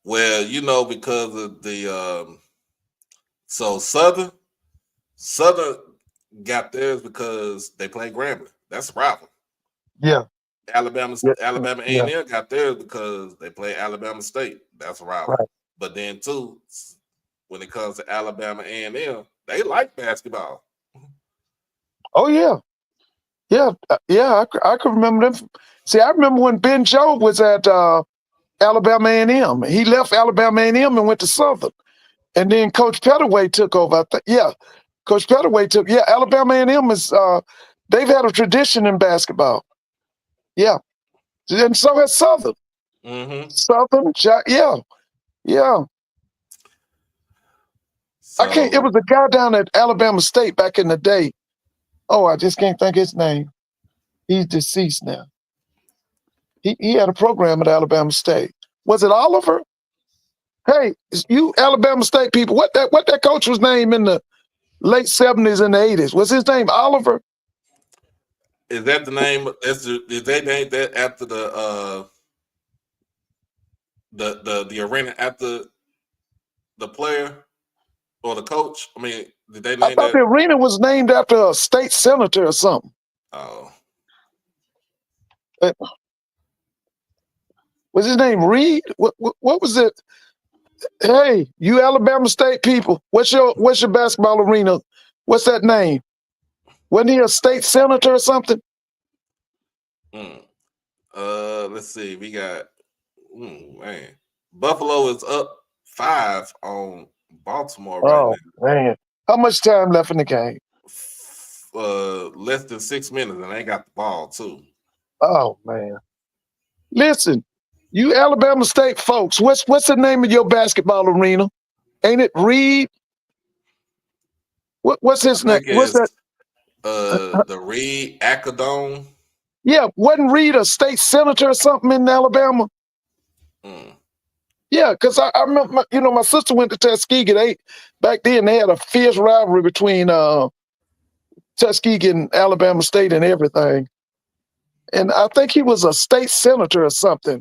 Well, because of the so Southern got theirs because they play Grambling. That's a rival. Yeah. Alabama Yeah. A&M got theirs because they play Alabama State. That's a rival. Right. But then too, when it comes to Alabama A&M, they like basketball. Oh yeah. Yeah. I can remember them. See, I remember when Ben Joe was at Alabama A&M. He left Alabama A&M and went to Southern, and then Coach Pettaway took over. Coach Pettaway took. Yeah, Alabama A&M is. They've had a tradition in basketball. Yeah, and so has Southern. Mm-hmm. Southern, yeah. So, I can't. It was a guy down at Alabama State back in the day. Oh, I just can't think his name. He's deceased now. He had a program at Alabama State. Was it Oliver? Hey, you Alabama State people, what that coach was named in the late 70s and the 80s? Was his name Oliver? is that the name? Is they named that after the arena after the player or the coach? I mean, did they I name thought that? the arena was named after a state senator or something. Oh, Was his name Reed? What was it? Hey, you Alabama State people, what's your basketball arena? What's that name? Wasn't he a state senator or something? let's see. We got man. Buffalo is up 5 on Baltimore right now. Man. How much time left in the game? Less than 6 minutes, and they got the ball too. Oh man. Listen, you Alabama State folks, what's the name of your basketball arena? Ain't it Reed? What's his name? What's that? The Reed Acadome. Yeah, wasn't Reed a state senator or something in Alabama? Yeah, because I remember, my sister went to Tuskegee. Back then they had a fierce rivalry between Tuskegee and Alabama State and everything. And I think he was a state senator or something.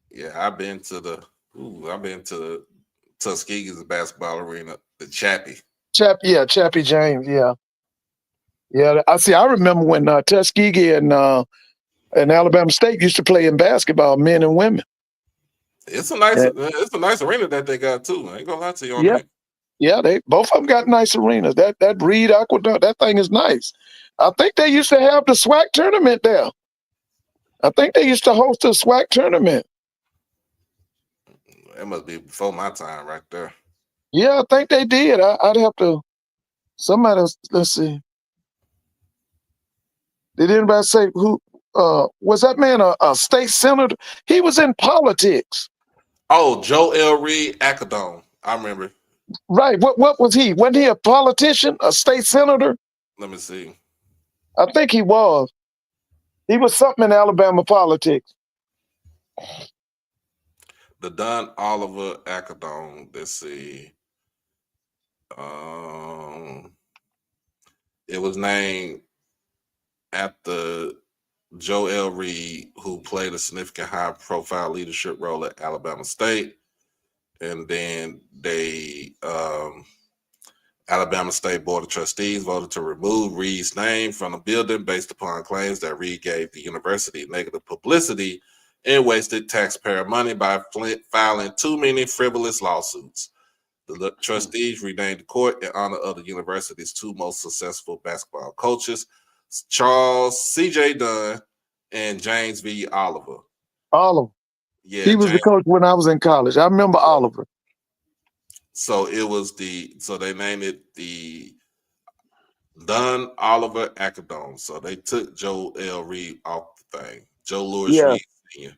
Yeah, I've been to Tuskegee's basketball arena, the Chappie. Chappie James, yeah. I remember when Tuskegee and Alabama State used to play in basketball, men and women. It's a nice arena that they got too. I ain't gonna lie to you on that. Yeah, they both of them got nice arenas. That Reed Aqueduct, that thing is nice. I think they used to have the SWAC tournament there. I think they used to host a SWAC tournament. That must be before my time right there. Yeah, I think they did. I'd have to. Somebody else, let's see. Did anybody say who was that man a state senator? He was in politics. Oh, Joe L. Reed Acadome. I remember. Right. What was he? Wasn't he a politician, a state senator? Let me see. I think he was. He was something in Alabama politics. the Don Oliver Acadome. Let's see. It was named after Joe L. Reed, who played a significant high-profile leadership role at Alabama State, and then Alabama State Board of Trustees voted to remove Reed's name from the building based upon claims that Reed gave the university negative publicity and wasted taxpayer money by filing too many frivolous lawsuits. The trustees renamed the court in honor of the university's two most successful basketball coaches, Charles C.J. Dunn and James V. Oliver. Oliver. Yeah, He was the coach when I was in college. I remember Oliver. So they named it the Dunn Oliver Acadome. So they took Joe L. Reed off the thing. Joe Louis Reed Sr.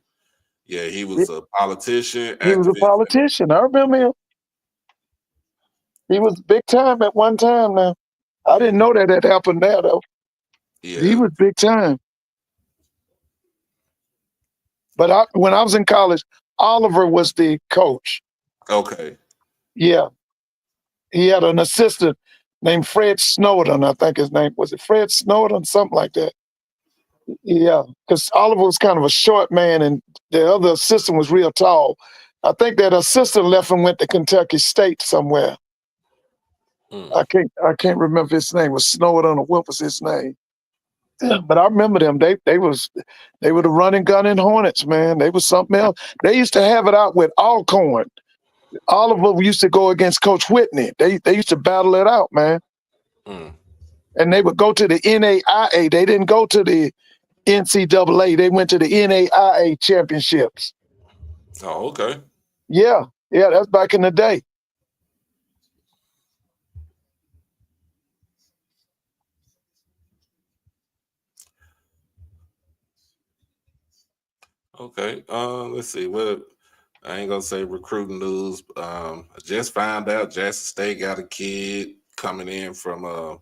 Yeah, he was a politician. He was a politician. I remember him. He was big time at one time now. I didn't know that had happened there, though. Yeah. He was big time. But when I was in college, Oliver was the coach. Okay. Yeah. He had an assistant named Fred Snowden, I think his name. Was it Fred Snowden? Something like that. Yeah, because Oliver was kind of a short man and the other assistant was real tall. I think that assistant left and went to Kentucky State somewhere. I can't remember his name. Was Snowden or what was his name? But I remember them. They were the running gun and Hornets, man. They was something else. They used to have it out with Alcorn. Oliver used to go against Coach Whitney. They used to battle it out, man. And they would go to the NAIA. They didn't go to the NCAA. They went to the NAIA championships. Oh, okay. Yeah, that's back in the day. Okay. Let's see. What I ain't gonna say recruiting news. I just found out Jackson State got a kid coming in from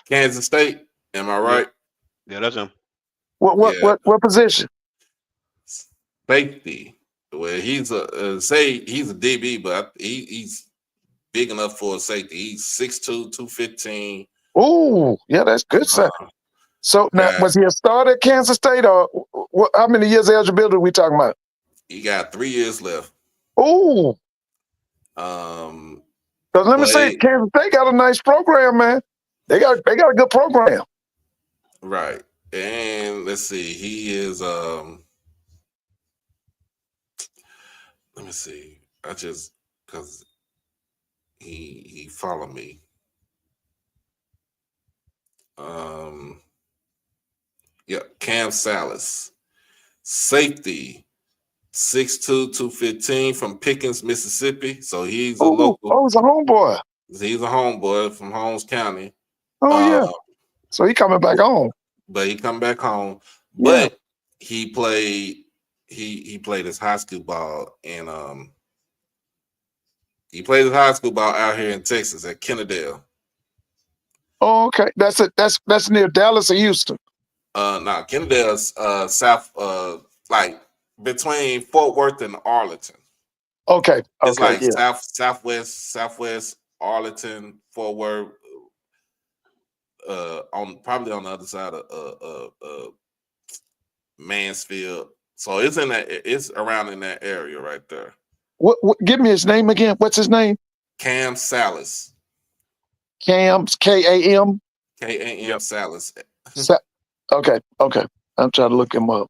Kansas State. Am I right? Yeah, that's him. What position? Safety. Well, he's a DB, but he's big enough for a safety. He's 6'2", 215. Oh, yeah, that's good. So now, was he a starter at Kansas State, or how many years of eligibility are we talking about? He got 3 years left. Oh, because let me say, Kansas State got a nice program, man. They got a good program. Right, and let's see, he is. Let me see. Because he followed me. Yeah, Cam Salas, safety, 6'2", 215 from Pickens, Mississippi. So he's a local. Oh, he's a homeboy. He's a homeboy from Holmes County. Oh, yeah. So he coming back home. But he come back home. Yeah. But he played his high school ball he played his high school ball out here in Texas at Kennedale. Oh, okay. That's near Dallas or Houston. Kennedale's south, like between Fort Worth and Arlington. Okay. It's like southwest Arlington, Fort Worth, probably on the other side of Mansfield. So it's around in that area right there. What give me his name again? What's his name? Cam Salas. Cam's K-A-M? K-A-M Salas. Okay. I'm trying to look him up.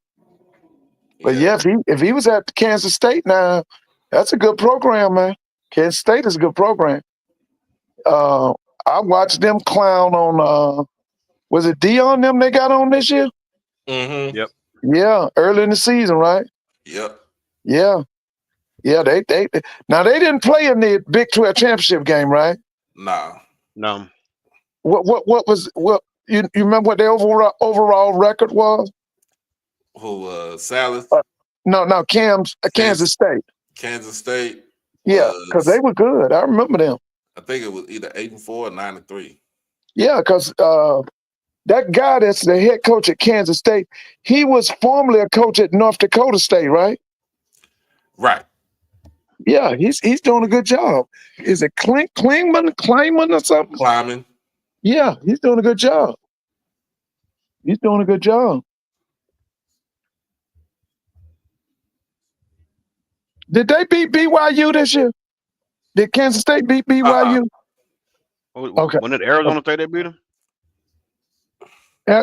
But yeah, if he was at Kansas State now, that's a good program, man. Kansas State is a good program. I watched them clown on was it Dion them they got on this year? Mm-hmm. Yep. Yeah, early in the season, right? Yep. Yeah. Yeah, they now they didn't play in the Big 12 championship game, right? No. What was you remember what their overall record was? Who Salas? No, Kansas State. Kansas State. Yeah, because they were good. I remember them. I think it was either 8-4 or 9-3. Yeah, because that guy that's the head coach at Kansas State, he was formerly a coach at North Dakota State, right? Right. Yeah, he's doing a good job. Is it Klingman or something? Climbing. Yeah, he's doing a good job. He's doing a good job. Did they beat BYU this year? Did Kansas State beat Uh-uh. BYU? Okay. When did Arizona State they beat him?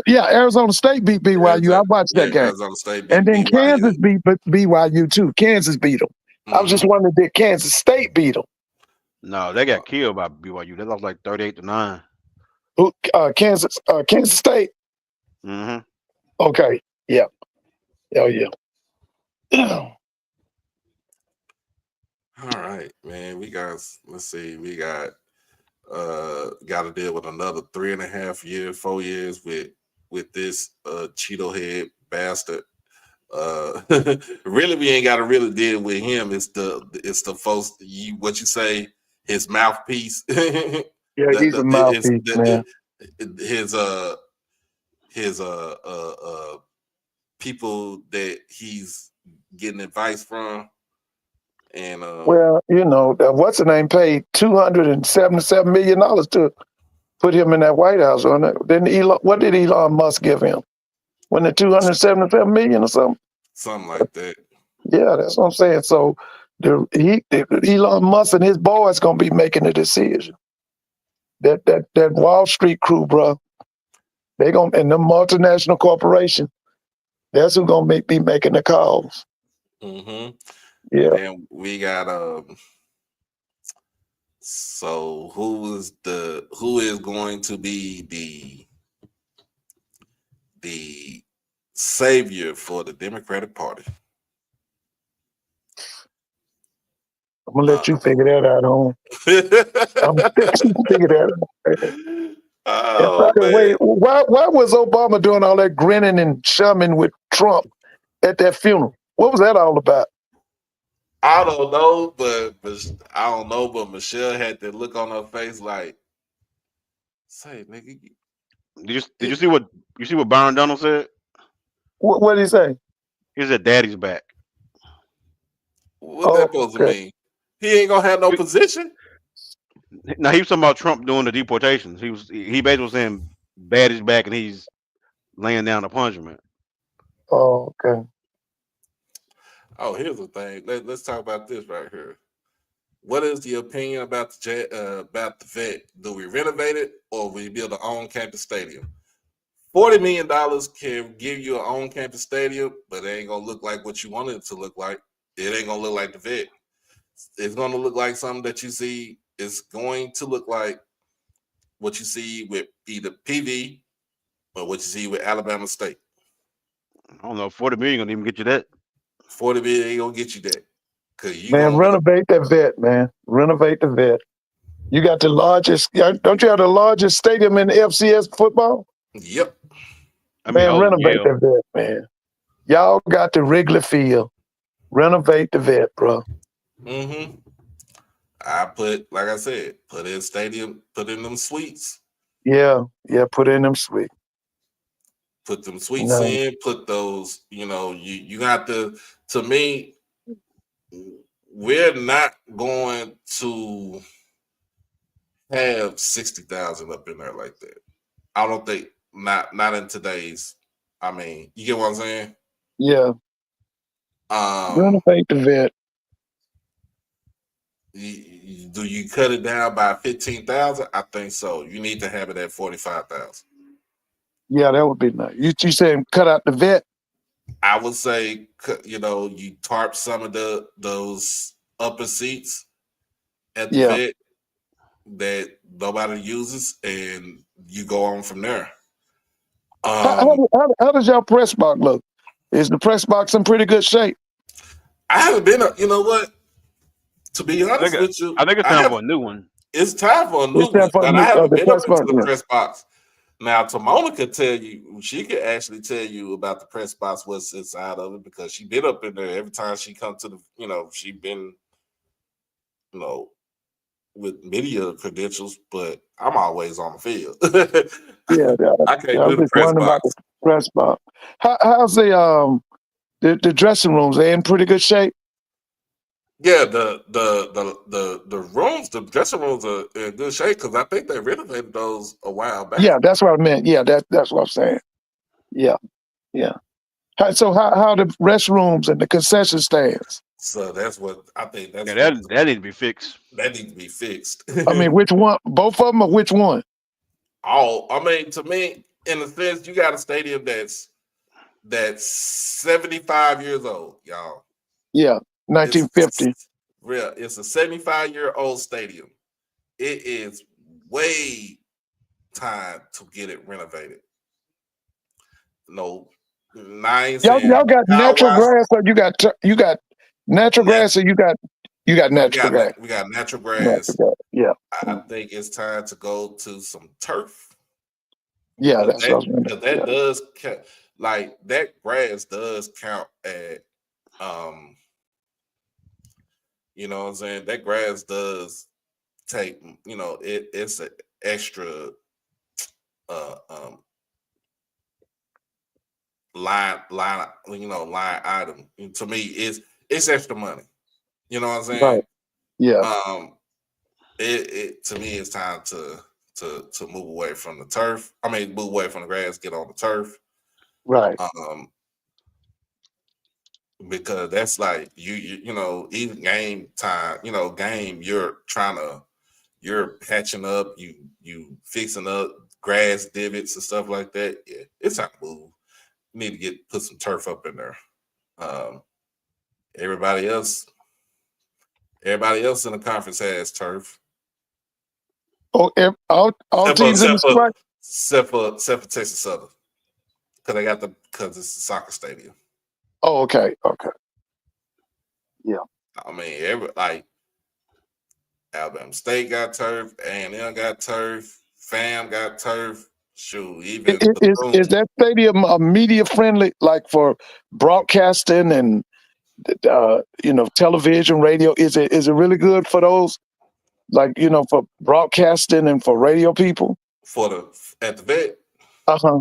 Yeah, Arizona State beat BYU. I watched that game. Arizona State beat And then Kansas BYU. beat BYU too. Kansas beat them. I was just wondering, did Kansas State beat them? No, they got killed by BYU. They lost like 38-9. Kansas State. Mm-hmm. Okay. Yeah. Oh yeah. All right, man. Let's see, we got to deal with another 3.5 years, 4 years with this Cheeto head bastard. Really, we ain't got to really deal with him. It's the folks, what you say, his mouthpiece. Yeah, he's a mouthpiece, man. His people that he's getting advice from. And well, what's the name paid $277 million to put him in that White House, on it. What did Elon Musk give him? Wasn't it $277 million or something? Something like that. Yeah, that's what I'm saying. So Elon Musk and his boys gonna be making the decision. That Wall Street crew, bro. They gonna, and the multinational corporation. That's who gonna be making the calls. Mm-hmm. Yeah. And we got so who is going to be the savior for the Democratic Party? I'm gonna let you figure that out, home. I'm gonna let you figure that out. Oh, wait, why was Obama doing all that grinning and chumming with Trump at that funeral? What was that all about? I don't know, but Michelle had that look on her face like, "Say, nigga." Did you see what Byron Donald said? What did he say? He said, "Daddy's back." What that supposed to mean? He ain't gonna have no position. Now he was talking about Trump doing the deportations. He basically was saying Daddy's back and he's laying down the punishment. Oh, okay. Oh, here's the thing. Let's talk about this right here. What is the opinion about the vet? Do we renovate it or we build an on-campus stadium? $40 million can give you an on-campus stadium, but it ain't gonna look like what you wanted it to look like. It ain't gonna look like the vet. It's gonna look like something that you see. It's going to look like what you see with either PV or what you see with Alabama State. I don't know. 40 million gonna even get you that. 40 million ain't gonna get you that. Man, renovate that vet, man. Renovate the vet. You got the largest. Don't you have the largest stadium in the FCS football? Yep. Renovate the vet, man. Y'all got the Wrigley Field. Renovate the vet, bro. Mm-hmm. Like I said, put in stadium, put in them suites. Yeah, put in them suites. Put them suites in, put those, you got to me, we're not going to have 60,000 up in there like that. I don't think, not in today's, you get what I'm saying? Yeah. Renovate the vet. Do you cut it down by 15,000? I think so. You need to have it at 45,000. Yeah, that would be nice. You saying cut out the vet? I would say, you tarp some of those upper seats at the vet that nobody uses, and you go on from there. How does y'all press box look? Is the press box in pretty good shape? I haven't been. You know what? To be honest with you, I think it's time for a new one. It's time for a new one, but I haven't been up into the press box. Now, Tamona could tell you, she could actually tell you about the press box, what's inside of it, because she been up in there every time she come to the, she been, with media credentials, but I'm always on the field. I can't do the press box. The press box. How's the dressing rooms? They in pretty good shape? Yeah, the rooms, the dressing rooms are in good shape because I think they renovated those a while back. Yeah, that's what I meant. Yeah, that's what I'm saying. Yeah, yeah. So how the restrooms and the concession stands? So that's what I think. Yeah, That's what that need to be fixed. that needs to be fixed. I mean, which one? Both of them, or which one? I mean, to me, in a sense, you got a stadium that's 75 years old, y'all. Yeah, 1950. It's real. It's a 75-year-old stadium. It is way time to get it renovated. No, nine Y'all saying got power natural wise. grass, or you got natural grass, or you got natural grass. We got natural Natural grass. grass. Yeah, I think it's time to go to some turf. yeah. Because That's what I was wondering. that Yeah. does like that grass does count at you know what I'm saying, that grass does take, you know, it's an extra uh um line item. And to me it's extra money, you know what I'm saying. Right. Yeah. It to me it's time to move away from the turf. I mean, move away from the grass, get on the turf. Right. Because that's like you know, even game time, you know, you're patching up, you fixing up grass divots and stuff like that. Yeah, it's time to move. You need to put some turf up in there. Um, everybody else in the conference has turf. Oh, all teams in the SWAC. Except for Texas Southern, because it's a soccer stadium. Oh, okay. Okay. Yeah. I mean, Alabama State got turf, A&M got turf, FAM got turf. Shoot, even Is that stadium media friendly, like for broadcasting and television, radio? Is it really good for those, like, for broadcasting and for radio people? at the vet. Uh-huh.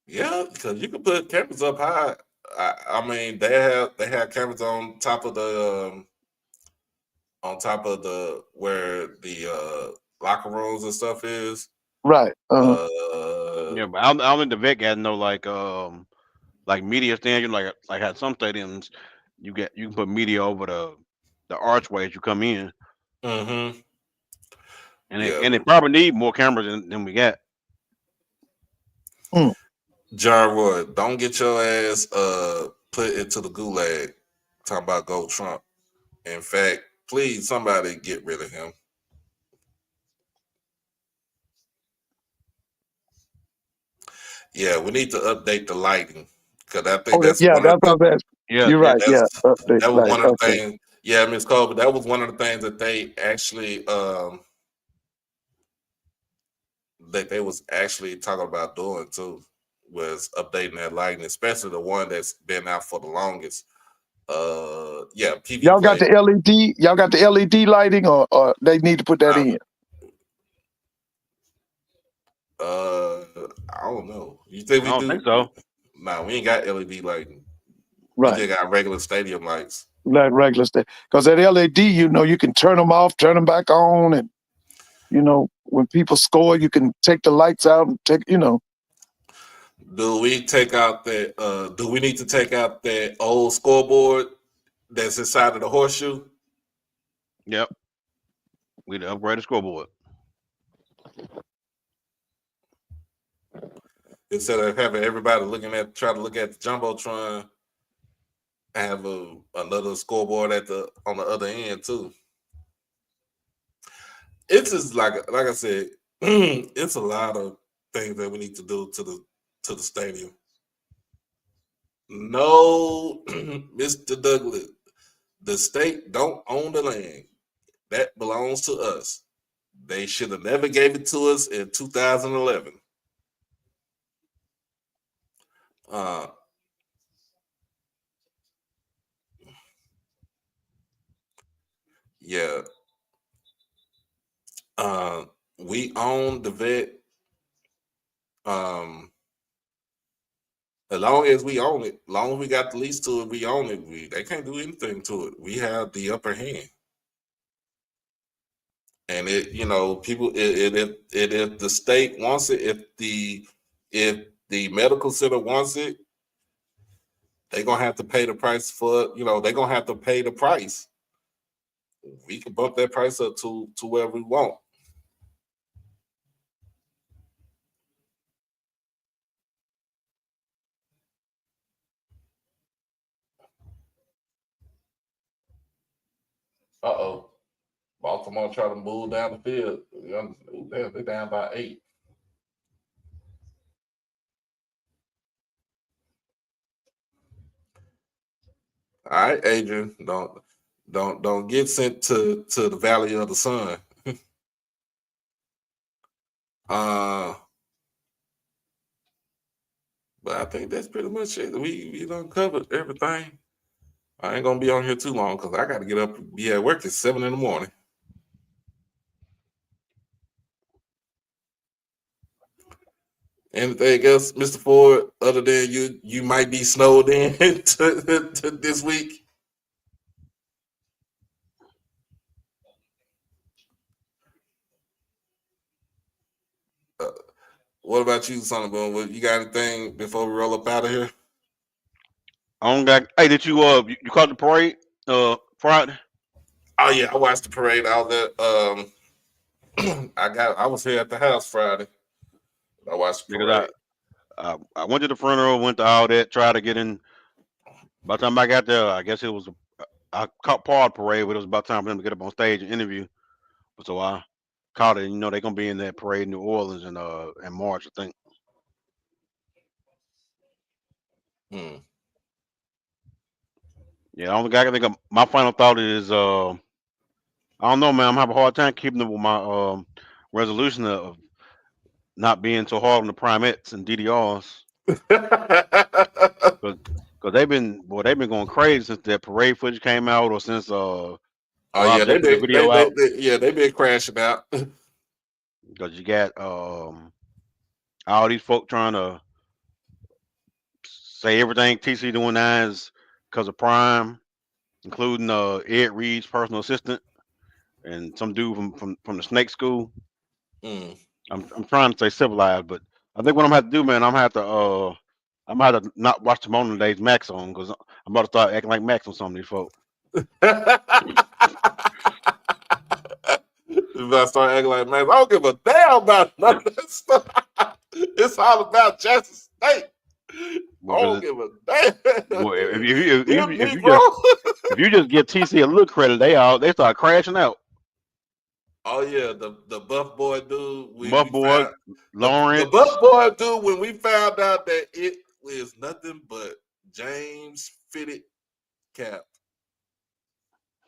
Yeah, because you can put cameras up high. I mean, they have cameras on top of the where the locker rooms and stuff is. Right. Uh-huh. Yeah, but I don't think the vet got no like media stand. You know, like at some stadiums, you can put media over the archway as you come in, Mm-hmm. and Yeah. they probably need more cameras than we got. John Roy, don't get your ass put into the gulag talking about go Trump. In fact, please somebody get rid of him. Yeah, we need to update the lighting because I think that's yeah, one that's of the what I'm Yeah, You're right. Yeah. that was one of the Okay. things. Yeah, Ms. Cole, but that was one of the things that they actually was actually talking about doing too, was updating that lighting, especially the one that's been out for the longest. Yeah, PV Y'all got play. the LED. Y'all got the LED lighting, or they need to put that in. I don't know. You think we I don't do? think so. Nah, we ain't got LED lighting. We Right. just got regular stadium lights. Like regular stuff. Because that LED, you can turn them off, turn them back on, and when people score, you can take the lights out and take. Do we take out that? Do we need to take out that old scoreboard that's inside of the horseshoe? Yep, we the upgraded scoreboard. Instead of having everybody try to look at the jumbotron, have another scoreboard on the other end too. It's just like I said, it's a lot of things that we need to do to the stadium. No, Mr. Douglas, the state don't own the land. That belongs to us. They should have never gave it to us in 2011. Yeah. We own the vet As long as we own it, as long as we got the lease to it, we own it. They can't do anything to it. We have the upper hand. And it, you know, people, if the state wants it, if the medical center wants it, they're gonna have to pay the price for it. You know, they're gonna have to pay the price. We can bump that price up to wherever we want. Uh-oh. Baltimore try to move down the field. They're down by 8. All right, Adrian. Don't get sent to the Valley of the Sun. But I think that's pretty much it. We done covered everything. I ain't gonna be on here too long because I got to get up and be at work at 7 in the morning. Anything else, Mr. Ford, other than you might be snowed in to this week? What about you, Son of Boom? You got anything before we roll up out of here? I don't got. Hey, did you you caught the parade Friday? Oh yeah, I watched the parade out there. I was here at the house Friday. I watched the parade. I went to the funeral, went to all that, tried to get in. By the time I got there, I guess it was I caught part of the parade, but it was about time for them to get up on stage and interview. So I caught it. You know, they're gonna be in that parade in New Orleans in March, I think. Yeah, I only got to think of my final thought is I don't know, man. I'm having a hard time keeping up with my resolution of not being so hard on the primates and DDRs. Because they've been going crazy since that parade footage came out, or since oh yeah, they put the video out. They've been crashing out. Because you got all these folk trying to say everything TC doing now is because of Prime, including Ed Reed's personal assistant and some dude from the Snake School. I'm trying to say civilized, but I think what I'm gonna have to do, man, I'm gonna have to not watch the Mona Days Max on, because I'm about to start acting like Max on some of these folk. If I start acting like Max, I don't give a damn about none of that stuff. It's all about Jackson State. I don't give a damn. Well, if you just give TC a little credit, they start crashing out. Oh yeah, the buff boy dude. Lawrence. The buff boy dude. When we found out that it was nothing but James fitted cap,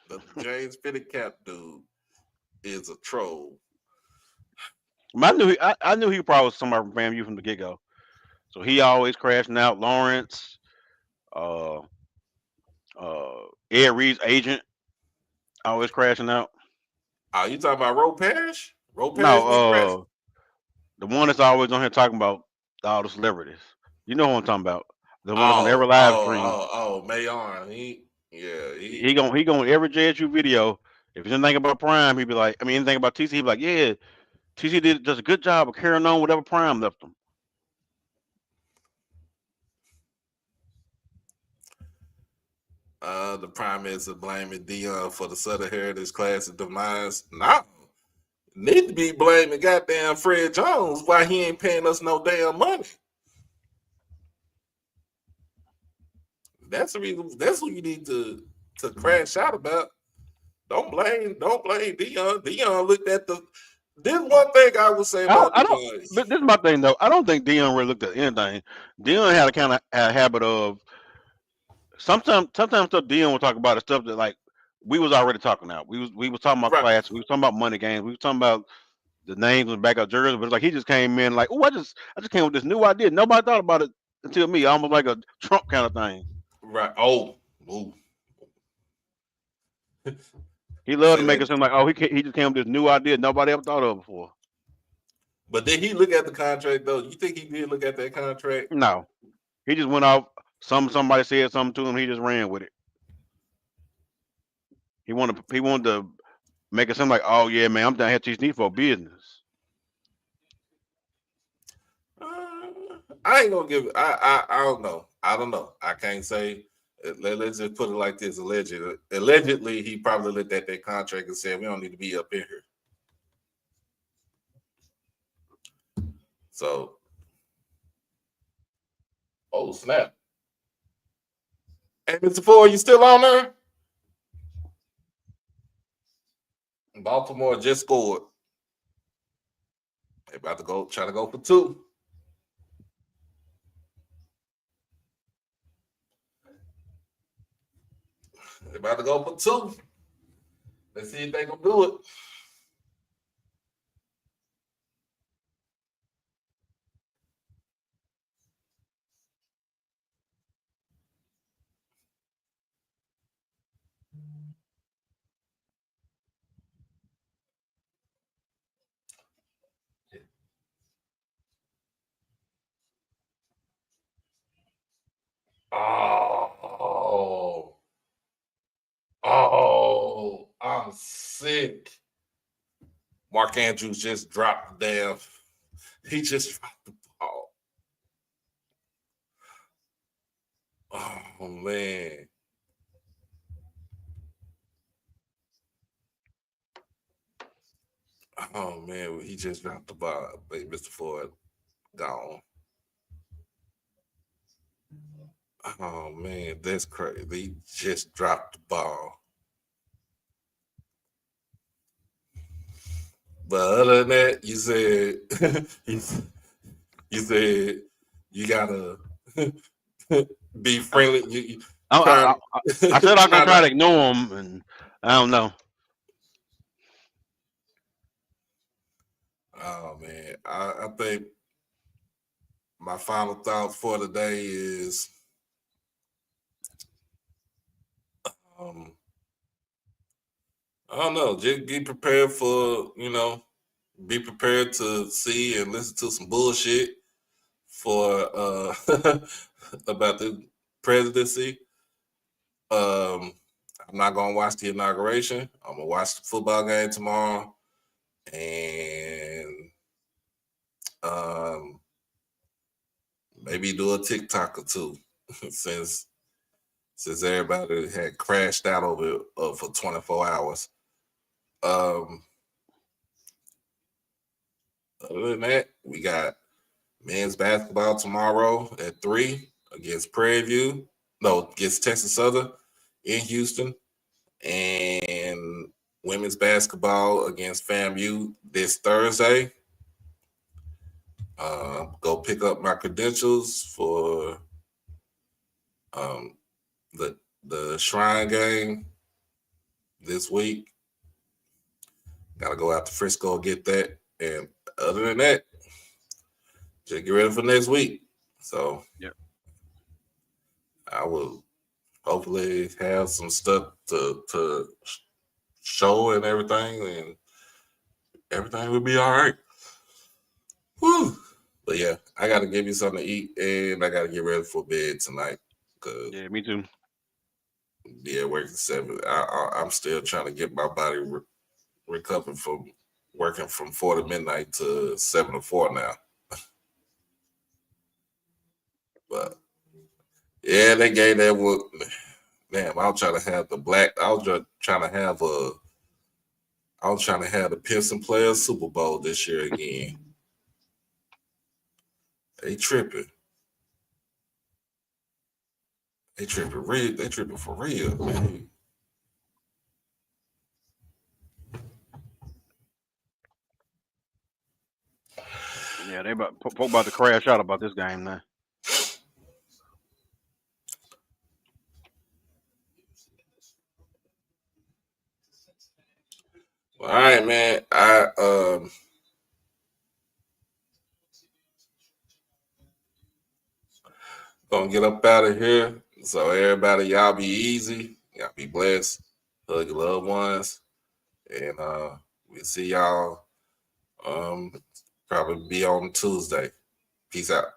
the James fitted cap dude is a troll. I knew he probably was somebody from FAMU from the get go. So he always crashing out. Lawrence, Ed Reed's agent, always crashing out. Are you talking about Ro Parrish? No, the one that's always on here talking about all the celebrities. You know what I'm talking about? The one on every live stream. Mayon. He going every JSU video. If it's anything about Prime, he'd be like, anything about TC, he'd be like, yeah, TC does a good job of carrying on whatever Prime left him. The Prime Minister blaming Dion for the Southern Heritage class of demise. No. Need to be blaming goddamn Fred Jones why he ain't paying us no damn money. That's the reason. That's what you need to crash out about. Don't blame Dion. Dion looked at the. This one thing I would say about Dion. But this is my thing though. I don't think Dion really looked at anything. Dion had a kind of habit of sometimes stuff Dion would talk about the stuff that like we was already talking about. We was talking about class. We was talking about money games. We was talking about the names and backup jerseys. But it's like he just came in like, oh, I just came with this new idea. Nobody thought about it until me. Almost like a Trump kind of thing. Right. Oh. He loved to make it seem like, oh, he just came with this new idea nobody ever thought of before. But did he look at the contract though? You think he did look at that contract? No. He just went off. Somebody said something to him. He just ran with it. He wanted to make it seem like, oh yeah, man, I'm down here teaching these for business. I ain't gonna give. I don't know. I don't know. I can't say. Let's just put it like this: allegedly, he probably looked at that contract and said, "We don't need to be up in here." So, oh snap! Hey, Mr. Ford, you still on there? Baltimore just scored. They about to try to go for 2. They about to go for 2. Let's see if they gonna do it. Oh, I'm sick. Mark Andrews just dropped the damn. He just dropped the ball. Oh, man. Oh, man. He just dropped the ball. Mr. Ford gone. Oh, man. That's crazy. He just dropped the ball. But other than that, you said you gotta be friendly. I said I'm gonna try to ignore him, and I don't know. Oh man, I think my final thought for today is I don't know. Just be prepared for, be prepared to see and listen to some bullshit for about the presidency. I'm not gonna watch the inauguration. I'm gonna watch the football game tomorrow, and maybe do a TikTok or 2 since everybody had crashed out over for 24 hours. Other than that, we got men's basketball tomorrow at 3 against against Texas Southern in Houston, and women's basketball against FAMU this Thursday. Go pick up my credentials for the Shrine game this week. Got to go out to Frisco and get that. And other than that, just get ready for next week. So, yeah, I will hopefully have some stuff to show and everything, and everything will be all right. Whew. But yeah, I got to give you something to eat, and I got to get ready for bed tonight. Yeah, me too. Yeah, working 7. I'm still trying to get my body recovered from working from 4 to midnight to 7 to 4 now. But yeah, they gave that one. Damn, I was trying to have the Pearson Players Super Bowl this year again. They tripping. They tripping for real, man. Yeah, they about to crash out about this game now. All right, man. Gonna get up out of here. So everybody, y'all be easy. Y'all be blessed. Hug your loved ones. And we'll see y'all probably be on Tuesday. Peace out.